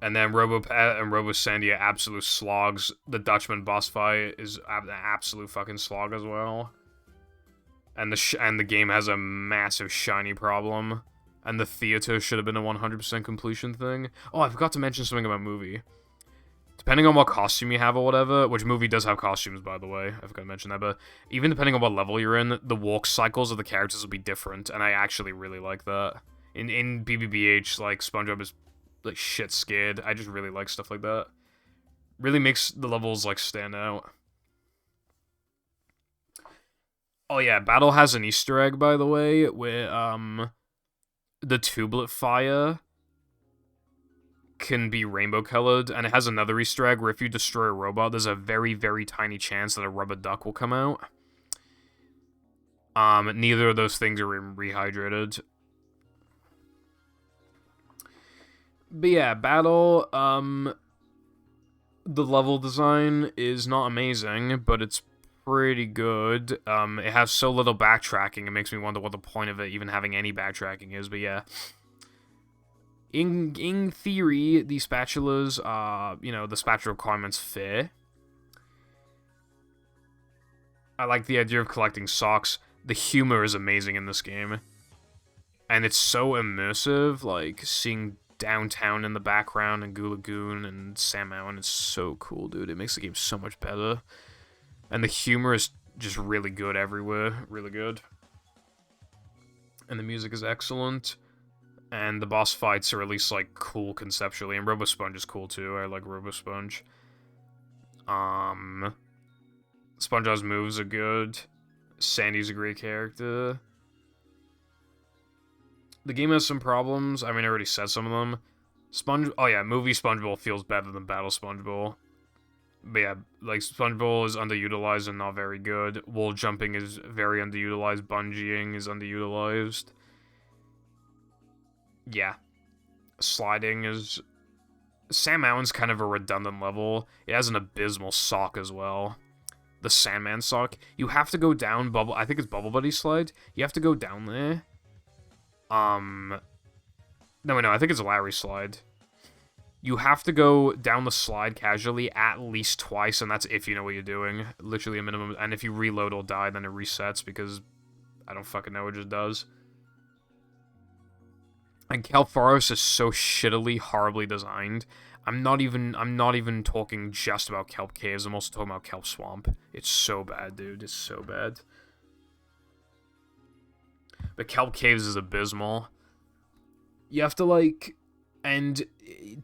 And then RoboPet and RoboSandy are absolute slogs. The Dutchman boss fight is an absolute fucking slog as well. And the game has a massive shiny problem. And the theater should have been a 100% completion thing. Oh, I forgot to mention something about movie. Depending on what costume you have or whatever, which movie does have costumes, by the way, I forgot to mention that, but even depending on what level you're in, the walk cycles of the characters will be different, and I actually really like that. In BBBH, like, SpongeBob is, like, shit scared. I just really like stuff like that. Really makes the levels, like, stand out. Oh yeah, Battle has an Easter egg, by the way, where, the tublet fire can be rainbow colored, and it has another Easter egg where if you destroy a robot, there's a very, very tiny chance that a rubber duck will come out. Neither of those things are rehydrated. But yeah, Battle, the level design is not amazing, but it's pretty good. It has so little backtracking, it makes me wonder what the point of it even having any backtracking is, but yeah. In theory, the spatulas are, the spatula requirement's fair. I like the idea of collecting socks. The humor is amazing in this game. And it's so immersive, like, seeing downtown in the background and Goo Lagoon and Sam Mountain is so cool, dude. It makes the game so much better. And the humor is just really good everywhere. Really good. And the music is excellent. And the boss fights are at least, like, cool conceptually. And Robo-Sponge is cool, too. I like Robo-Sponge. SpongeBob's moves are good. Sandy's a great character. The game has some problems. I mean, I already said some of them. Movie SpongeBob feels better than Battle SpongeBob. But yeah, like, SpongeBob is underutilized and not very good. Wall jumping is very underutilized. Bungeeing is underutilized. Yeah. Sliding is... Sam Mountain's kind of a redundant level. It has an abysmal sock as well. The Sandman sock. You have to go down I think it's Bubble Buddy slide. You have to go down there. No, I think it's Larry slide. You have to go down the slide casually at least twice, and that's if you know what you're doing. Literally a minimum. And if you reload or die, then it resets, because I don't fucking know, it just does. And Kelp Forest is so shittily, horribly designed. I'm not even talking just about Kelp Caves, I'm also talking about Kelp Swamp. It's so bad, dude. It's so bad. But Kelp Caves is abysmal. You have to, like... And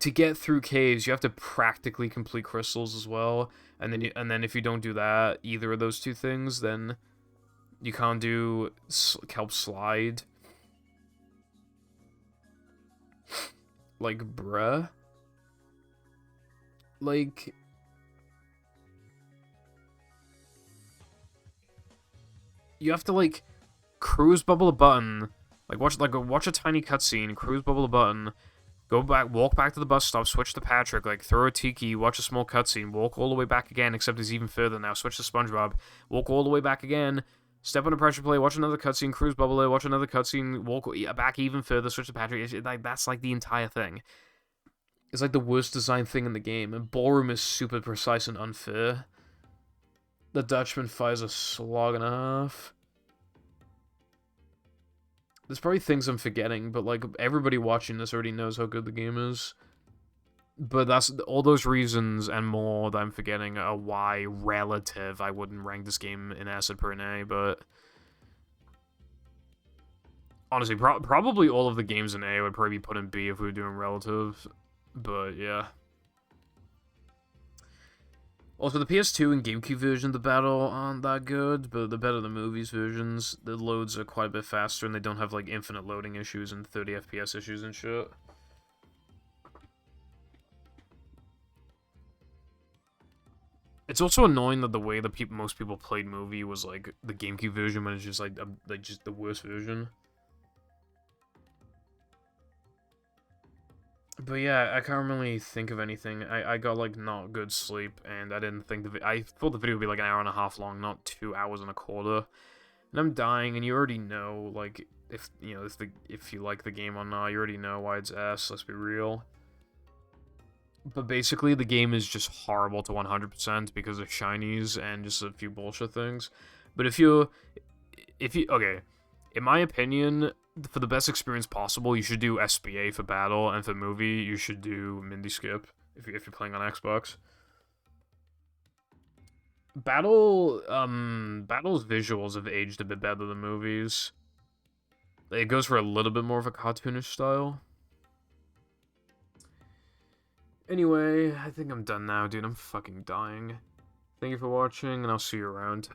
to get through caves, you have to practically complete crystals as well. And then if you don't do that, either of those two things, then you can't do Kelp Slide. Like, bruh. Like... You have to, like, cruise bubble a button. Watch a tiny cutscene, cruise bubble a button, go back, walk back to the bus stop, switch to Patrick, like, throw a tiki, watch a small cutscene, walk all the way back again, except it's even further now, switch to SpongeBob, walk all the way back again, step on a pressure play, watch another cutscene, cruise bubble it, watch another cutscene, walk back even further, switch to Patrick. That's, like, the entire thing. It's, like, the worst designed thing in the game, and Ballroom is super precise and unfair. The Dutchman fires a slog and a half. There's probably things I'm forgetting, but, like, everybody watching this already knows how good the game is. But that's all those reasons and more that I'm forgetting are why relative I wouldn't rank this game in acid per an A, but... Honestly, probably all of the games in A would probably be put in B if we were doing relative, but yeah. Also, the PS2 and GameCube version of the battle aren't that good, but they're better than the movies versions. The loads are quite a bit faster, and they don't have, like, infinite loading issues and 30 FPS issues and shit. It's also annoying that the way that most people played movie was, like, the GameCube version, when it's just, like just the worst version. But yeah, I can't really think of anything. I got, like, not good sleep, and I didn't think I thought the video would be, like, an hour and a half long, not 2 hours and a quarter. And I'm dying, and you already know, like, if you like the game or not, you already know why it's S, let's be real. But basically, the game is just horrible to 100% because of shinies and just a few bullshit things. But okay, in my opinion, for the best experience possible, you should do SBA for battle, and for movie, you should do Mindy Skip if you're playing on Xbox. Battle's visuals have aged a bit better than movies. It goes for a little bit more of a cartoonish style. Anyway, I think I'm done now, dude. I'm fucking dying. Thank you for watching, and I'll see you around.